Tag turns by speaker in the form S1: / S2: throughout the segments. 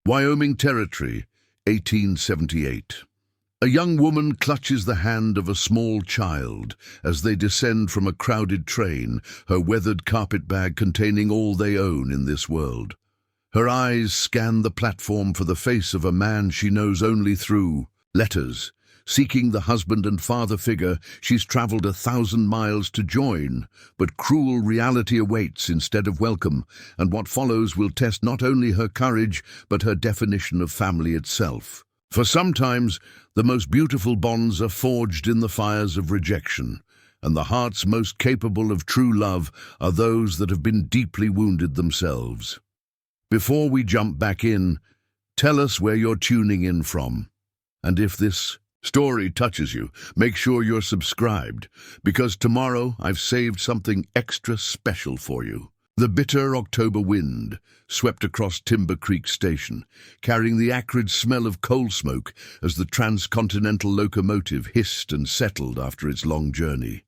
S1: Wyoming Territory, 1878. A young woman clutches the hand of a small child as they descend from a crowded train, her weathered carpetbag containing all they own in this world. Her eyes scan the platform for the face of a man she knows only through letters. Seeking the husband and father figure she's traveled 1,000 miles to join, but cruel reality awaits instead of welcome, and what follows will test not only her courage, but her definition of family itself. For sometimes, the most beautiful bonds are forged in the fires of rejection, and the hearts most capable of true love are those that have been deeply wounded themselves. Before we jump back in, tell us where you're tuning in from. And if this story touches you, make sure you're subscribed, because tomorrow I've saved something extra special for you. The bitter October wind swept across Timber Creek Station, carrying the acrid smell of coal smoke as the transcontinental locomotive hissed and settled after its long journey.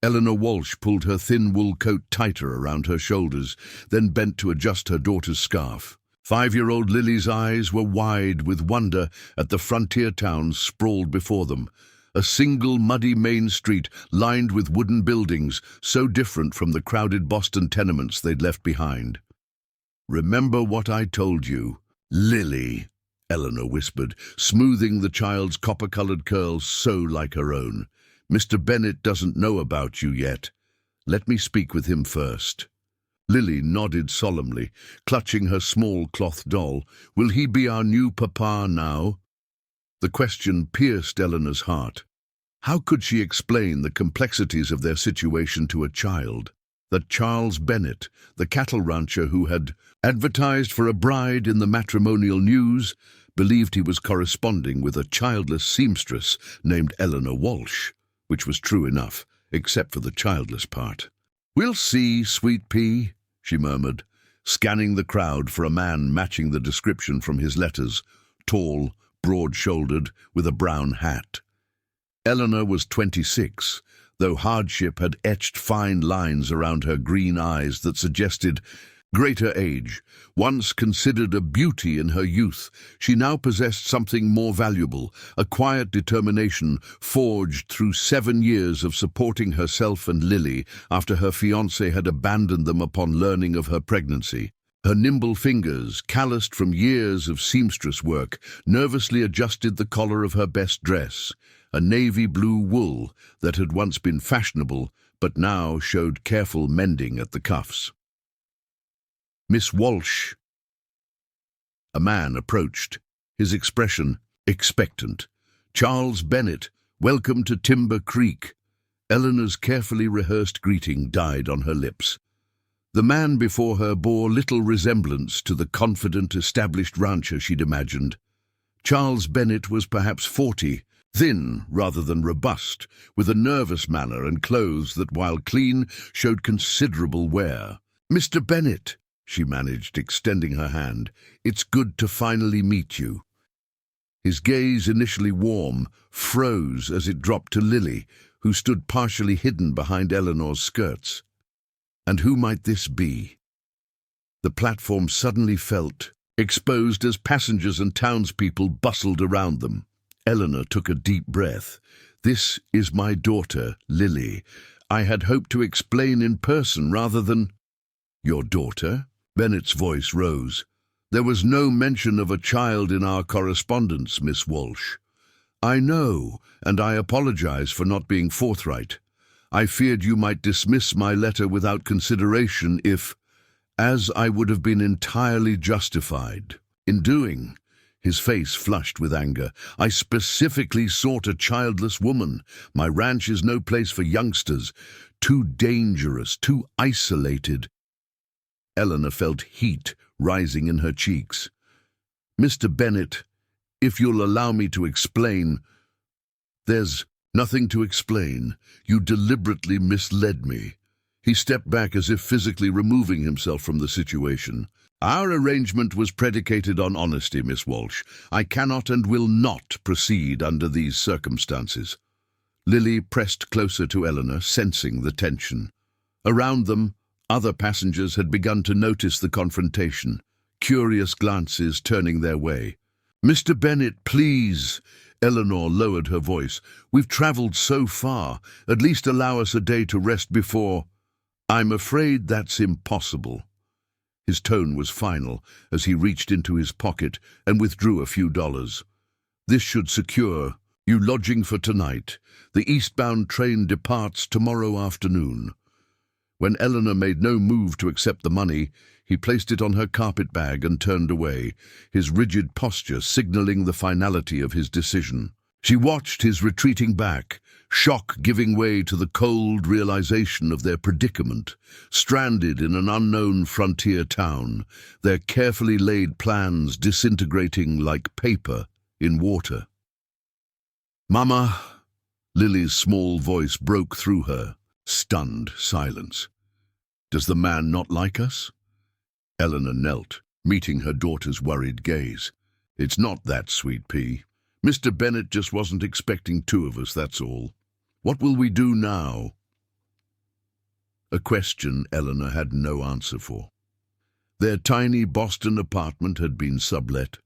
S1: Eleanor Walsh pulled her thin wool coat tighter around her shoulders, then bent to adjust her daughter's scarf. 5-year-old Lily's eyes were wide with wonder at the frontier towns sprawled before them, a single muddy main street lined with wooden buildings so different from the crowded Boston tenements they'd left behind. "Remember what I told you, Lily," Eleanor whispered, smoothing the child's copper-colored curls so like her own. "Mr. Bennett doesn't know about you yet. Let me speak with him first." Lily nodded solemnly, clutching her small cloth doll. "Will he be our new papa now?" The question pierced Eleanor's heart. How could she explain the complexities of their situation to a child? That Charles Bennett, the cattle rancher who had advertised for a bride in the matrimonial news, believed he was corresponding with a childless seamstress named Eleanor Walsh, which was true enough, except for the childless part. "We'll see, sweet pea," she murmured, scanning the crowd for a man matching the description from his letters, tall, broad-shouldered, with a brown hat. Eleanor was 26, though hardship had etched fine lines around her green eyes that suggested greater age. Once considered a beauty in her youth, she now possessed something more valuable, a quiet determination forged through 7 years of supporting herself and Lily after her fiancé had abandoned them upon learning of her pregnancy. Her nimble fingers, calloused from years of seamstress work, nervously adjusted the collar of her best dress, a navy blue wool that had once been fashionable but now showed careful mending at the cuffs. "Miss Walsh." A man approached, his expression expectant. "Charles Bennett, welcome to Timber Creek." Eleanor's carefully rehearsed greeting died on her lips. The man before her bore little resemblance to the confident, established rancher she'd imagined. Charles Bennett was perhaps 40, thin rather than robust, with a nervous manner and clothes that, while clean, showed considerable wear. "Mr. Bennett," she managed, extending her hand, "it's good to finally meet you." His gaze, initially warm, froze as it dropped to Lily, who stood partially hidden behind Eleanor's skirts. And who might this be? The platform suddenly felt exposed as passengers and townspeople bustled around them. Eleanor took a deep breath. "This is my daughter, Lily. I had hoped to explain in person rather than—" "Your daughter?" Bennett's voice rose. "There was no mention of a child in our correspondence, Miss Walsh. I know, and I apologize for not being forthright. I feared you might dismiss my letter without consideration as I would have been entirely justified in doing." His face flushed with anger. "I specifically sought a childless woman. My ranch is no place for youngsters. Too dangerous, too isolated." Eleanor felt heat rising in her cheeks. "Mr. Bennett, if you'll allow me to explain—" "There's nothing to explain. You deliberately misled me." He stepped back as if physically removing himself from the situation. "Our arrangement was predicated on honesty, Miss Walsh. I cannot and will not proceed under these circumstances." Lily pressed closer to Eleanor, sensing the tension. Around them, other passengers had begun to notice the confrontation. curious glances turning their way. "Mr. Bennett, please." Eleanor lowered her voice. "We've travelled so far. At least allow us a day to rest before—" "I'm afraid that's impossible." His tone was final as he reached into his pocket and withdrew a few dollars. "This should secure you lodging for tonight. The eastbound train departs tomorrow afternoon." When Eleanor made no move to accept the money, he placed it on her carpet-bag and turned away, his rigid posture signaling the finality of his decision. She watched his retreating back, shock giving way to the cold realization of their predicament, stranded in an unknown frontier town, their carefully laid plans disintegrating like paper in water. "Mama!" Lily's small voice broke through her, stunned silence. "Does the man not like us?" Eleanor knelt, meeting her daughter's worried gaze. "It's not that, sweet pea. Mr. Bennett just wasn't expecting two of us, that's all. What will we do now?" A question Eleanor had no answer for. Their tiny Boston apartment had been sublet,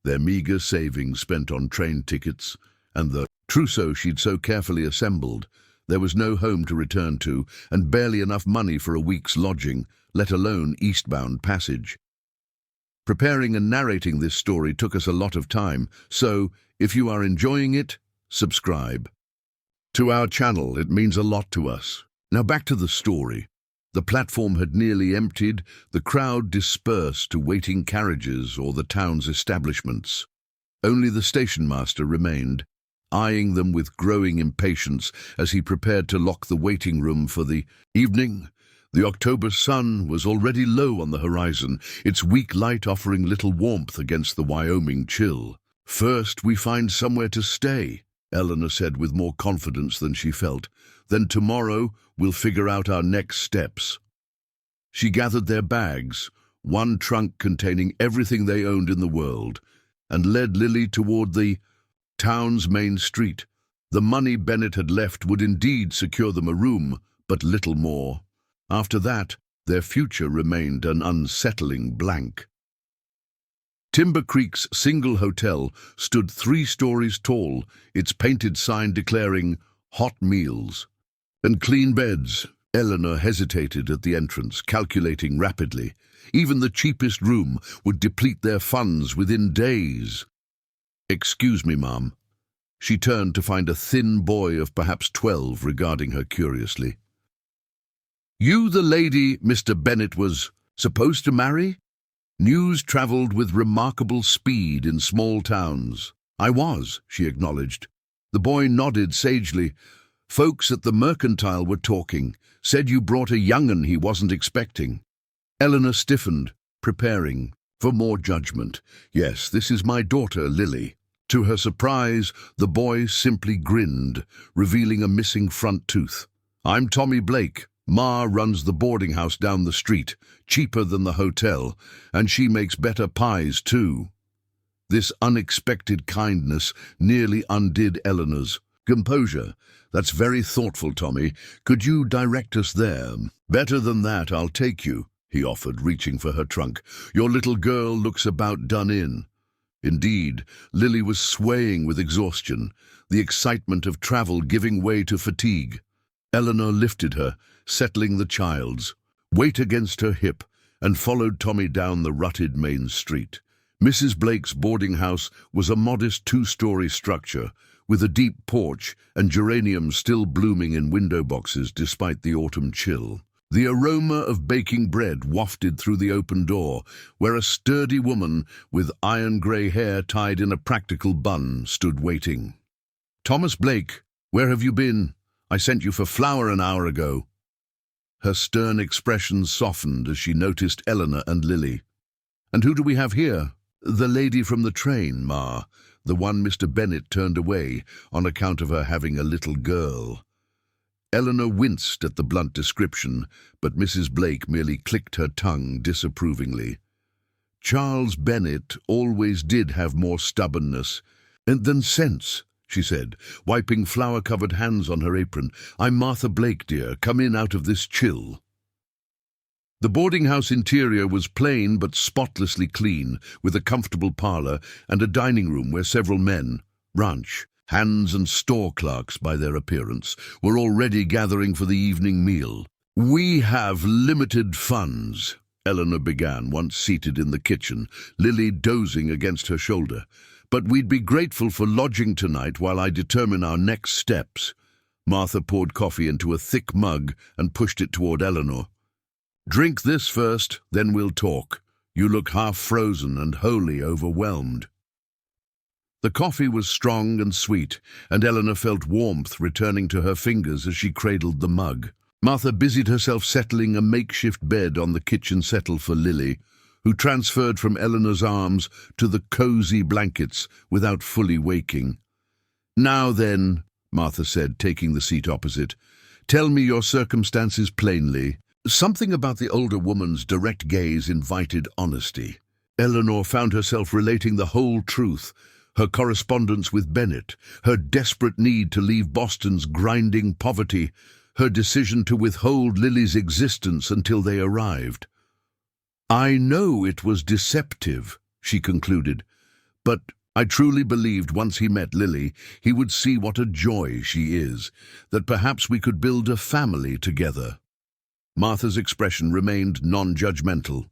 S1: their meager savings spent on train tickets, and the trousseau she'd so carefully assembled. There was no home to return to, and barely enough money for a week's lodging, let alone eastbound passage. Preparing and narrating this story took us a lot of time, so if you are enjoying it, subscribe to our channel. It means a lot to us. Now back to the story. The platform had nearly emptied, the crowd dispersed to waiting carriages or the town's establishments. Only the station master remained, eyeing them with growing impatience as he prepared to lock the waiting room for the evening. The October sun was already low on the horizon, its weak light offering little warmth against the Wyoming chill. "First, we find somewhere to stay," Eleanor said with more confidence than she felt. "Then tomorrow we'll figure out our next steps." She gathered their bags, one trunk containing everything they owned in the world, and led Lily toward the town's main street. The money Bennett had left would indeed secure them a room, but little more. After that, their future remained an unsettling blank. Timber Creek's single hotel stood 3 stories tall, its painted sign declaring "hot meals" and clean beds. Eleanor hesitated at the entrance, calculating rapidly. Even the cheapest room would deplete their funds within days. "Excuse me, Mom." She turned to find a thin boy of perhaps 12 regarding her curiously. "You the lady Mr. Bennett was supposed to marry?" News travelled with remarkable speed in small towns. "I was," she acknowledged. The boy nodded sagely. "Folks at the Mercantile were talking, said you brought a young'un he wasn't expecting." Eleanor stiffened, preparing for more judgment. "Yes, this is my daughter, Lily." To her surprise, the boy simply grinned, revealing a missing front tooth. "I'm Tommy Blake. Ma runs the boarding house down the street, cheaper than the hotel, and she makes better pies too." This unexpected kindness nearly undid Eleanor's composure. "That's very thoughtful, Tommy. Could you direct us there?" "Better than that, I'll take you," he offered, reaching for her trunk. "Your little girl looks about done in." Indeed, Lily was swaying with exhaustion, the excitement of travel giving way to fatigue. Eleanor lifted her, settling the child's weight against her hip, and followed Tommy down the rutted main street. Mrs. Blake's boarding house was a modest 2-story structure, with a deep porch and geraniums still blooming in window boxes despite the autumn chill. The aroma of baking bread wafted through the open door, where a sturdy woman with iron-grey hair tied in a practical bun stood waiting. "Thomas Blake, where have you been? I sent you for flour an hour ago." Her stern expression softened as she noticed Eleanor and Lily. "And who do we have here?" "The lady from the train, Ma. The one Mr. Bennett turned away on account of her having a little girl." Eleanor winced at the blunt description, but Mrs. Blake merely clicked her tongue disapprovingly. "Charles Bennett always did have more stubbornness than sense," she said, wiping flour-covered hands on her apron. "I'm Martha Blake, dear. Come in out of this chill." The boarding house interior was plain but spotlessly clean, with a comfortable parlour and a dining room where several men, ranch hands and store clerks by their appearance, were already gathering for the evening meal. "We have limited funds," Eleanor began, once seated in the kitchen, Lily dozing against her shoulder. "But we'd be grateful for lodging tonight while I determine our next steps." Martha poured coffee into a thick mug and pushed it toward Eleanor. "Drink this first, then we'll talk. You look half frozen and wholly overwhelmed." The coffee was strong and sweet, and Eleanor felt warmth returning to her fingers as she cradled the mug. Martha busied herself settling a makeshift bed on the kitchen settle for Lily, who transferred from Eleanor's arms to the cozy blankets without fully waking. "Now then," Martha said, taking the seat opposite, "tell me your circumstances plainly." Something about the older woman's direct gaze invited honesty. Eleanor found herself relating the whole truth: her correspondence with Bennett, her desperate need to leave Boston's grinding poverty, her decision to withhold Lily's existence until they arrived. "I know it was deceptive," she concluded, "but I truly believed once he met Lily, he would see what a joy she is, that perhaps we could build a family together." Martha's expression remained non-judgmental.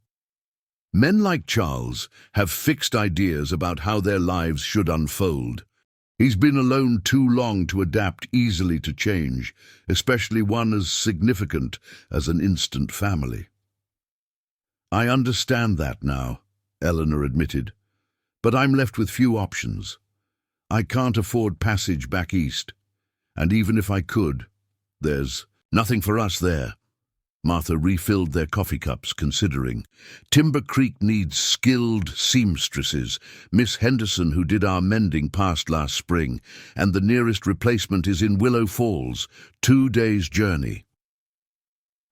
S1: Men like Charles have fixed ideas about how their lives should unfold. He's been alone too long to adapt easily to change, especially one as significant as an instant family. "I understand that now," Eleanor admitted, "but I'm left with few options. I can't afford passage back east, and even if I could, there's nothing for us there." Martha refilled their coffee cups, considering. "Timber Creek needs skilled seamstresses. Miss Henderson, who did our mending, passed last spring, and the nearest replacement is in Willow Falls, 2 days' journey."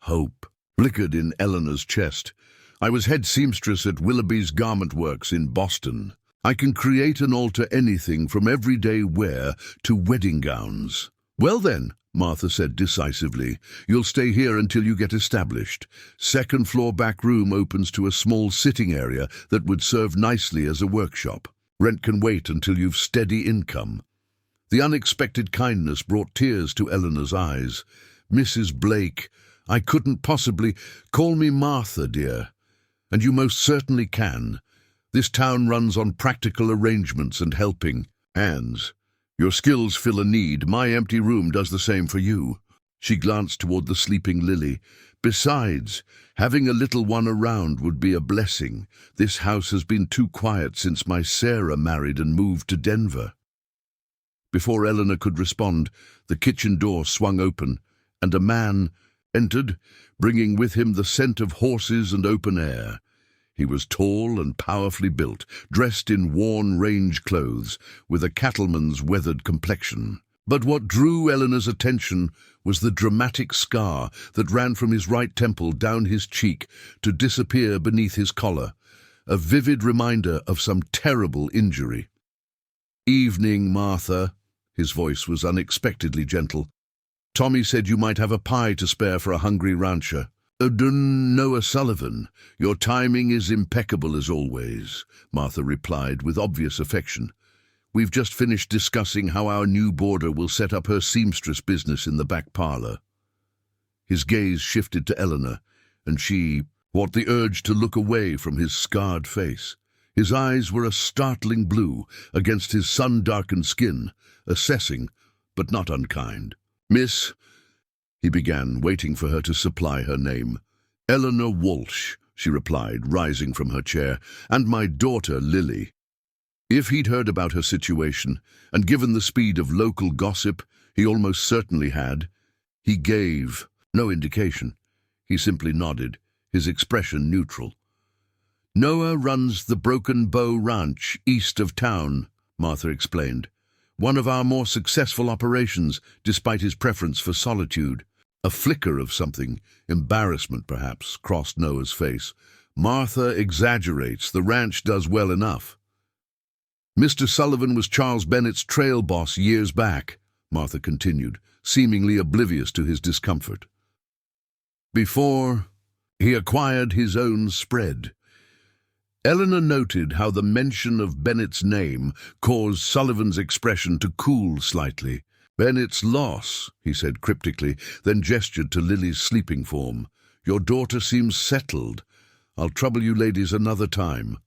S1: Hope flickered in Eleanor's chest. "I was head seamstress at Willoughby's Garment Works in Boston. I can create and alter anything from everyday wear to wedding gowns." "Well then," Martha said decisively, "you'll stay here until you get established. Second floor back room opens to a small sitting area that would serve nicely as a workshop. Rent can wait until you've steady income." The unexpected kindness brought tears to Eleanor's eyes. "Mrs. Blake, I couldn't possibly—" "Call me Martha, dear. And you most certainly can. This town runs on practical arrangements and helping hands. Your skills fill a need. My empty room does the same for you." She glanced toward the sleeping Lily. "Besides, having a little one around would be a blessing. This house has been too quiet since my Sarah married and moved to Denver." Before Eleanor could respond, the kitchen door swung open, and a man entered, bringing with him the scent of horses and open air. He was tall and powerfully built, dressed in worn range clothes, with a cattleman's weathered complexion. But what drew Eleanor's attention was the dramatic scar that ran from his right temple down his cheek to disappear beneath his collar, a vivid reminder of some terrible injury. "Evening, Martha." His voice was unexpectedly gentle. "Tommy said you might have a pie to spare for a hungry rancher." "Noah Sullivan, your timing is impeccable as always," Martha replied with obvious affection. "We've just finished discussing how our new boarder will set up her seamstress business in the back parlour." His gaze shifted to Eleanor, and she fought the urge to look away from his scarred face. His eyes were a startling blue against his sun-darkened skin, assessing, but not unkind. "Miss," he began, waiting for her to supply her name. "Eleanor Walsh," she replied, rising from her chair, "and my daughter, Lily." If he'd heard about her situation, and given the speed of local gossip, he almost certainly had, he gave no indication. He simply nodded, his expression neutral. "Noah runs the Broken Bow Ranch east of town," Martha explained. "One of our more successful operations, despite his preference for solitude." A flicker of something, embarrassment perhaps, crossed Noah's face. "Martha exaggerates. The ranch does well enough." "Mr. Sullivan was Charles Bennett's trail boss years back," Martha continued, seemingly oblivious to his discomfort. "Before He acquired his own spread. Eleanor noted how the mention of Bennett's name caused Sullivan's expression to cool slightly. "Bennett's loss," he said cryptically, then gestured to Lily's sleeping form. "Your daughter seems settled. I'll trouble you ladies another time."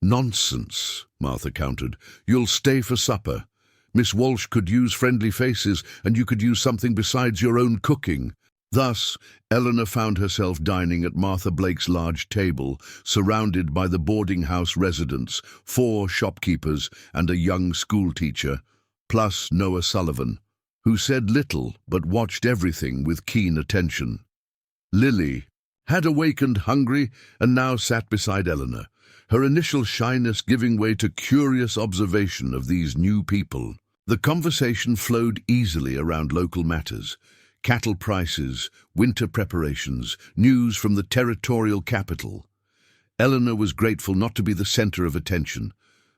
S1: "Nonsense," Martha countered. "You'll stay for supper. Miss Walsh could use friendly faces, and you could use something besides your own cooking." Thus, Eleanor found herself dining at Martha Blake's large table, surrounded by the boarding house residents, 4 shopkeepers and a young schoolteacher, plus Noah Sullivan, who said little but watched everything with keen attention. Lily had awakened hungry and now sat beside Eleanor, her initial shyness giving way to curious observation of these new people. The conversation flowed easily around local matters: cattle prices, winter preparations, news from the territorial capital. Eleanor was grateful not to be the center of attention,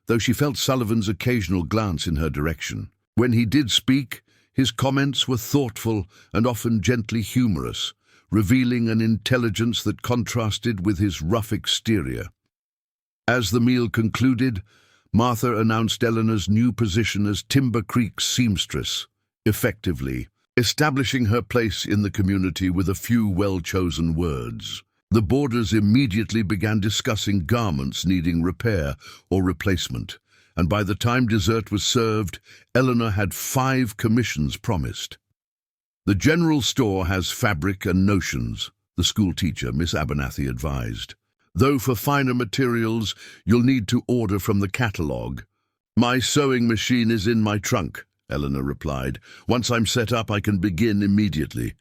S1: though she felt Sullivan's occasional glance in her direction. When he did speak, his comments were thoughtful and often gently humorous, revealing an intelligence that contrasted with his rough exterior. As the meal concluded, Martha announced Eleanor's new position as Timber Creek's seamstress, effectively establishing her place in the community with a few well-chosen words. The boarders immediately began discussing garments needing repair or replacement, and by the time dessert was served, Eleanor had 5 commissions promised. "The general store has fabric and notions," the schoolteacher, Miss Abernathy, advised. "Though for finer materials, you'll need to order from the catalogue." "My sewing machine is in my trunk," Eleanor replied. "Once I'm set up, I can begin immediately."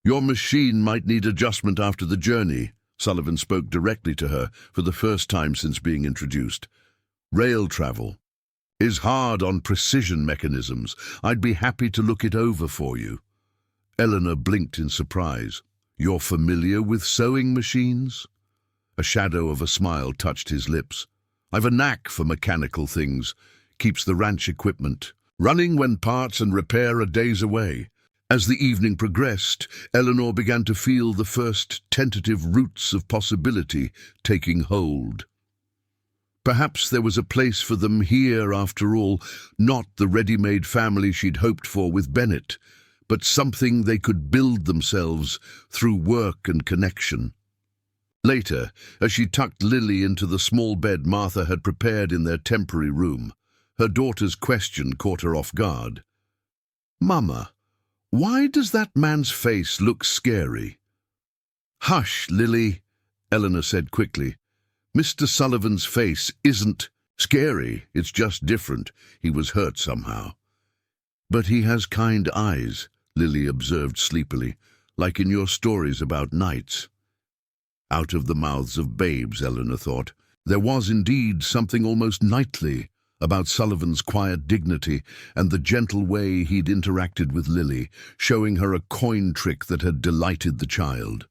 S1: "Your machine might need adjustment after the journey," Sullivan spoke directly to her for the first time since being introduced. "Rail travel is hard on precision mechanisms. I'd be happy to look it over for you." Eleanor blinked in surprise. "You're familiar with sewing machines?" A shadow of a smile touched his lips. "I've a knack for mechanical things. Keeps the ranch equipment running when parts and repair are days away." As the evening progressed, Eleanor began to feel the first tentative roots of possibility taking hold. Perhaps there was a place for them here after all, not the ready-made family she'd hoped for with Bennett, but something they could build themselves through work and connection. Later, as she tucked Lily into the small bed Martha had prepared in their temporary room, her daughter's question caught her off guard. "Mama, why does that man's face look scary?" "Hush, Lily," Eleanor said quickly. "Mr. Sullivan's face isn't scary, it's just different. He was hurt somehow." "But he has kind eyes," Lily observed sleepily, "like in your stories about knights." Out of the mouths of babes, Eleanor thought. There was indeed something almost knightly about Sullivan's quiet dignity and the gentle way he'd interacted with Lily, showing her a coin trick that had delighted the child.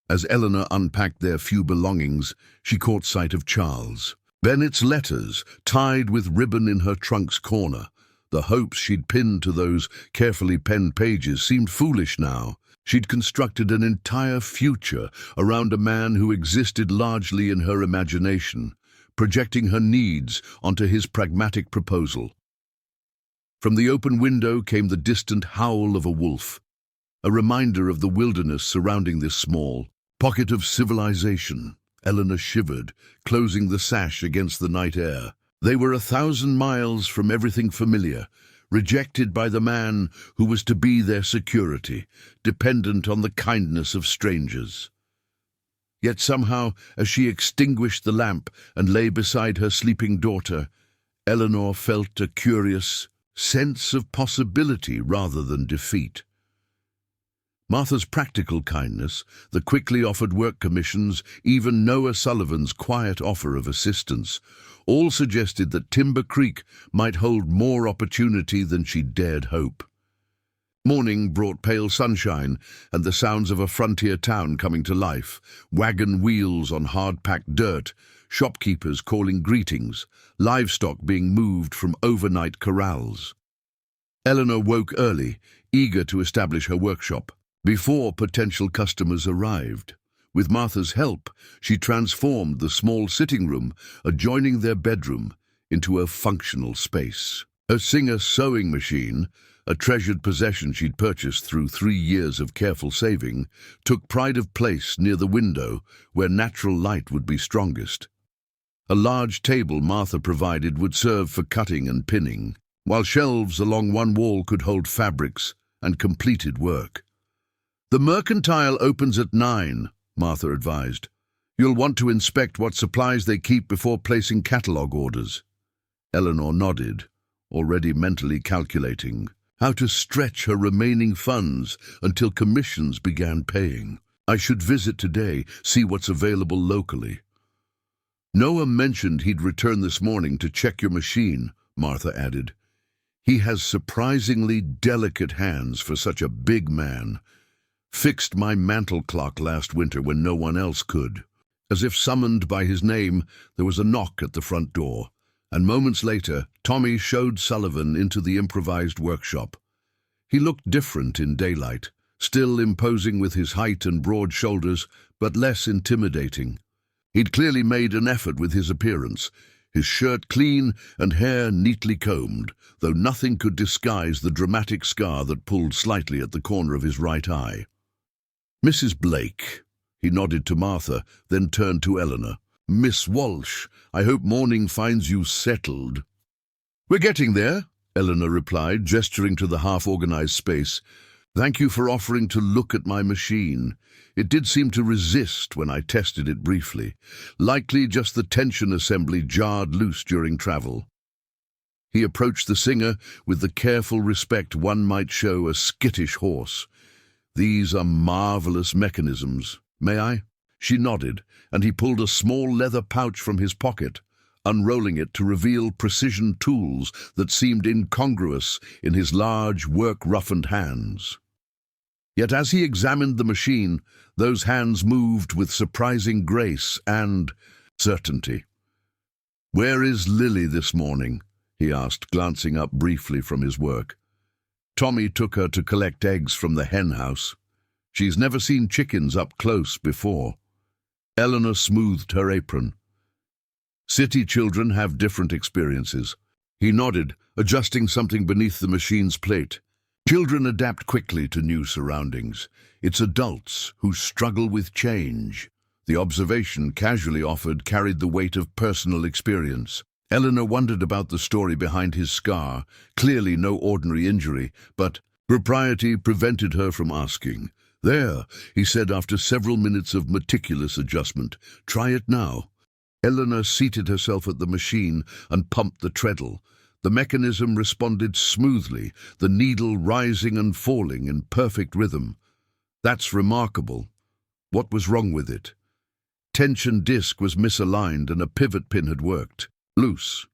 S1: As Eleanor unpacked their few belongings, she caught sight of Charles. Bennett's letters, tied with ribbon in her trunk's corner. The hopes she'd pinned to those carefully penned pages seemed foolish now. She'd constructed an entire future around a man who existed largely in her imagination, projecting her needs onto his pragmatic proposal. From the open window came the distant howl of a wolf, a reminder of the wilderness surrounding this small pocket of civilization. Eleanor shivered, closing the sash against the night air. They were 1,000 miles from everything familiar, rejected by the man who was to be their security, dependent on the kindness of strangers. Yet somehow, as she extinguished the lamp and lay beside her sleeping daughter, Eleanor felt a curious sense of possibility rather than defeat. Martha's practical kindness, the quickly offered work commissions, even Noah Sullivan's quiet offer of assistance, all suggested that Timber Creek might hold more opportunity than she dared hope. Morning brought pale sunshine and the sounds of a frontier town coming to life, wagon wheels on hard-packed dirt, shopkeepers calling greetings, livestock being moved from overnight corrals. Eleanor woke early, eager to establish her workshop, before potential customers arrived. With Martha's help, she transformed the small sitting room adjoining their bedroom into a functional space. Her Singer sewing machine, a treasured possession she'd purchased through 3 years of careful saving, took pride of place near the window where natural light would be strongest. A large table Martha provided would serve for cutting and pinning, while shelves along one wall could hold fabrics and completed work. "The mercantile opens at 9, Martha advised. "You'll want to inspect what supplies they keep before placing catalogue orders." Eleanor nodded, already mentally calculating how to stretch her remaining funds until commissions began paying. "I should visit today, see what's available locally." "Noah mentioned he'd return this morning to check your machine," Martha added. "He has surprisingly delicate hands for such a big man. Fixed my mantel clock last winter when no one else could." As if summoned by his name, there was a knock at the front door, and moments later, Tommy showed Sullivan into the improvised workshop. He looked different in daylight, still imposing with his height and broad shoulders, but less intimidating. He'd clearly made an effort with his appearance, his shirt clean and hair neatly combed, though nothing could disguise the dramatic scar that pulled slightly at the corner of his right eye. "Mrs. Blake," he nodded to Martha, then turned to Eleanor. "Miss Walsh, I hope morning finds you settled." "We're getting there," Eleanor replied, gesturing to the half-organized space. "Thank you for offering to look at my machine. It did seem to resist when I tested it briefly. Likely just the tension assembly jarred loose during travel." He approached the Singer with the careful respect one might show a skittish horse. "These are marvelous mechanisms. May I?" She nodded, and he pulled a small leather pouch from his pocket, unrolling it to reveal precision tools that seemed incongruous in his large, work-roughened hands. Yet as he examined the machine, those hands moved with surprising grace and certainty. "Where is Lily this morning?" he asked, glancing up briefly from his work. "Tommy took her to collect eggs from the hen house. She's never seen chickens up close before." Eleanor smoothed her apron. "City children have different experiences." He nodded, adjusting something beneath the machine's plate. "Children adapt quickly to new surroundings. It's adults who struggle with change." The observation, casually offered, carried the weight of personal experience. Eleanor wondered about the story behind his scar, clearly no ordinary injury, but propriety prevented her from asking. "There," he said after several minutes of meticulous adjustment. "Try it now." Eleanor seated herself at the machine and pumped the treadle. The mechanism responded smoothly, the needle rising and falling in perfect rhythm. "That's remarkable." What was wrong with it? Tension disc was misaligned and a pivot pin had worked loose.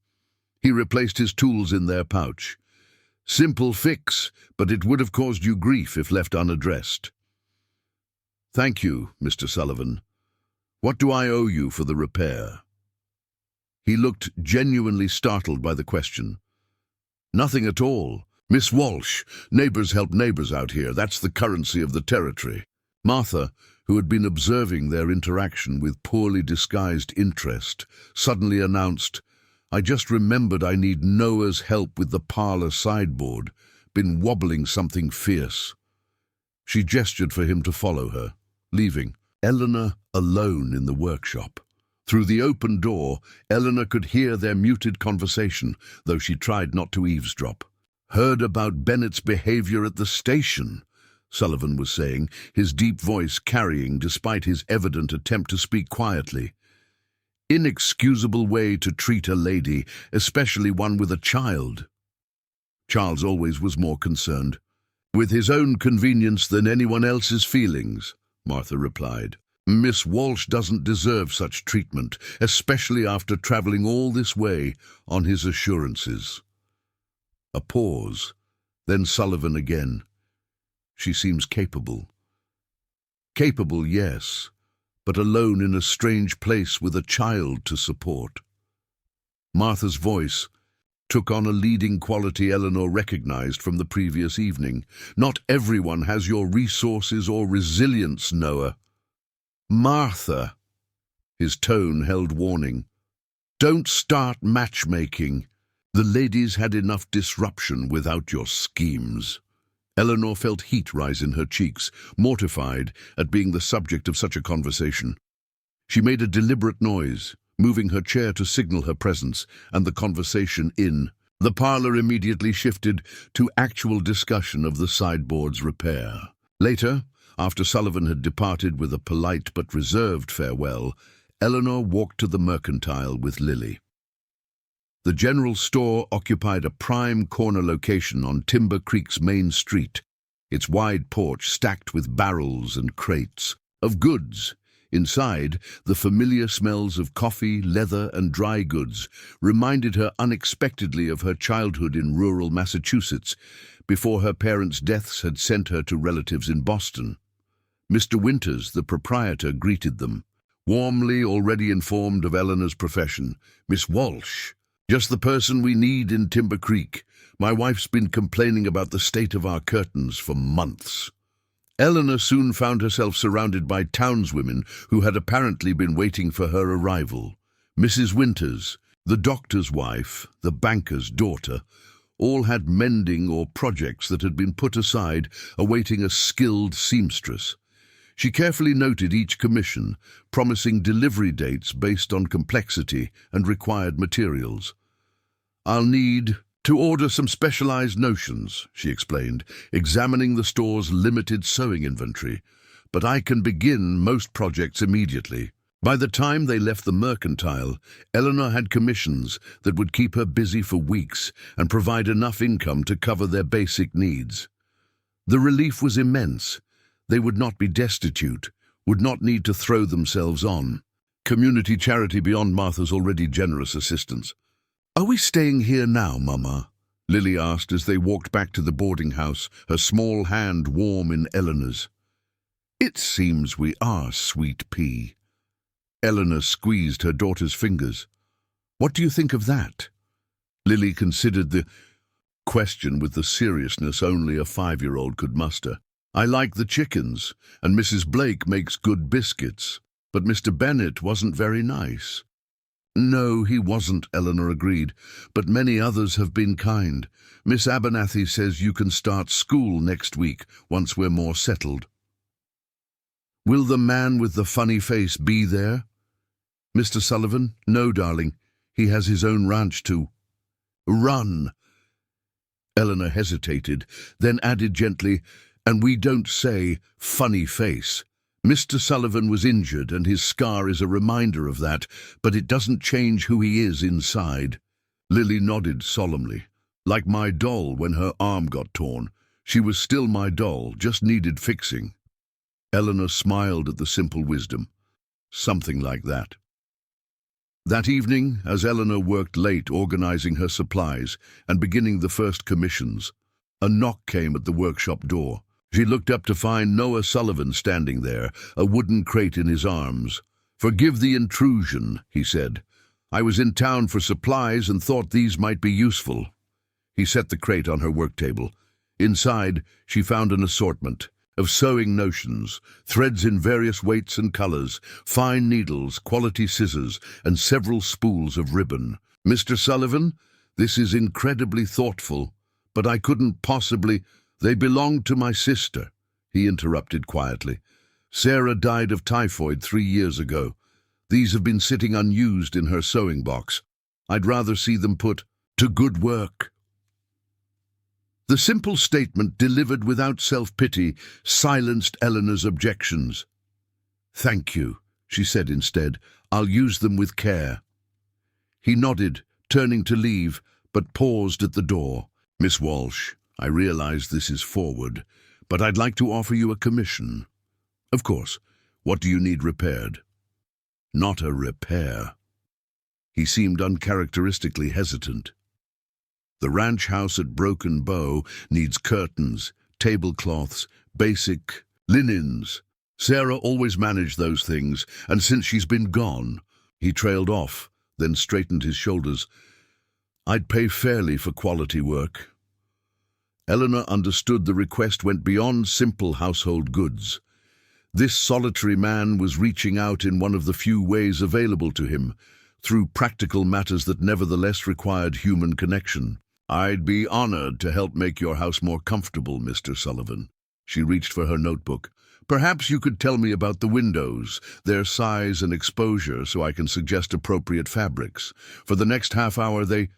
S1: He replaced his tools in their pouch. "Simple fix, but it would have caused you grief if left unaddressed." "Thank you, Mr. Sullivan. What do I owe you for the repair?" He looked genuinely startled by the question. "Nothing at all. Miss Walsh, neighbors help neighbors out here. That's the currency of the territory." Martha, who had been observing their interaction with poorly disguised interest, suddenly announced, "I just remembered I need Noah's help with the parlor sideboard. Been wobbling something fierce." She gestured for him to follow her, leaving Eleanor alone in the workshop. Through the open door, Eleanor could hear their muted conversation, though she tried not to eavesdrop. "Heard about Bennett's behavior at the station," Sullivan was saying, his deep voice carrying despite his evident attempt to speak quietly. "Inexcusable way to treat a lady, especially one with a child." Charles always was more concerned with his own convenience than anyone else's feelings, Martha replied. "Miss Walsh doesn't deserve such treatment, especially after traveling all this way on his assurances." A pause, then Sullivan again. "She seems capable." "Capable, yes, but alone in a strange place with a child to support." Martha's voice took on a leading quality Eleanor recognized from the previous evening. "Not everyone has your resources or resilience, Noah." Martha, his tone held warning. Don't start matchmaking. The ladies had enough disruption without your schemes. Eleanor felt heat rise in her cheeks, mortified at being the subject of such a conversation. She made a deliberate noise, moving her chair to signal her presence and the conversation in. The parlor immediately shifted to actual discussion of the sideboard's repair. Later, after Sullivan had departed with a polite but reserved farewell, Eleanor walked to the mercantile with Lily. The general store occupied a prime corner location on Timber Creek's main street, its wide porch stacked with barrels and crates of goods. Inside, the familiar smells of coffee, leather, and dry goods reminded her unexpectedly of her childhood in rural Massachusetts, before her parents' deaths had sent her to relatives in Boston. Mr. Winters, the proprietor, greeted them. Warmly, already informed of Eleanor's profession. Miss Walsh, just the person we need in Timber Creek. My wife's been complaining about the state of our curtains for months. Eleanor soon found herself surrounded by townswomen who had apparently been waiting for her arrival. Mrs. Winters, the doctor's wife, the banker's daughter, all had mending or projects that had been put aside, awaiting a skilled seamstress. She carefully noted each commission, promising delivery dates based on complexity and required materials. I'll need to order some specialized notions, she explained, examining the store's limited sewing inventory, but I can begin most projects immediately. By the time they left the mercantile, Eleanor had commissions that would keep her busy for weeks and provide enough income to cover their basic needs. The relief was immense. They would not be destitute, would not need to throw themselves on community charity beyond Martha's already generous assistance. Are we staying here now, Mama? Lily asked as they walked back to the boarding house, her small hand warm in Eleanor's. It seems we are, sweet pea. Eleanor squeezed her daughter's fingers. What do you think of that? Lily considered the question with the seriousness only a 5-year-old could muster. I like the chickens, and Mrs. Blake makes good biscuits, but Mr. Bennett wasn't very nice. No, he wasn't, Eleanor agreed, but many others have been kind. Miss Abernathy says you can start school next week, once we're more settled. Will the man with the funny face be there? Mr. Sullivan? No, darling. He has his own ranch to run. Eleanor hesitated, then added gently, and we don't say funny face. Mr. Sullivan was injured, and his scar is a reminder of that, but it doesn't change who he is inside. Lily nodded solemnly. Like my doll when her arm got torn. She was still my doll, just needed fixing. Eleanor smiled at the simple wisdom. Something like that. That evening, as Eleanor worked late organizing her supplies and beginning the first commissions, a knock came at the workshop door. She looked up to find Noah Sullivan standing there, a wooden crate in his arms. Forgive the intrusion, he said. I was in town for supplies and thought these might be useful. He set the crate on her work table. Inside, she found an assortment of sewing notions, threads in various weights and colors, fine needles, quality scissors, and several spools of ribbon. Mr. Sullivan, this is incredibly thoughtful, but I couldn't possibly— They belonged to my sister, he interrupted quietly. Sarah died of typhoid 3 years ago. These have been sitting unused in her sewing box. I'd rather see them put to good work. The simple statement, delivered without self-pity, silenced Eleanor's objections. Thank you, she said instead. I'll use them with care. He nodded, turning to leave, but paused at the door. Miss Walsh, I realize this is forward, but I'd like to offer you a commission. Of course. What do you need repaired? Not a repair. He seemed uncharacteristically hesitant. The ranch house at Broken Bow needs curtains, tablecloths, basic linens. Sarah always managed those things, and since she's been gone— He trailed off, then straightened his shoulders. I'd pay fairly for quality work. Eleanor understood the request went beyond simple household goods. This solitary man was reaching out in one of the few ways available to him, through practical matters that nevertheless required human connection. "I'd be honored to help make your house more comfortable, Mr. Sullivan." She reached for her notebook. "Perhaps you could tell me about the windows, their size and exposure, so I can suggest appropriate fabrics." For the next half hour they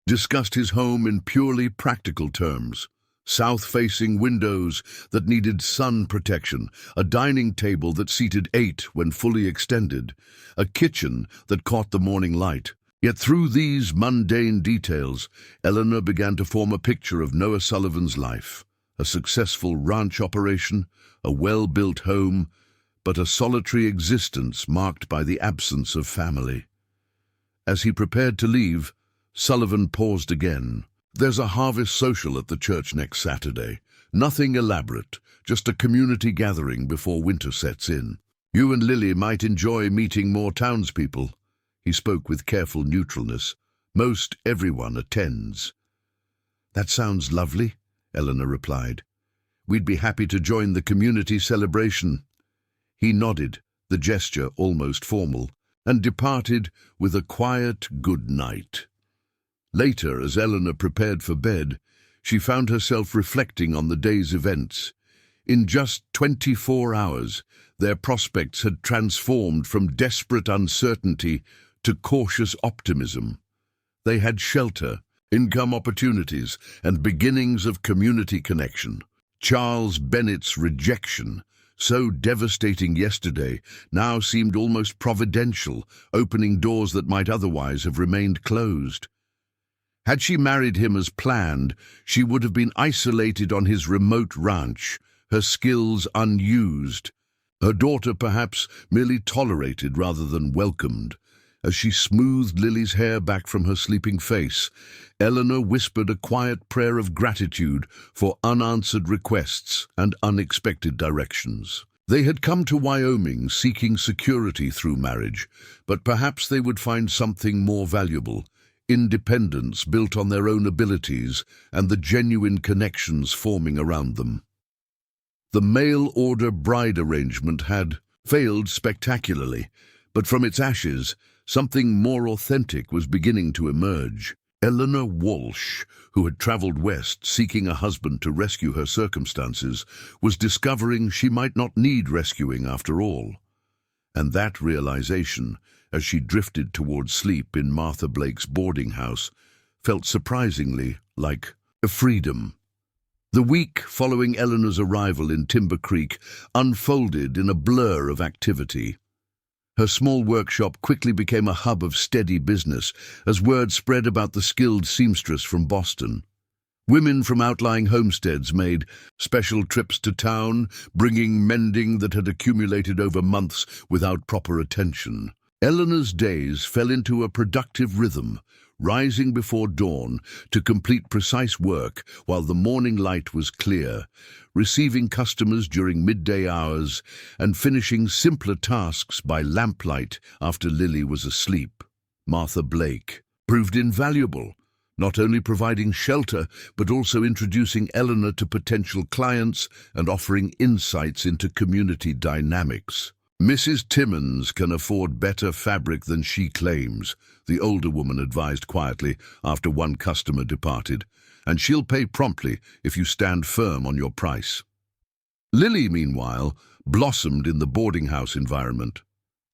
S1: discussed his home in purely practical terms. South-facing windows that needed sun protection, a dining table that seated 8 when fully extended, a kitchen that caught the morning light. Yet through these mundane details, Eleanor began to form a picture of Noah Sullivan's life. A successful ranch operation, a well-built home, but a solitary existence marked by the absence of family. As he prepared to leave, Sullivan paused again. "There's a harvest social at the church next Saturday. Nothing elaborate, just a community gathering before winter sets in. You and Lily might enjoy meeting more townspeople." He spoke with careful neutralness. "Most everyone attends." "That sounds lovely," Eleanor replied. "We'd be happy to join the community celebration." He nodded, the gesture almost formal, and departed with a quiet good night. Later, as Eleanor prepared for bed, she found herself reflecting on the day's events. In just 24 hours, their prospects had transformed from desperate uncertainty to cautious optimism. They had shelter, income opportunities, and beginnings of community connection. Charles Bennett's rejection, so devastating yesterday, now seemed almost providential, opening doors that might otherwise have remained closed. Had she married him as planned, she would have been isolated on his remote ranch, her skills unused. Her daughter perhaps merely tolerated rather than welcomed. As she smoothed Lily's hair back from her sleeping face, Eleanor whispered a quiet prayer of gratitude for unanswered requests and unexpected directions. They had come to Wyoming seeking security through marriage, but perhaps they would find something more valuable: independence built on their own abilities and the genuine connections forming around them. The mail-order bride arrangement had failed spectacularly, but from its ashes, something more authentic was beginning to emerge. Eleanor Walsh, who had traveled west seeking a husband to rescue her circumstances, was discovering she might not need rescuing after all. And that realization, as she drifted toward sleep in Martha Blake's boarding house, felt surprisingly like a freedom. The week following Eleanor's arrival in Timber Creek unfolded in a blur of activity. Her small workshop quickly became a hub of steady business as word spread about the skilled seamstress from Boston. Women from outlying homesteads made special trips to town, bringing mending that had accumulated over months without proper attention. Eleanor's days fell into a productive rhythm, rising before dawn to complete precise work while the morning light was clear, receiving customers during midday hours, and finishing simpler tasks by lamplight after Lily was asleep. Martha Blake proved invaluable, not only providing shelter but also introducing Eleanor to potential clients and offering insights into community dynamics. "Mrs. Timmons can afford better fabric than she claims," the older woman advised quietly after one customer departed, "and she'll pay promptly if you stand firm on your price." Lily, meanwhile, blossomed in the boarding house environment.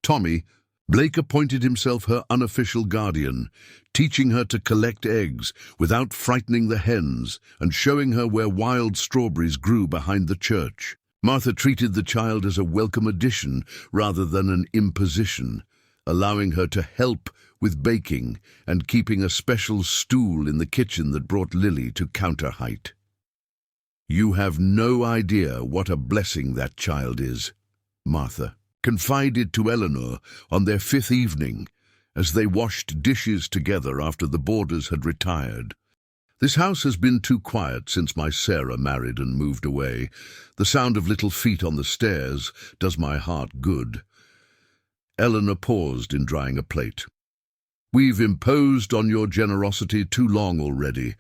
S1: Tommy, Blake appointed himself her unofficial guardian, teaching her to collect eggs without frightening the hens and showing her where wild strawberries grew behind the church. Martha treated the child as a welcome addition rather than an imposition, allowing her to help with baking and keeping a special stool in the kitchen that brought Lily to counter height. "You have no idea what a blessing that child is," Martha confided to Eleanor on their 5th evening as they washed dishes together after the boarders had retired. "This house has been too quiet since my Sarah married and moved away. The sound of little feet on the stairs does my heart good." Eleanor paused in drying a plate. "We've imposed on your generosity too long already.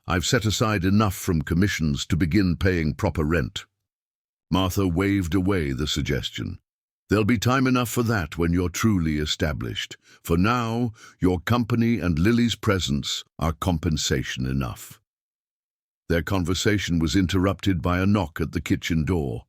S1: I've set aside enough from commissions to begin paying proper rent." Martha waved away the suggestion. There'll be time enough for that when you're truly established. For now, your company and Lily's presence are compensation enough. Their conversation was interrupted by a knock at the kitchen door.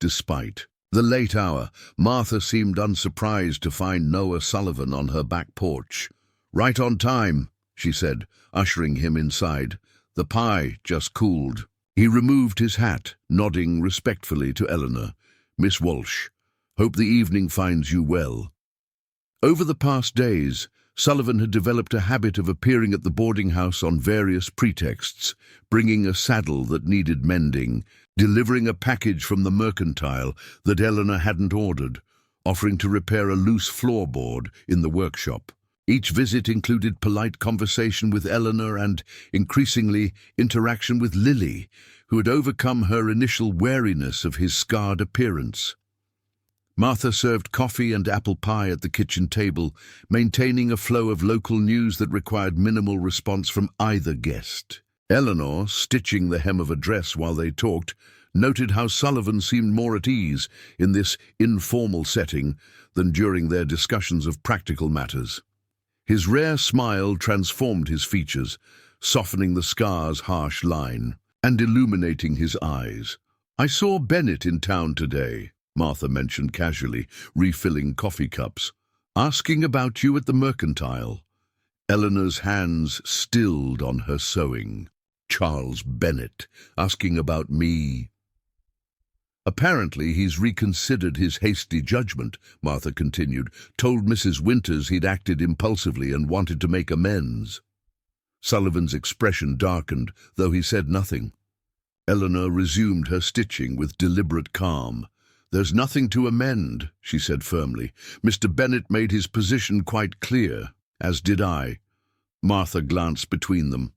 S1: Despite the late hour, Martha seemed unsurprised to find Noah Sullivan on her back porch. "Right on time," she said, ushering him inside. "The pie just cooled." He removed his hat, nodding respectfully to Eleanor. "Miss Walsh, hope the evening finds you well." Over the past days, Sullivan had developed a habit of appearing at the boarding house on various pretexts, bringing a saddle that needed mending, delivering a package from the mercantile that Eleanor hadn't ordered, offering to repair a loose floorboard in the workshop. Each visit included polite conversation with Eleanor and, increasingly, interaction with Lily, who had overcome her initial wariness of his scarred appearance. Martha served coffee and apple pie at the kitchen table, maintaining a flow of local news that required minimal response from either guest. Eleanor, stitching the hem of a dress while they talked, noted how Sullivan seemed more at ease in this informal setting than during their discussions of practical matters. His rare smile transformed his features, softening the scar's harsh line and illuminating his eyes. "I saw Bennett in town today," Martha mentioned casually, refilling coffee cups. "Asking about you at the mercantile." Eleanor's hands stilled on her sewing. "Charles Bennett, asking about me." "Apparently he's reconsidered his hasty judgment," Martha continued, "told Mrs. Winters he'd acted impulsively and wanted to make amends." Sullivan's expression darkened, though he said nothing. Eleanor resumed her stitching with deliberate calm. "There's nothing to amend," she said firmly. "Mr. Bennett made his position quite clear, as did I." Martha glanced between them.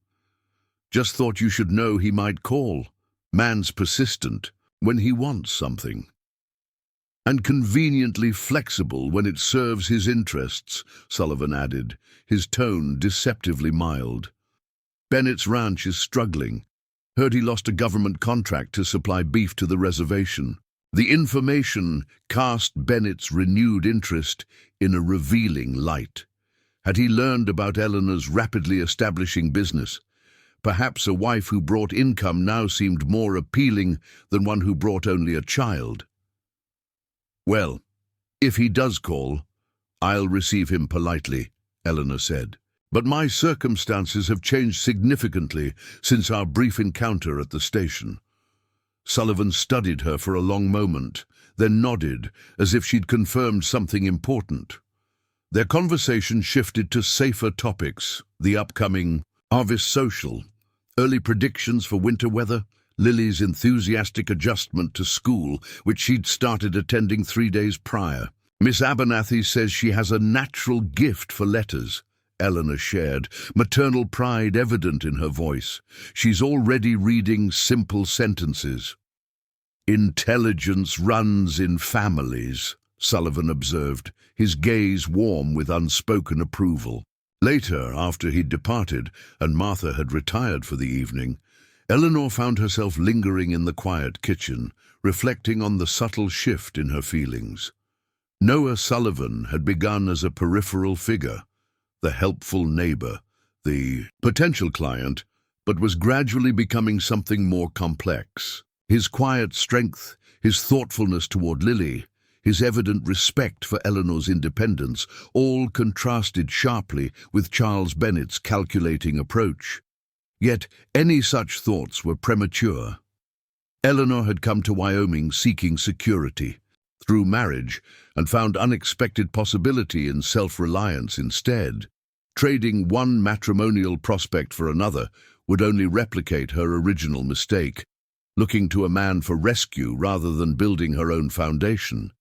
S1: "Just thought you should know he might call. Man's persistent when he wants something, and conveniently flexible when it serves his interests," Sullivan added, his tone deceptively mild. "Bennett's ranch is struggling. Heard he lost a government contract to supply beef to the reservation." The information cast Bennett's renewed interest in a revealing light. Had he learned about Eleanor's rapidly establishing business? Perhaps a wife who brought income now seemed more appealing than one who brought only a child. "Well, if he does call, I'll receive him politely," Eleanor said. "But my circumstances have changed significantly since our brief encounter at the station." Sullivan studied her for a long moment, then nodded, as if she'd confirmed something important. Their conversation shifted to safer topics: the upcoming harvest social, early predictions for winter weather, Lily's enthusiastic adjustment to school, which she'd started attending 3 days prior. "Miss Abernathy says she has a natural gift for letters," Eleanor shared, maternal pride evident in her voice. "She's already reading simple sentences." "Intelligence runs in families," Sullivan observed, his gaze warm with unspoken approval. Later, after he'd departed and Martha had retired for the evening, Eleanor found herself lingering in the quiet kitchen, reflecting on the subtle shift in her feelings. Noah Sullivan had begun as a peripheral figure, the helpful neighbor, the potential client, but was gradually becoming something more complex. His quiet strength, his thoughtfulness toward Lily, his evident respect for Eleanor's independence, all contrasted sharply with Charles Bennett's calculating approach. Yet any such thoughts were premature. Eleanor had come to Wyoming seeking security through marriage and found unexpected possibility in self-reliance instead. Trading one matrimonial prospect for another would only replicate her original mistake, looking to a man for rescue rather than building her own foundation.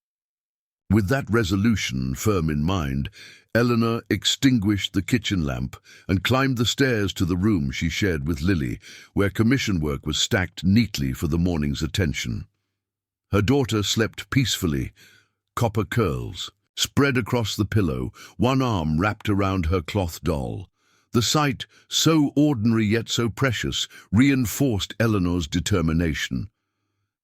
S1: With that resolution firm in mind, Eleanor extinguished the kitchen lamp and climbed the stairs to the room she shared with Lily, where commission work was stacked neatly for the morning's attention. Her daughter slept peacefully, copper curls spread across the pillow, one arm wrapped around her cloth doll. The sight, so ordinary yet so precious, reinforced Eleanor's determination.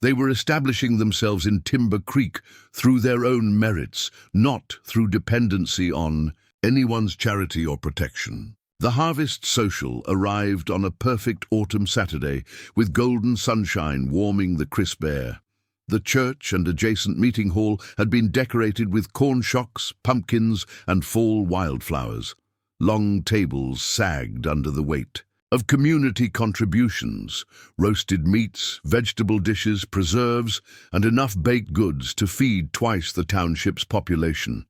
S1: They were establishing themselves in Timber Creek through their own merits, not through dependency on anyone's charity or protection. The harvest social arrived on a perfect autumn Saturday, with golden sunshine warming the crisp air. The church and adjacent meeting hall had been decorated with corn shocks, pumpkins, and fall wildflowers. Long tables sagged under the weight of community contributions, roasted meats, vegetable dishes, preserves, and enough baked goods to feed twice the township's population.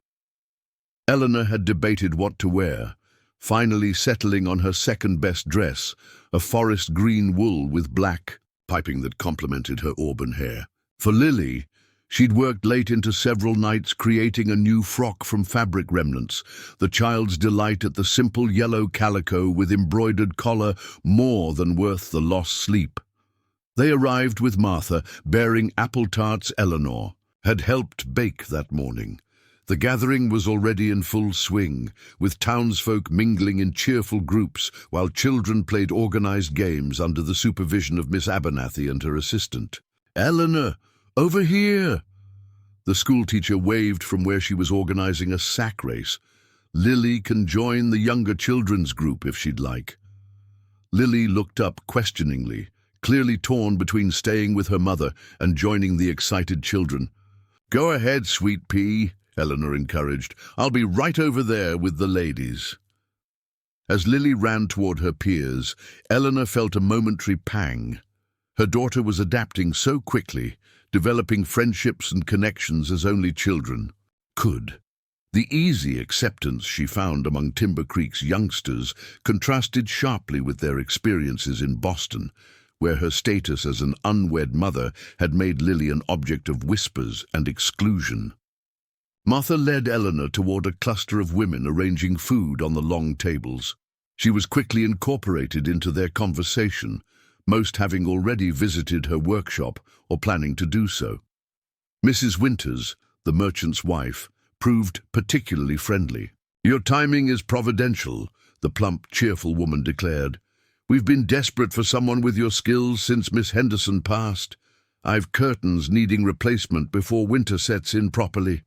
S1: Eleanor had debated what to wear, finally settling on her second-best dress, a forest green wool with black piping that complemented her auburn hair. For Lily, she'd worked late into several nights creating a new frock from fabric remnants, the child's delight at the simple yellow calico with embroidered collar more than worth the lost sleep. They arrived with Martha, bearing apple tarts Eleanor had helped bake that morning. The gathering was already in full swing, with townsfolk mingling in cheerful groups while children played organized games under the supervision of Miss Abernathy and her assistant. "Eleanor, over here!" The schoolteacher waved from where she was organizing a sack race. "Lily can join the younger children's group if she'd like." Lily looked up questioningly, clearly torn between staying with her mother and joining the excited children. "Go ahead, sweet pea," Eleanor encouraged. "I'll be right over there with the ladies." As Lily ran toward her peers, Eleanor felt a momentary pang. Her daughter was adapting so quickly, developing friendships and connections as only children could. The easy acceptance she found among Timber Creek's youngsters contrasted sharply with their experiences in Boston, where her status as an unwed mother had made Lily an object of whispers and exclusion. Martha led Eleanor toward a cluster of women arranging food on the long tables. She was quickly incorporated into their conversation, most having already visited her workshop or planning to do so. Mrs. Winters, the merchant's wife, proved particularly friendly. "Your timing is providential," the plump, cheerful woman declared. "We've been desperate for someone with your skills since Miss Henderson passed. I've curtains needing replacement before winter sets in properly."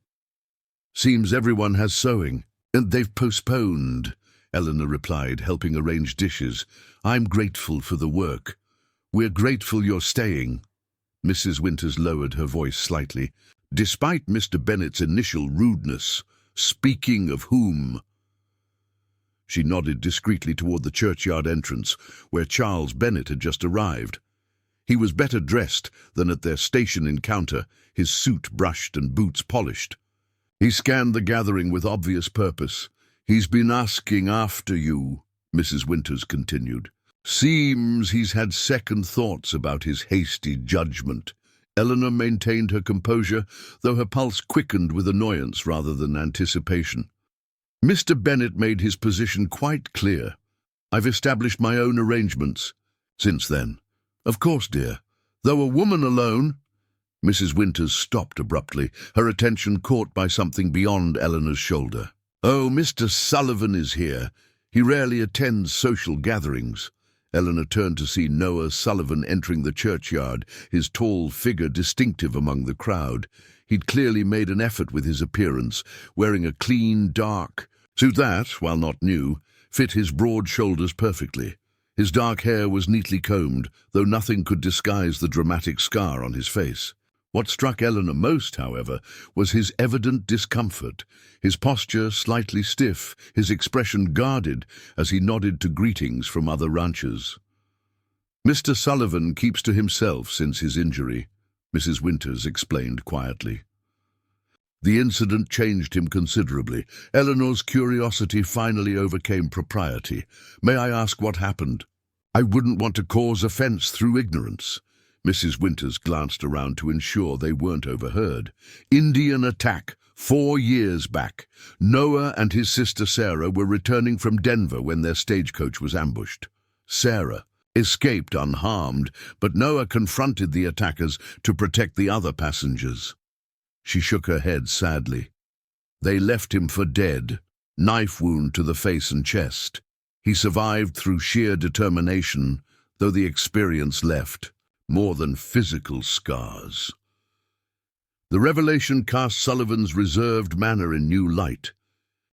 S1: "Seems everyone has sewing, and they've postponed," Eleanor replied, helping arrange dishes. "I'm grateful for the work." "We're grateful you're staying." Mrs. Winters lowered her voice slightly. "Despite Mr. Bennett's initial rudeness, speaking of whom?" She nodded discreetly toward the churchyard entrance, where Charles Bennett had just arrived. He was better dressed than at their station encounter, his suit brushed and boots polished. He scanned the gathering with obvious purpose. "He's been asking after you," Mrs. Winters continued. "Seems he's had second thoughts about his hasty judgment." Eleanor maintained her composure, though her pulse quickened with annoyance rather than anticipation. "Mr. Bennett made his position quite clear. I've established my own arrangements since then." "Of course, dear. Though a woman alone—" Mrs. Winters stopped abruptly, her attention caught by something beyond Eleanor's shoulder. "Oh, Mr. Sullivan is here. He rarely attends social gatherings." Eleanor turned to see Noah Sullivan entering the churchyard, his tall figure distinctive among the crowd. He'd clearly made an effort with his appearance, wearing a clean, dark suit that, while not new, fit his broad shoulders perfectly. His dark hair was neatly combed, though nothing could disguise the dramatic scar on his face. What struck Eleanor most, however, was his evident discomfort, his posture slightly stiff, his expression guarded as he nodded to greetings from other ranchers. "Mr. Sullivan keeps to himself since his injury," Mrs. Winters explained quietly. The incident changed him considerably. Eleanor's curiosity finally overcame propriety. "May I ask what happened?" "I wouldn't want to cause offense through ignorance." Mrs. Winters glanced around to ensure they weren't overheard. "Indian attack 4 years back. Noah and his sister Sarah were returning from Denver when their stagecoach was ambushed. Sarah escaped unharmed, but Noah confronted the attackers to protect the other passengers." She shook her head sadly. "They left him for dead, knife wound to the face and chest. He survived through sheer determination, though the experience left more than physical scars. The revelation cast Sullivan's reserved manner in new light.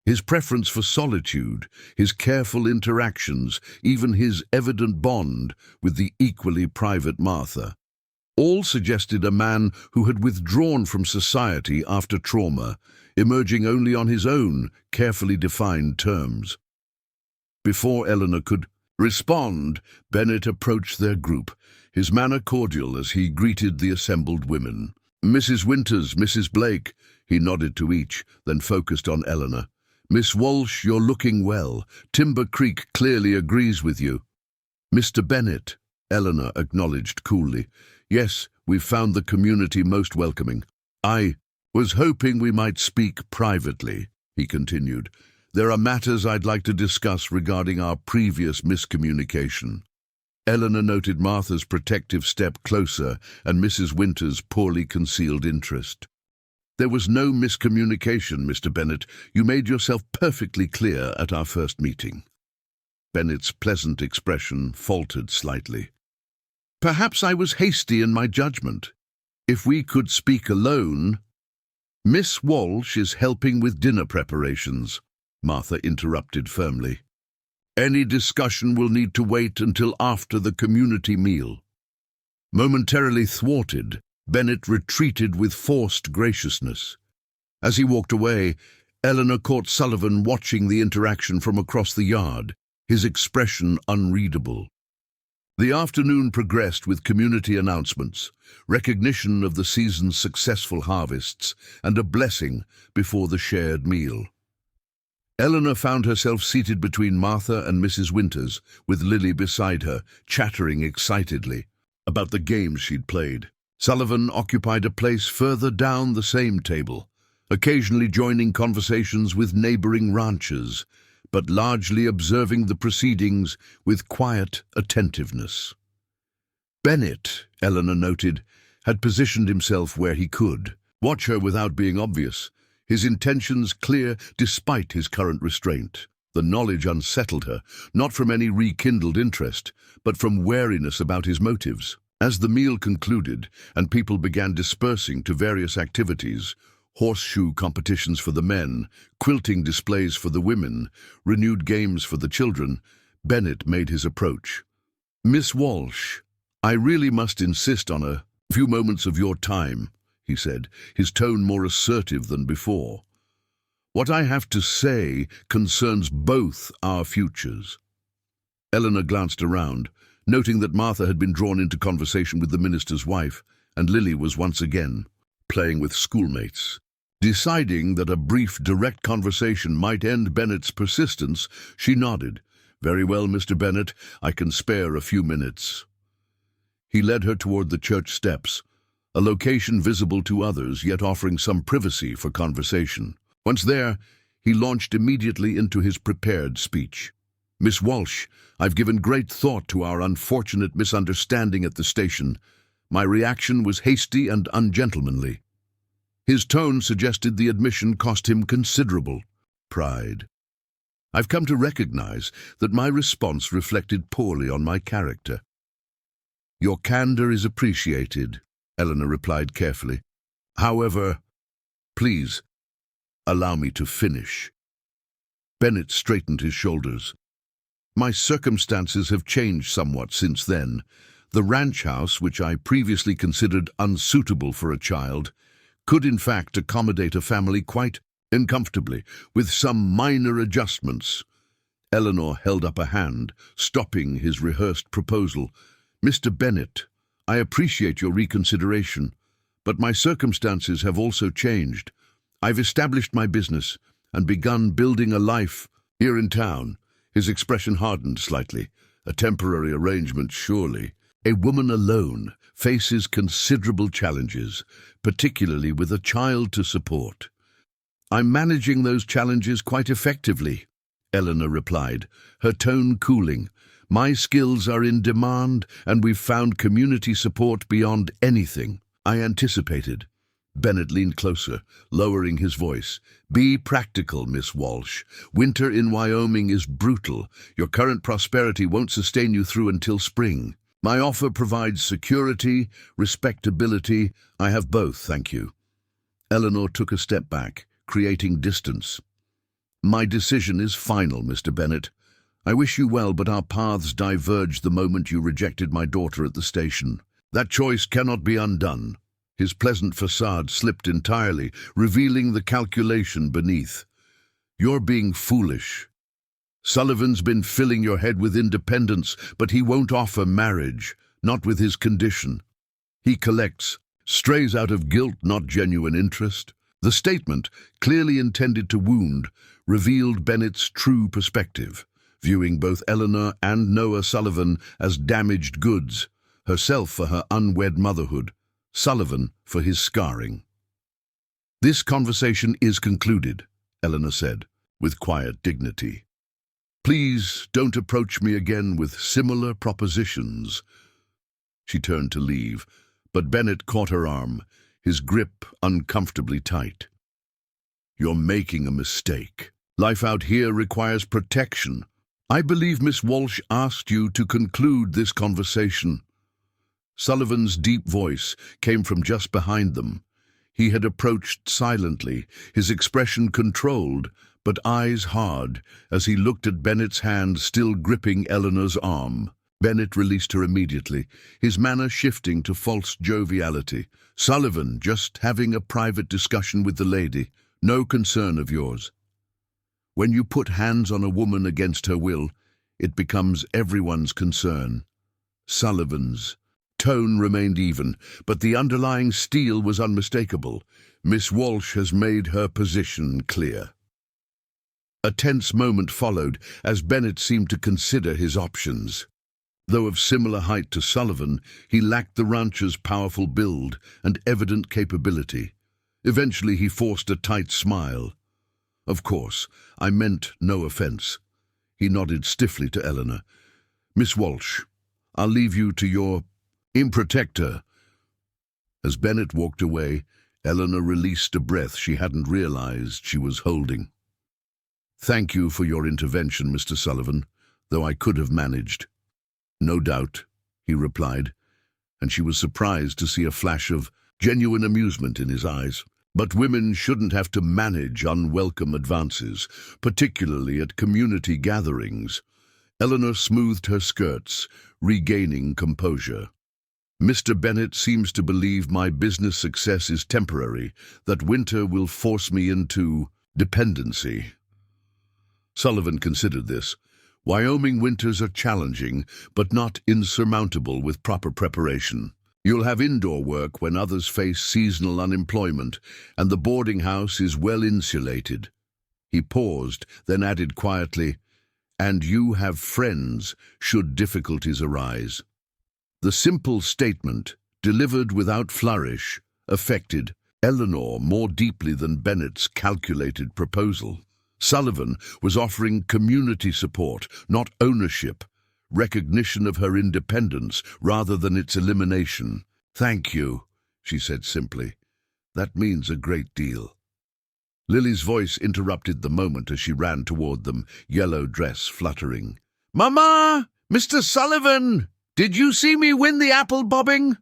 S1: His preference for solitude, his careful interactions, even his evident bond with the equally private Martha, all suggested a man who had withdrawn from society after trauma, emerging only on his own, carefully defined terms. Before Eleanor could respond, Bennett approached their group, his manner cordial as he greeted the assembled women. "Mrs. Winters, Mrs. Blake," he nodded to each, then focused on Eleanor. "Miss Walsh, you're looking well. Timber Creek clearly agrees with you." "Mr. Bennett," Eleanor acknowledged coolly. "Yes, we've found the community most welcoming. I was hoping we might speak privately," he continued. "There are matters I'd like to discuss regarding our previous miscommunication." Eleanor noted Martha's protective step closer and Mrs. Winters' poorly concealed interest. "There was no miscommunication, Mr. Bennett. You made yourself perfectly clear at our first meeting." Bennett's pleasant expression faltered slightly. "Perhaps I was hasty in my judgment. If we could speak alone—" "Miss Walsh is helping with dinner preparations," Martha interrupted firmly. "Any discussion will need to wait until after the community meal." Momentarily thwarted, Bennett retreated with forced graciousness. As he walked away, Eleanor caught Sullivan watching the interaction from across the yard, his expression unreadable. The afternoon progressed with community announcements, recognition of the season's successful harvests, and a blessing before the shared meal. Eleanor found herself seated between Martha and Mrs. Winters, with Lily beside her, chattering excitedly about the games she'd played. Sullivan occupied a place further down the same table, occasionally joining conversations with neighboring ranchers, but largely observing the proceedings with quiet attentiveness. Bennett, Eleanor noted, had positioned himself where he could watch her without being obvious, his intentions clear despite his current restraint. The knowledge unsettled her, not from any rekindled interest, but from wariness about his motives. As the meal concluded and people began dispersing to various activities, horseshoe competitions for the men, quilting displays for the women, renewed games for the children, Bennett made his approach. "Miss Walsh, I really must insist on a few moments of your time," he said, his tone more assertive than before. "What I have to say concerns both our futures." Eleanor glanced around, noting that Martha had been drawn into conversation with the minister's wife, and Lily was once again playing with schoolmates. Deciding that a brief, direct conversation might end Bennett's persistence, she nodded. "Very well, Mr. Bennett, I can spare a few minutes." He led her toward the church steps, a location visible to others, yet offering some privacy for conversation. Once there, he launched immediately into his prepared speech. "Miss Walsh, I've given great thought to our unfortunate misunderstanding at the station. My reaction was hasty and ungentlemanly." His tone suggested the admission cost him considerable pride. "I've come to recognize that my response reflected poorly on my character." "Your candor is appreciated," Eleanor replied carefully. "However, please, allow me to finish." Bennett straightened his shoulders. "My circumstances have changed somewhat since then. The ranch house, which I previously considered unsuitable for a child, could in fact accommodate a family quite uncomfortably, with some minor adjustments." Eleanor held up a hand, stopping his rehearsed proposal. "Mr. Bennett, I appreciate your reconsideration, but my circumstances have also changed. I've established my business and begun building a life here in town." His expression hardened slightly. "A temporary arrangement, surely. A woman alone faces considerable challenges, particularly with a child to support." "I'm managing those challenges quite effectively," Eleanor replied, her tone cooling. "My skills are in demand, and we've found community support beyond anything I anticipated." Bennett leaned closer, lowering his voice. "Be practical, Miss Walsh. Winter in Wyoming is brutal. Your current prosperity won't sustain you through until spring. My offer provides security, respectability. I have both, thank you. Eleanor took a step back, creating distance. My decision is final, Mr. Bennett. I wish you well, but our paths diverged the moment you rejected my daughter at the station. That choice cannot be undone. His pleasant facade slipped entirely, revealing the calculation beneath. You're being foolish. Sullivan's been filling your head with independence, but he won't offer marriage, not with his condition. He collects strays out of guilt, not genuine interest. The statement, clearly intended to wound, revealed Bennett's true perspective, viewing both Eleanor and Noah Sullivan as damaged goods, herself for her unwed motherhood, Sullivan for his scarring. This conversation is concluded, Eleanor said, with quiet dignity. Please don't approach me again with similar propositions. She turned to leave, but Bennett caught her arm, his grip uncomfortably tight. You're making a mistake. Life out here requires protection. I believe Miss Walsh asked you to conclude this conversation. Sullivan's deep voice came from just behind them. He had approached silently, his expression controlled, but eyes hard, as he looked at Bennett's hand still gripping Eleanor's arm. Bennett released her immediately, his manner shifting to false joviality. Sullivan, just having a private discussion with the lady, no concern of yours. When you put hands on a woman against her will, it becomes everyone's concern. Sullivan's tone remained even, but the underlying steel was unmistakable. Miss Walsh has made her position clear. A tense moment followed as Bennett seemed to consider his options. Though of similar height to Sullivan, he lacked the rancher's powerful build and evident capability. Eventually he forced a tight smile. Of course, I meant no offense. He nodded stiffly to Eleanor. Miss Walsh, I'll leave you to your protector. As Bennett walked away, Eleanor released a breath she hadn't realized she was holding. Thank you for your intervention, Mr. Sullivan, though I could have managed. No doubt, he replied, and she was surprised to see a flash of genuine amusement in his eyes. But women shouldn't have to manage unwelcome advances, particularly at community gatherings. Eleanor smoothed her skirts, regaining composure. Mr. Bennett seems to believe my business success is temporary, that winter will force me into dependency. Sullivan considered this. Wyoming winters are challenging, but not insurmountable with proper preparation. You'll have indoor work when others face seasonal unemployment, and the boarding house is well insulated. He paused, then added quietly, and you have friends should difficulties arise. The simple statement, delivered without flourish, affected Eleanor more deeply than Bennett's calculated proposal. Sullivan was offering community support, not ownership, recognition of her independence rather than its elimination. Thank you, she said simply. That means a great deal. Lily's voice interrupted the moment as she ran toward them, yellow dress fluttering. Mama! Mr. Sullivan! Did you see me win the apple bobbing?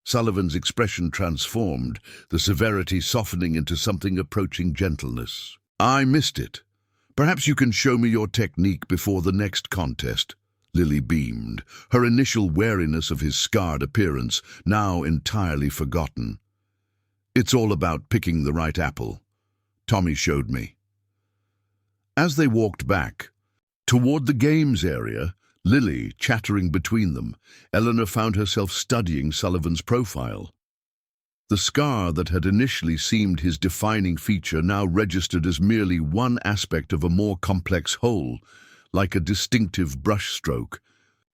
S1: Sullivan's expression transformed, the severity softening into something approaching gentleness. I missed it. Perhaps you can show me your technique before the next contest. Lily beamed, her initial wariness of his scarred appearance now entirely forgotten. It's all about picking the right apple. Tommy showed me. As they walked back, toward the games area, Lily chattering between them, Eleanor found herself studying Sullivan's profile. The scar that had initially seemed his defining feature now registered as merely one aspect of a more complex whole, like a distinctive brushstroke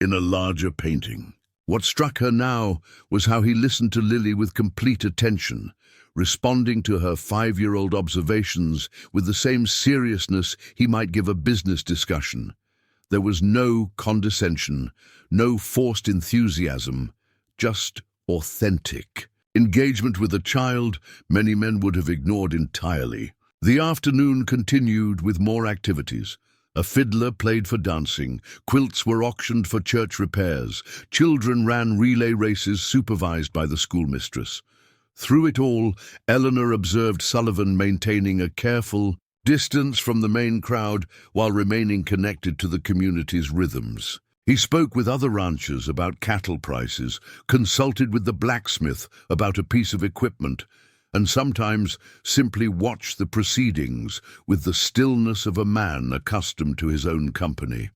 S1: in a larger painting. What struck her now was how he listened to Lily with complete attention, responding to her 5-year-old observations with the same seriousness he might give a business discussion. There was no condescension, no forced enthusiasm, just authentic. Engagement with a child many men would have ignored entirely. The afternoon continued with more activities. A fiddler played for dancing, quilts were auctioned for church repairs, children ran relay races supervised by the schoolmistress. Through it all, Eleanor observed Sullivan maintaining a careful distance from the main crowd while remaining connected to the community's rhythms. He spoke with other ranchers about cattle prices, consulted with the blacksmith about a piece of equipment, and sometimes simply watched the proceedings with the stillness of a man accustomed to his own company.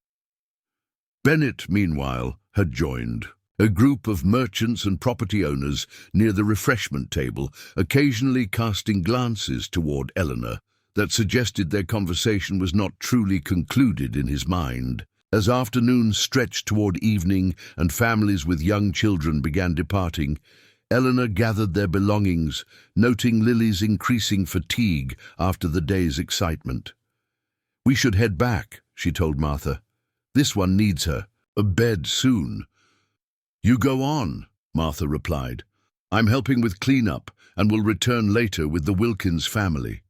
S1: Bennett, meanwhile, had joined. A group of merchants and property owners near the refreshment table, occasionally casting glances toward Eleanor that suggested their conversation was not truly concluded in his mind. As afternoon stretched toward evening and families with young children began departing, Eleanor gathered their belongings, noting Lily's increasing fatigue after the day's excitement. "We should head back," she told Martha. "This one needs her. A bed soon." "You go on," Martha replied. "I'm helping with cleanup and will return later with the Wilkins family."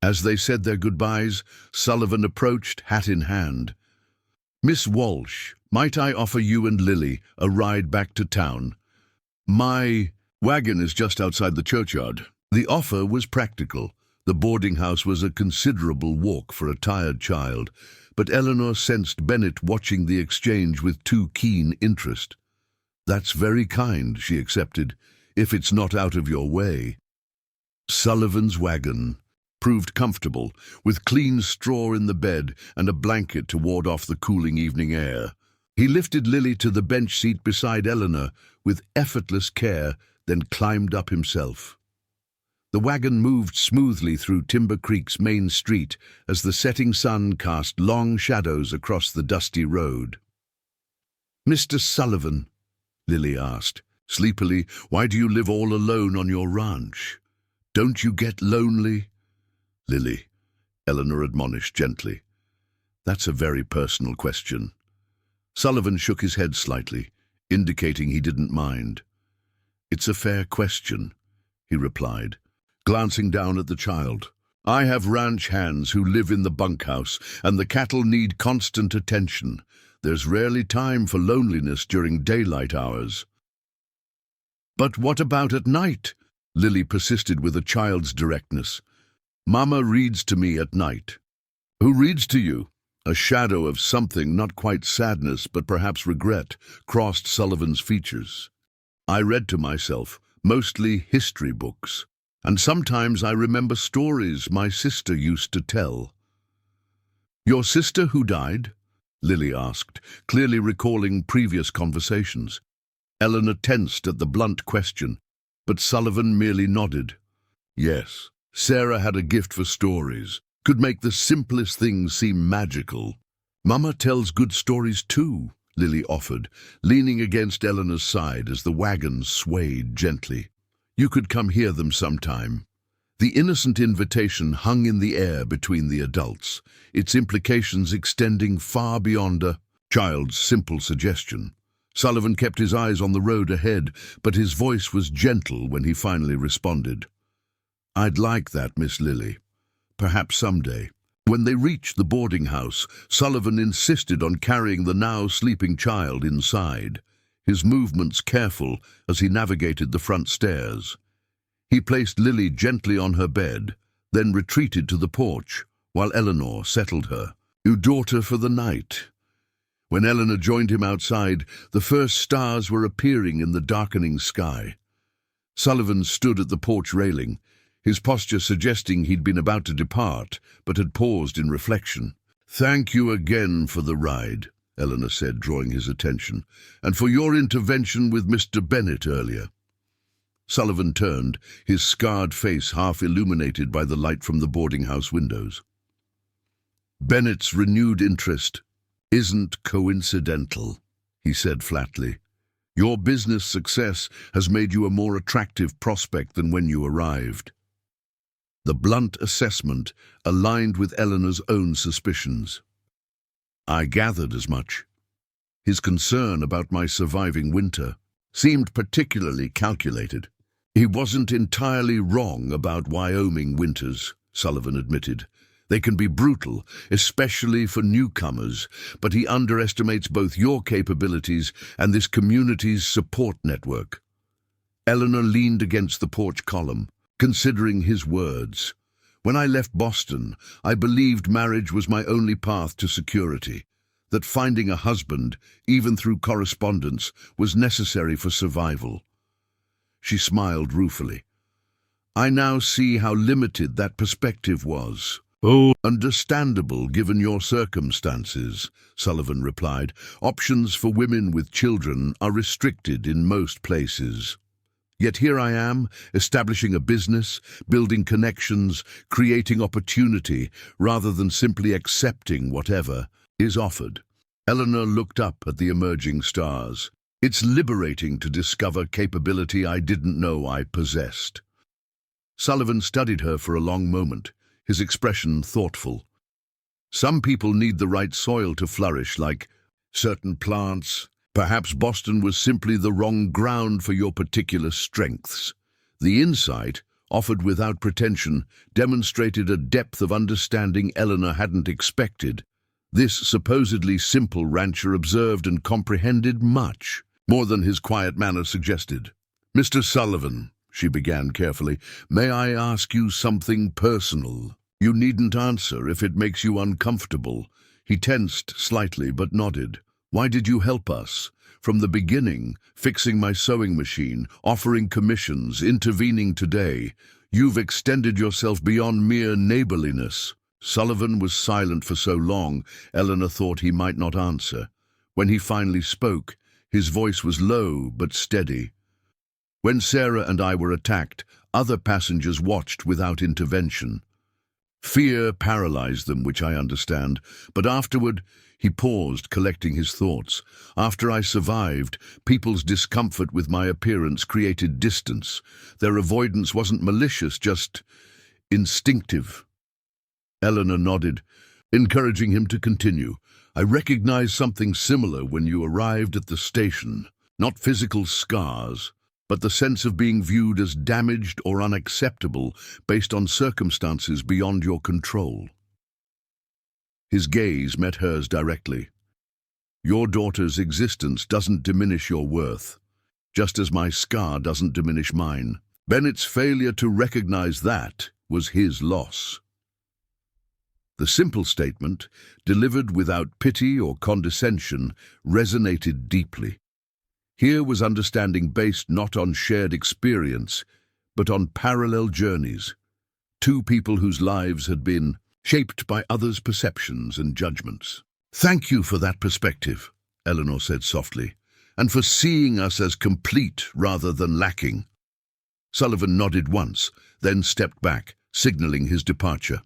S1: As they said their goodbyes, Sullivan approached, hat in hand. "Miss Walsh, might I offer you and Lily a ride back to town? My wagon is just outside the churchyard." The offer was practical. The boarding house was a considerable walk for a tired child, but Eleanor sensed Bennett watching the exchange with too keen interest. "That's very kind," she accepted, "if it's not out of your way." Sullivan's wagon proved comfortable, with clean straw in the bed and a blanket to ward off the cooling evening air. He lifted Lily to the bench seat beside Eleanor with effortless care, then climbed up himself. The wagon moved smoothly through Timber Creek's main street as the setting sun cast long shadows across the dusty road. "Mr. Sullivan," Lily asked sleepily, "why do you live all alone on your ranch? Don't you get lonely?" "Lily," Eleanor admonished gently, "that's a very personal question." Sullivan shook his head slightly, indicating he didn't mind. "It's a fair question," he replied, glancing down at the child. "I have ranch hands who live in the bunkhouse, and the cattle need constant attention. There's rarely time for loneliness during daylight hours." "But what about at night?" Lily persisted with a child's directness. "Mama reads to me at night." "Who reads to you?" A shadow of something, not quite sadness, but perhaps regret, crossed Sullivan's features. "I read to myself, mostly history books, and sometimes I remember stories my sister used to tell." "Your sister who died?" Lily asked, clearly recalling previous conversations. Eleanor tensed at the blunt question, but Sullivan merely nodded. "Yes, Sarah had a gift for stories, could make the simplest things seem magical." "Mama tells good stories too," Lily offered, leaning against Eleanor's side as the wagon swayed gently. "You could come hear them sometime." The innocent invitation hung in the air between the adults, its implications extending far beyond a child's simple suggestion. Sullivan kept his eyes on the road ahead, but his voice was gentle when he finally responded. "I'd like that, Miss Lily. Perhaps someday." When they reached the boarding house, Sullivan insisted on carrying the now sleeping child inside, his movements careful as he navigated the front stairs. He placed Lily gently on her bed, then retreated to the porch, while Eleanor settled her. "Your daughter for the night." When Eleanor joined him outside, the first stars were appearing in the darkening sky. Sullivan stood at the porch railing, his posture suggesting he'd been about to depart, but had paused in reflection. "Thank you again for the ride," Eleanor said, drawing his attention, "and for your intervention with Mr. Bennett earlier." Sullivan turned, his scarred face half illuminated by the light from the boarding house windows. "Bennett's renewed interest isn't coincidental," he said flatly. "Your business success has made you a more attractive prospect than when you arrived." The blunt assessment aligned with Eleanor's own suspicions. "I gathered as much." His concern about my surviving winter seemed particularly calculated. "He wasn't entirely wrong about Wyoming winters," Sullivan admitted. They can be brutal, especially for newcomers, but he underestimates both your capabilities and this community's support network. Eleanor leaned against the porch column, considering his words. When I left Boston, I believed marriage was my only path to security, that finding a husband, even through correspondence, was necessary for survival. She smiled ruefully. I now see how limited that perspective was.
S2: Oh,
S1: Understandable given your circumstances, Sullivan replied. Options for women with children are restricted in most places. Yet here I am, establishing a business, building connections, creating opportunity, rather than simply accepting whatever is offered. Eleanor looked up at the emerging stars. It's liberating to discover capability I didn't know I possessed. Sullivan studied her for a long moment, his expression thoughtful. Some people need the right soil to flourish, like certain plants. Perhaps Boston was simply the wrong ground for your particular strengths. The insight, offered without pretension, demonstrated a depth of understanding Eleanor hadn't expected. This supposedly simple rancher observed and comprehended much, more than his quiet manner suggested. Mr. Sullivan, she began carefully, may I ask you something personal? You needn't answer if it makes you uncomfortable. He tensed slightly but nodded. Why did you help us? From the beginning, fixing my sewing machine, offering commissions, intervening today. You've extended yourself beyond mere neighborliness. Sullivan was silent for so long, Eleanor thought he might not answer. When he finally spoke, his voice was low but steady. When Sarah and I were attacked, other passengers watched without intervention. Fear paralyzed them, which I understand, but afterward, he paused, collecting his thoughts. After I survived, people's discomfort with my appearance created distance. Their avoidance wasn't malicious, just instinctive. Eleanor nodded, encouraging him to continue. I recognized something similar when you arrived at the station. Not physical scars, but the sense of being viewed as damaged or unacceptable based on circumstances beyond your control. His gaze met hers directly. Your daughter's existence doesn't diminish your worth, just as my scar doesn't diminish mine. Bennett's failure to recognize that was his loss. The simple statement, delivered without pity or condescension, resonated deeply. Here was understanding based not on shared experience, but on parallel journeys. Two people whose lives had been shaped by others' perceptions and judgments. Thank you for that perspective, Eleanor said softly, and for seeing us as complete rather than lacking. Sullivan nodded once, then stepped back, signaling his departure.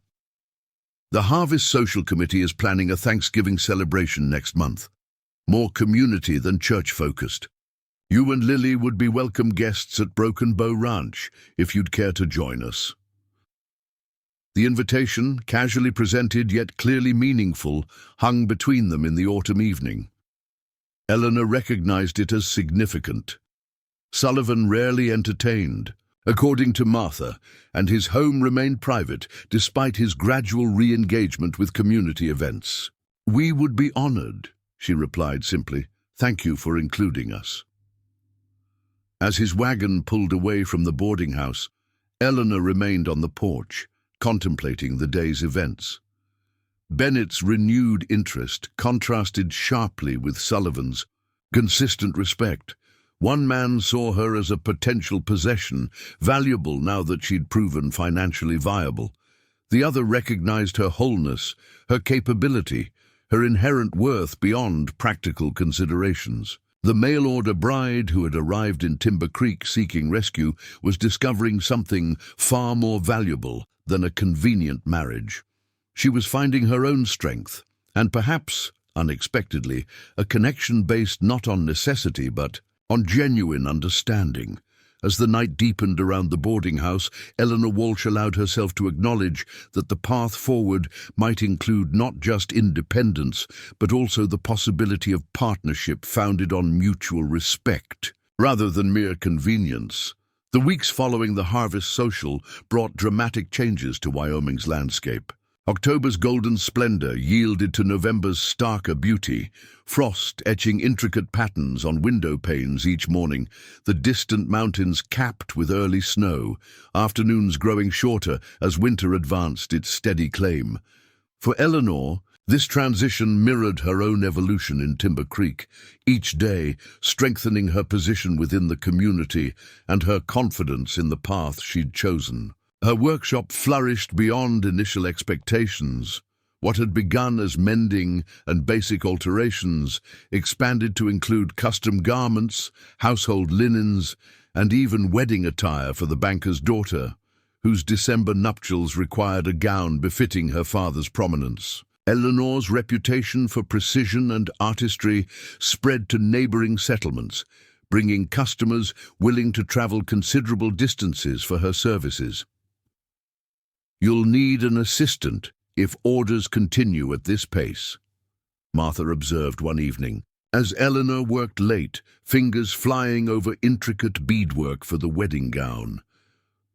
S1: The Harvest Social Committee is planning a Thanksgiving celebration next month, more community than church-focused. You and Lily would be welcome guests at Broken Bow Ranch if you'd care to join us. The invitation, casually presented yet clearly meaningful, hung between them in the autumn evening. Eleanor recognized it as significant. Sullivan rarely entertained, according to Martha, and his home remained private despite his gradual re-engagement with community events. We would be honored, she replied simply. Thank you for including us. As his wagon pulled away from the boarding house, Eleanor remained on the porch, contemplating the day's events. Bennett's renewed interest contrasted sharply with Sullivan's consistent respect. One man saw her as a potential possession, valuable now that she'd proven financially viable. The other recognized her wholeness, her capability, her inherent worth beyond practical considerations. The mail-order bride who had arrived in Timber Creek seeking rescue was discovering something far more valuable than a convenient marriage. She was finding her own strength, and perhaps, unexpectedly, a connection based not on necessity but on genuine understanding. As the night deepened around the boarding house, Eleanor Walsh allowed herself to acknowledge that the path forward might include not just independence, but also the possibility of partnership founded on mutual respect, rather than mere convenience. The weeks following the Harvest Social brought dramatic changes to Wyoming's landscape. October's golden splendor yielded to November's starker beauty, frost etching intricate patterns on window panes each morning, the distant mountains capped with early snow, afternoons growing shorter as winter advanced its steady claim. For Eleanor, this transition mirrored her own evolution in Timber Creek, each day strengthening her position within the community and her confidence in the path she'd chosen. Her workshop flourished beyond initial expectations. What had begun as mending and basic alterations expanded to include custom garments, household linens, and even wedding attire for the banker's daughter, whose December nuptials required a gown befitting her father's prominence. Eleanor's reputation for precision and artistry spread to neighboring settlements, bringing customers willing to travel considerable distances for her services. "You'll need an assistant if orders continue at this pace," Martha observed one evening, as Eleanor worked late, fingers flying over intricate beadwork for the wedding gown.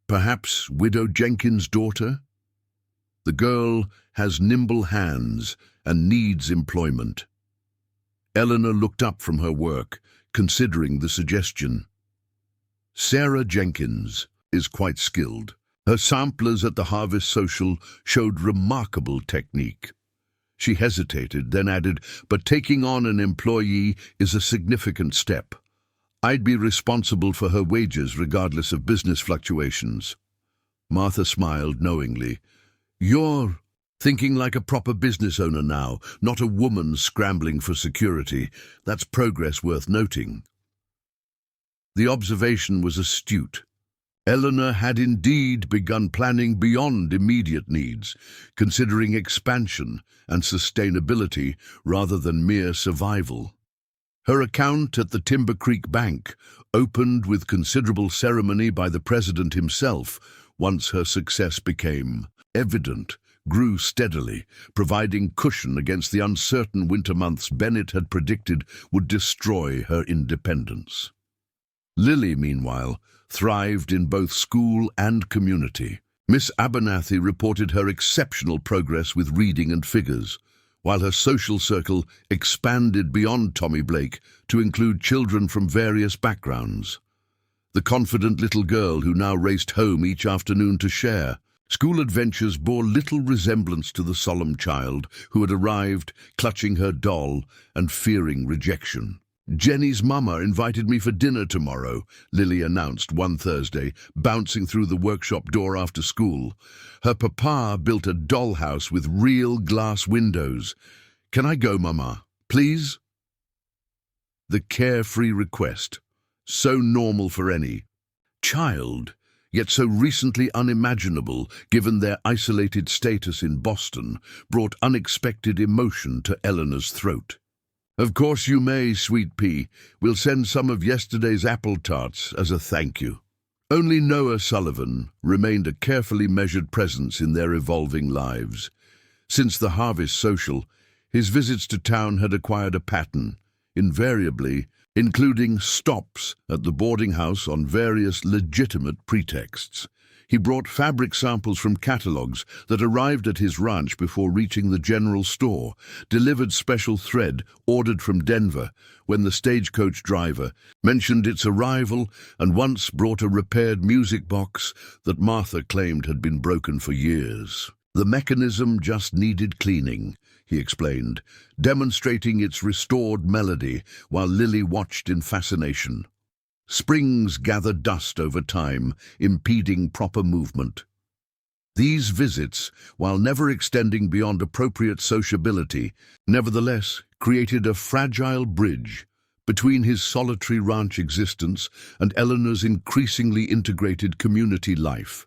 S1: "Perhaps Widow Jenkins' daughter? The girl has nimble hands and needs employment." Eleanor looked up from her work, considering the suggestion. "Sarah Jenkins is quite skilled. Her samplers at the Harvest Social showed remarkable technique." She hesitated, then added, "But taking on an employee is a significant step. I'd be responsible for her wages regardless of business fluctuations." Martha smiled knowingly. "You're thinking like a proper business owner now, not a woman scrambling for security. That's progress worth noting." The observation was astute. Eleanor had indeed begun planning beyond immediate needs, considering expansion and sustainability rather than mere survival. Her account at the Timber Creek Bank opened with considerable ceremony by the president himself once her success became evident, grew steadily, providing cushion against the uncertain winter months Bennett had predicted would destroy her independence. Lily, meanwhile, thrived in both school and community. Miss Abernathy reported her exceptional progress with reading and figures, while her social circle expanded beyond Tommy Blake to include children from various backgrounds. The confident little girl who now raced home each afternoon to share. School adventures bore little resemblance to the solemn child who had arrived, clutching her doll and fearing rejection. "Jenny's mama invited me for dinner tomorrow," Lily announced one Thursday, bouncing through the workshop door after school. "Her papa built a dollhouse with real glass windows. Can I go, mama, please?" The carefree request, so normal for any child, yet so recently unimaginable given their isolated status in Boston, brought unexpected emotion to Eleanor's throat. "Of course you may, sweet pea. We'll send some of yesterday's apple tarts as a thank you." Only Noah Sullivan remained a carefully measured presence in their evolving lives. Since the Harvest Social, his visits to town had acquired a pattern, invariably including stops at the boarding house on various legitimate pretexts. He brought fabric samples from catalogs that arrived at his ranch before reaching the general store, delivered special thread ordered from Denver when the stagecoach driver mentioned its arrival, and once brought a repaired music box that Martha claimed had been broken for years. "The mechanism just needed cleaning," he explained, demonstrating its restored melody while Lily watched in fascination. Springs gather dust over time, impeding proper movement. These visits, while never extending beyond appropriate sociability, nevertheless created a fragile bridge between his solitary ranch existence and Eleanor's increasingly integrated community life.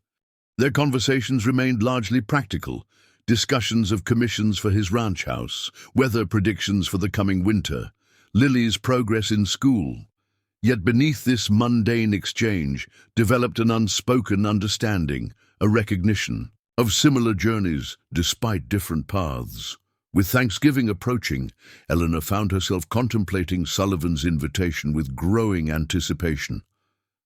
S1: Their conversations remained largely practical, discussions of commissions for his ranch house, weather predictions for the coming winter, Lily's progress in school. Yet beneath this mundane exchange developed an unspoken understanding, a recognition of similar journeys despite different paths. With Thanksgiving approaching, Eleanor found herself contemplating Sullivan's invitation with growing anticipation.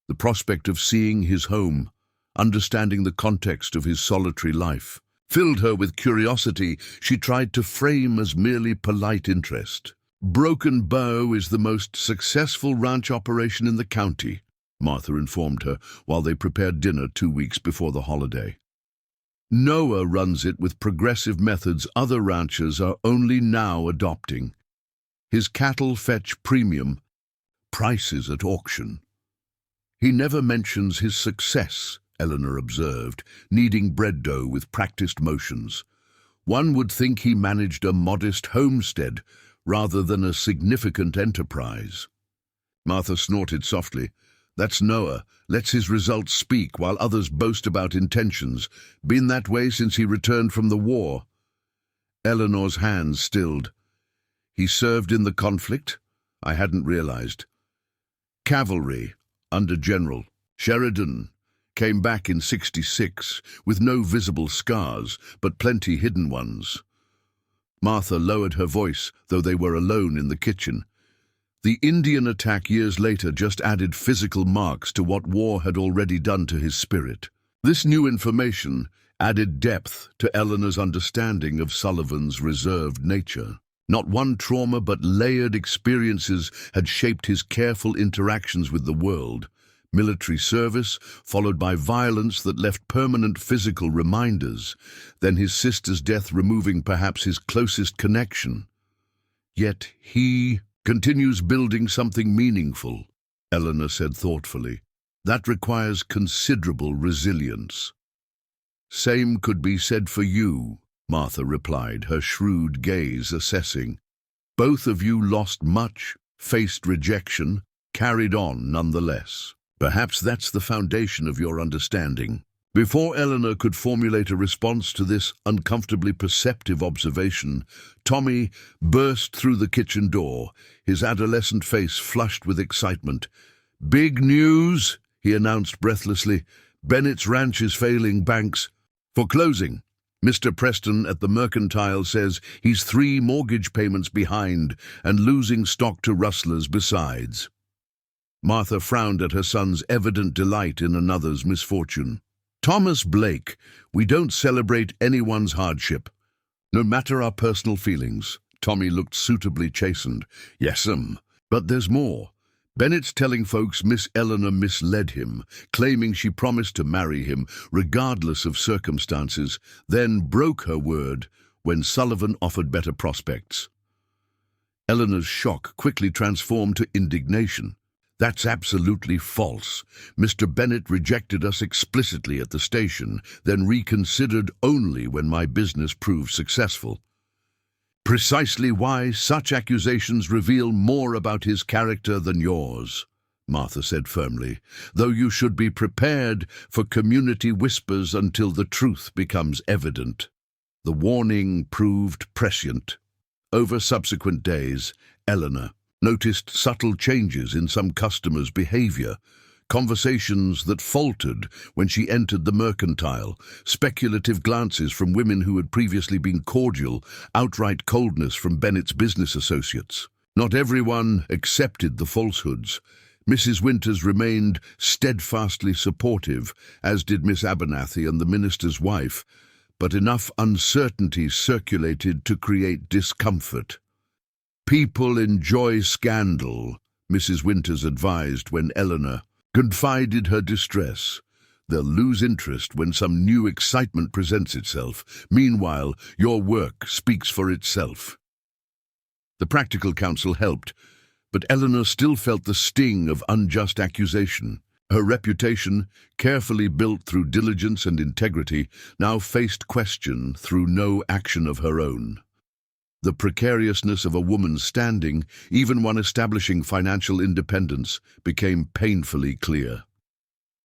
S1: The prospect of seeing his home, understanding the context of his solitary life, filled her with curiosity she tried to frame as merely polite interest. "Broken Bow is the most successful ranch operation in the county," Martha informed her while they prepared dinner 2 weeks before the holiday. "Noah runs it with progressive methods other ranchers are only now adopting. His cattle fetch premium prices at auction." "He never mentions his success," Eleanor observed, kneading bread dough with practiced motions. "One would think he managed a modest homestead rather than a significant enterprise." Martha snorted softly. "That's Noah. Lets his results speak while others boast about intentions. Been that way since he returned from the war." Eleanor's hands stilled. "He served in the conflict? I hadn't realized." "Cavalry, under General Sheridan. Came back in '66, with no visible scars, but plenty hidden ones." Martha lowered her voice, though they were alone in the kitchen. The Indian attack years later just added physical marks to what war had already done to his spirit. This new information added depth to Eleanor's understanding of Sullivan's reserved nature. Not one trauma but layered experiences had shaped his careful interactions with the world. Military service, followed by violence that left permanent physical reminders, then his sister's death removing perhaps his closest connection. Yet he continues building something meaningful, Eleanor said thoughtfully. That requires considerable resilience. "Same could be said for you," Martha replied, her shrewd gaze assessing. "Both of you lost much, faced rejection, carried on nonetheless. Perhaps that's the foundation of your understanding." Before Eleanor could formulate a response to this uncomfortably perceptive observation, Tommy burst through the kitchen door, his adolescent face flushed with excitement. "Big news," he announced breathlessly. "Bennett's ranch is failing banks for closing. Mr. Preston at the Mercantile says he's 3 mortgage payments behind and losing stock to rustlers besides." Martha frowned at her son's evident delight in another's misfortune. "Thomas Blake, we don't celebrate anyone's hardship, no matter our personal feelings." Tommy looked suitably chastened. "Yes'm, but there's more. Bennett's telling folks Miss Eleanor misled him, claiming she promised to marry him regardless of circumstances, then broke her word when Sullivan offered better prospects." Eleanor's shock quickly transformed to indignation. "That's absolutely false. Mr. Bennett rejected us explicitly at the station, then reconsidered only when my business proved successful." "Precisely why such accusations reveal more about his character than yours," Martha said firmly, "though you should be prepared for community whispers until the truth becomes evident." The warning proved prescient. Over subsequent days, Eleanor noticed subtle changes in some customers' behavior, conversations that faltered when she entered the Mercantile, speculative glances from women who had previously been cordial, outright coldness from Bennett's business associates. Not everyone accepted the falsehoods. Mrs. Winters remained steadfastly supportive, as did Miss Abernathy and the minister's wife, but enough uncertainty circulated to create discomfort. "People enjoy scandal," Mrs. Winters advised when Eleanor confided her distress. "They'll lose interest when some new excitement presents itself. Meanwhile, your work speaks for itself." The practical counsel helped, but Eleanor still felt the sting of unjust accusation. Her reputation, carefully built through diligence and integrity, now faced question through no action of her own. The precariousness of a woman's standing, even one establishing financial independence, became painfully clear.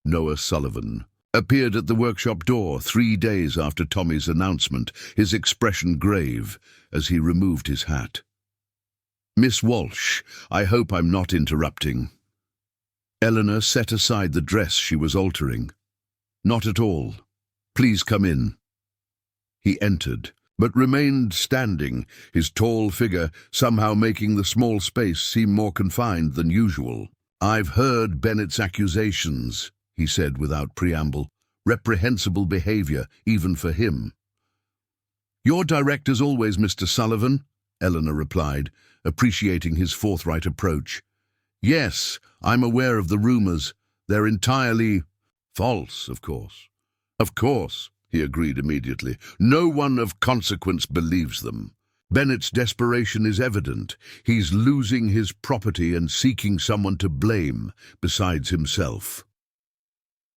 S1: Noah Sullivan appeared at the workshop door 3 days after Tommy's announcement, his expression grave as he removed his hat. "Miss Walsh, I hope I'm not interrupting." Eleanor set aside the dress she was altering. "Not at all. Please come in." He entered, but remained standing, his tall figure somehow making the small space seem more confined than usual. "I've heard Bennett's accusations," he said without preamble. "Reprehensible behavior, even for him." "You're direct as always, Mr. Sullivan," Eleanor replied, appreciating his forthright approach. "Yes, I'm aware of the rumors. They're entirely false, of course." "Of course," he agreed immediately. "No one of consequence believes them. Bennett's desperation is evident. He's losing his property and seeking someone to blame besides himself."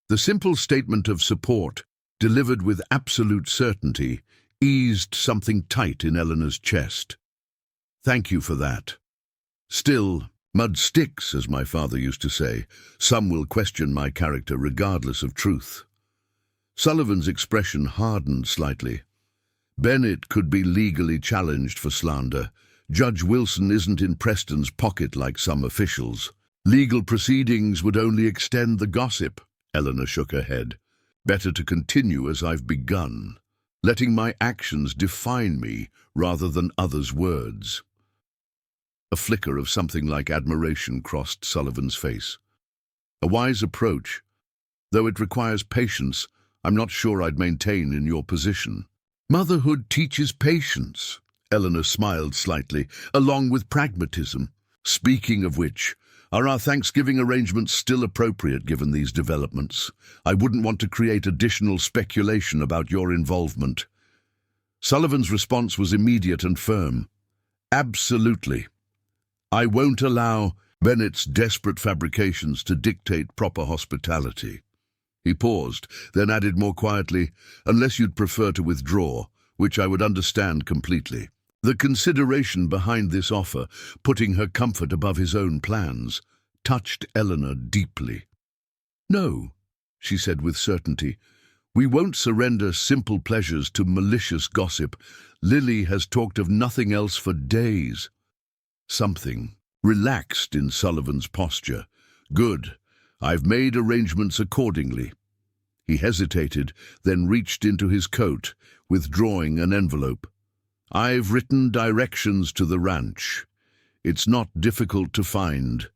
S1: The simple statement of support, delivered with absolute certainty, eased something tight in Eleanor's chest. "Thank you for that. Still, mud sticks, as my father used to say. Some will question my character regardless of truth." Sullivan's expression hardened slightly. "Bennett could be legally challenged for slander. Judge Wilson isn't in Preston's pocket like some officials. Legal proceedings would only extend the gossip." Eleanor shook her head. "Better to continue as I've begun, letting my actions define me rather than others' words." A flicker of something like admiration crossed Sullivan's face. "A wise approach. Though it requires patience, I'm not sure I'd maintain in your position." "Motherhood teaches patience," Eleanor smiled slightly, "along with pragmatism. Speaking of which, are our Thanksgiving arrangements still appropriate given these developments? I wouldn't want to create additional speculation about your involvement." Sullivan's response was immediate and firm. "Absolutely. I won't allow Bennett's desperate fabrications to dictate proper hospitality." He paused, then added more quietly, "Unless you'd prefer to withdraw, which I would understand completely." The consideration behind this offer, putting her comfort above his own plans, touched Eleanor deeply. "No," she said with certainty, "we won't surrender simple pleasures to malicious gossip. Lily has talked of nothing else for days." Something relaxed in Sullivan's posture. "Good. I've made arrangements accordingly." He hesitated, then reached into his coat, withdrawing an envelope. "I've written directions to the ranch. It's not difficult to find,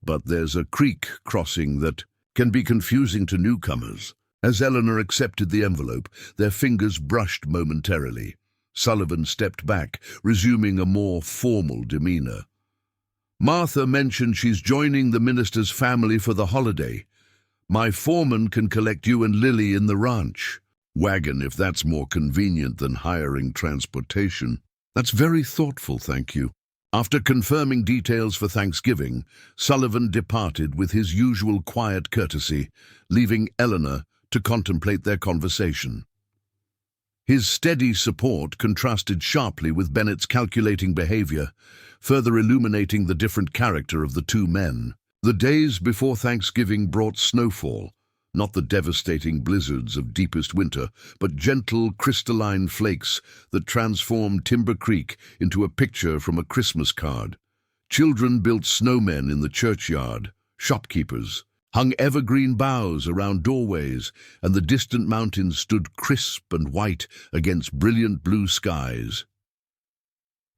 S1: but there's a creek crossing that can be confusing to newcomers." As Eleanor accepted the envelope, their fingers brushed momentarily. Sullivan stepped back, resuming a more formal demeanor. "Martha mentioned she's joining the minister's family for the holiday. My foreman can collect you and Lily in the ranch wagon if that's more convenient than hiring transportation." "That's very thoughtful, thank you." After confirming details for Thanksgiving, Sullivan departed with his usual quiet courtesy, leaving Eleanor to contemplate their conversation. His steady support contrasted sharply with Bennett's calculating behavior, further illuminating the different character of the two men. The days before Thanksgiving brought snowfall, not the devastating blizzards of deepest winter, but gentle, crystalline flakes that transformed Timber Creek into a picture from a Christmas card. Children built snowmen in the churchyard, shopkeepers hung evergreen boughs around doorways, and the distant mountains stood crisp and white against brilliant blue skies.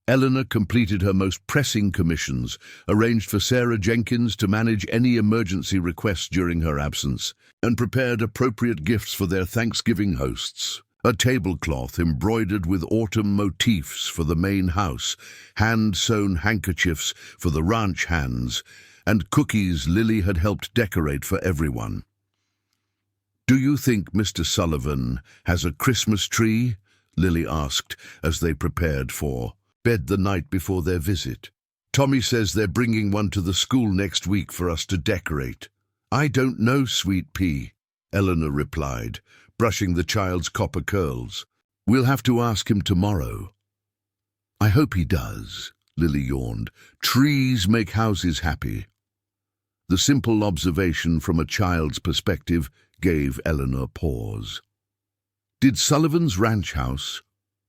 S1: Eleanor completed her most pressing commissions, arranged for Sarah Jenkins to manage any emergency requests during her absence, and prepared appropriate gifts for their Thanksgiving hosts. A tablecloth embroidered with autumn motifs for the main house, hand-sewn handkerchiefs for the ranch hands, and cookies Lily had helped decorate for everyone. "Do you think Mr. Sullivan has a Christmas tree?" Lily asked as they prepared for bed the night before their visit. "Tommy says they're bringing one to the school next week for us to decorate." "I don't know, sweet pea," Eleanor replied, brushing the child's copper curls. "We'll have to ask him tomorrow." "I hope he does," Lily yawned. "Trees make houses happy." The simple observation from a child's perspective gave Eleanor pause. Did Sullivan's ranch house,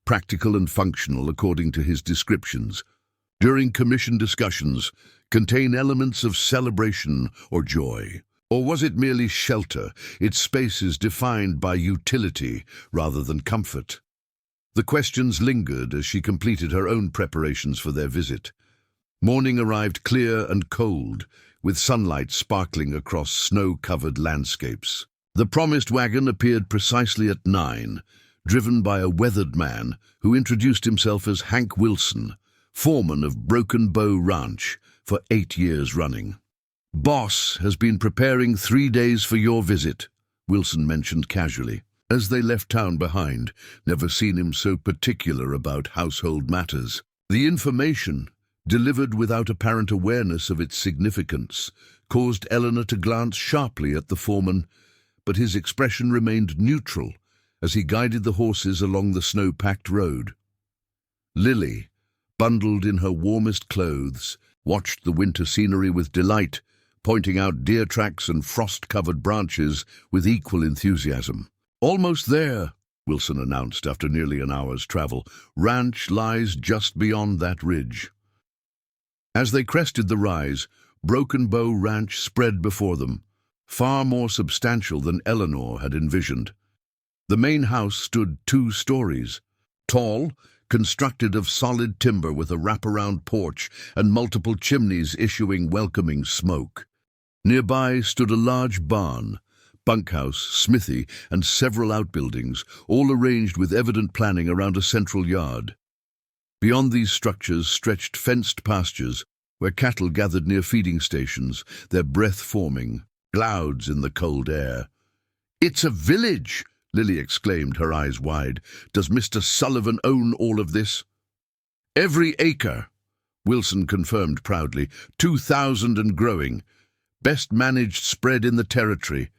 S1: practical and functional according to his descriptions, during commission discussions, contain elements of celebration or joy? Or was it merely shelter, its spaces defined by utility rather than comfort? The questions lingered as she completed her own preparations for their visit. Morning arrived clear and cold, with sunlight sparkling across snow-covered landscapes. The promised wagon appeared precisely at 9, driven by a weathered man who introduced himself as Hank Wilson, foreman of Broken Bow Ranch for 8 years running. "Boss has been preparing 3 days for your visit," Wilson mentioned casually, as they left town behind. Never seen him so particular about household matters. The information, delivered without apparent awareness of its significance, caused Eleanor to glance sharply at the foreman, but his expression remained neutral as he guided the horses along the snow-packed road. Lily, bundled in her warmest clothes, watched the winter scenery with delight, pointing out deer tracks and frost-covered branches with equal enthusiasm. "Almost there," Wilson announced after nearly an hour's travel. "Ranch lies just beyond that ridge." As they crested the rise, Broken Bow Ranch spread before them, far more substantial than Eleanor had envisioned. The main house stood 2 stories, tall, constructed of solid timber with a wraparound porch and multiple chimneys issuing welcoming smoke. Nearby stood a large barn, bunkhouse, smithy, and several outbuildings, all arranged with evident planning around a central yard. Beyond these structures stretched fenced pastures, where cattle gathered near feeding stations, their breath forming clouds in the cold air. "It's a village!" Lily exclaimed, her eyes wide. "Does Mr. Sullivan own all of this?" "Every acre," Wilson confirmed proudly. 2,000 and growing. Best managed spread in the territory.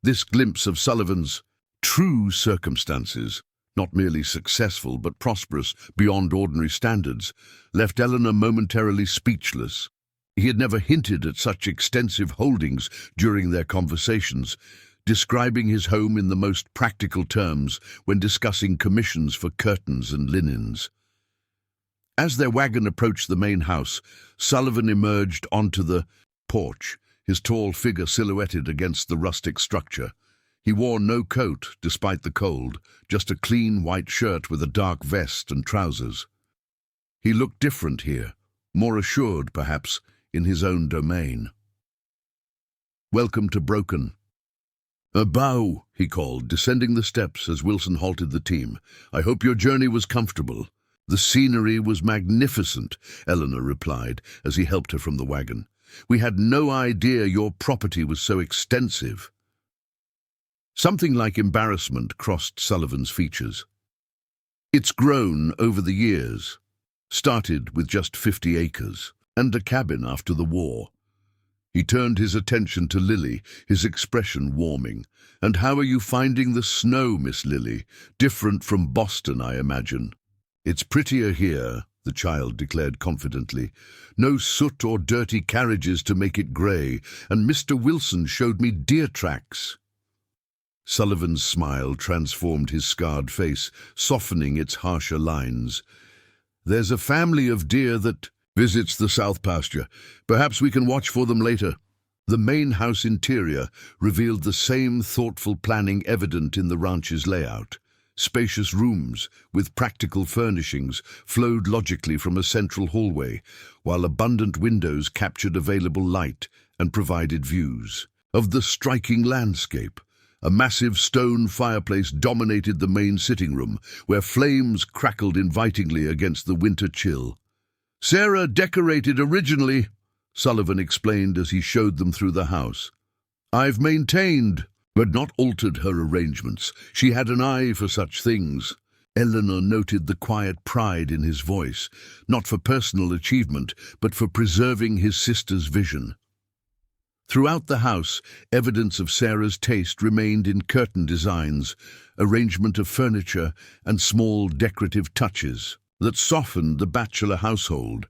S1: This glimpse of Sullivan's true circumstances, not merely successful but prosperous beyond ordinary standards, left Eleanor momentarily speechless. He had never hinted at such extensive holdings during their conversations, describing his home in the most practical terms when discussing commissions for curtains and linens. As their wagon approached the main house, Sullivan emerged onto the porch, his tall figure silhouetted against the rustic structure. He wore no coat, despite the cold, just a clean white shirt with a dark vest and trousers. He looked different here, more assured, perhaps, in his own domain. "Welcome to Broken." "A bow," he called, descending the steps as Wilson halted the team. "I hope your journey was comfortable." "The scenery was magnificent," Eleanor replied as he helped her from the wagon. "We had no idea your property was so extensive." Something like embarrassment crossed Sullivan's features. "It's grown over the years. Started with just 50 acres, and a cabin after the war." He turned his attention to Lily, his expression warming. "And how are you finding the snow, Miss Lily? Different from Boston, I imagine." "It's prettier here," the child declared confidently. "No soot or dirty carriages to make it grey, and Mr. Wilson showed me deer tracks." Sullivan's smile transformed his scarred face, softening its harsher lines. "There's a family of deer that visits the south pasture. Perhaps we can watch for them later." The main house interior revealed the same thoughtful planning evident in the ranch's layout. Spacious rooms with practical furnishings flowed logically from a central hallway, while abundant windows captured available light and provided views of the striking landscape. A massive stone fireplace dominated the main sitting room, where flames crackled invitingly against the winter chill. "Sarah decorated originally," Sullivan explained as he showed them through the house. "I've maintained, but not altered her arrangements. She had an eye for such things." Eleanor noted the quiet pride in his voice, not for personal achievement, but for preserving his sister's vision. Throughout the house, evidence of Sarah's taste remained in curtain designs, arrangement of furniture, and small decorative touches that softened the bachelor household.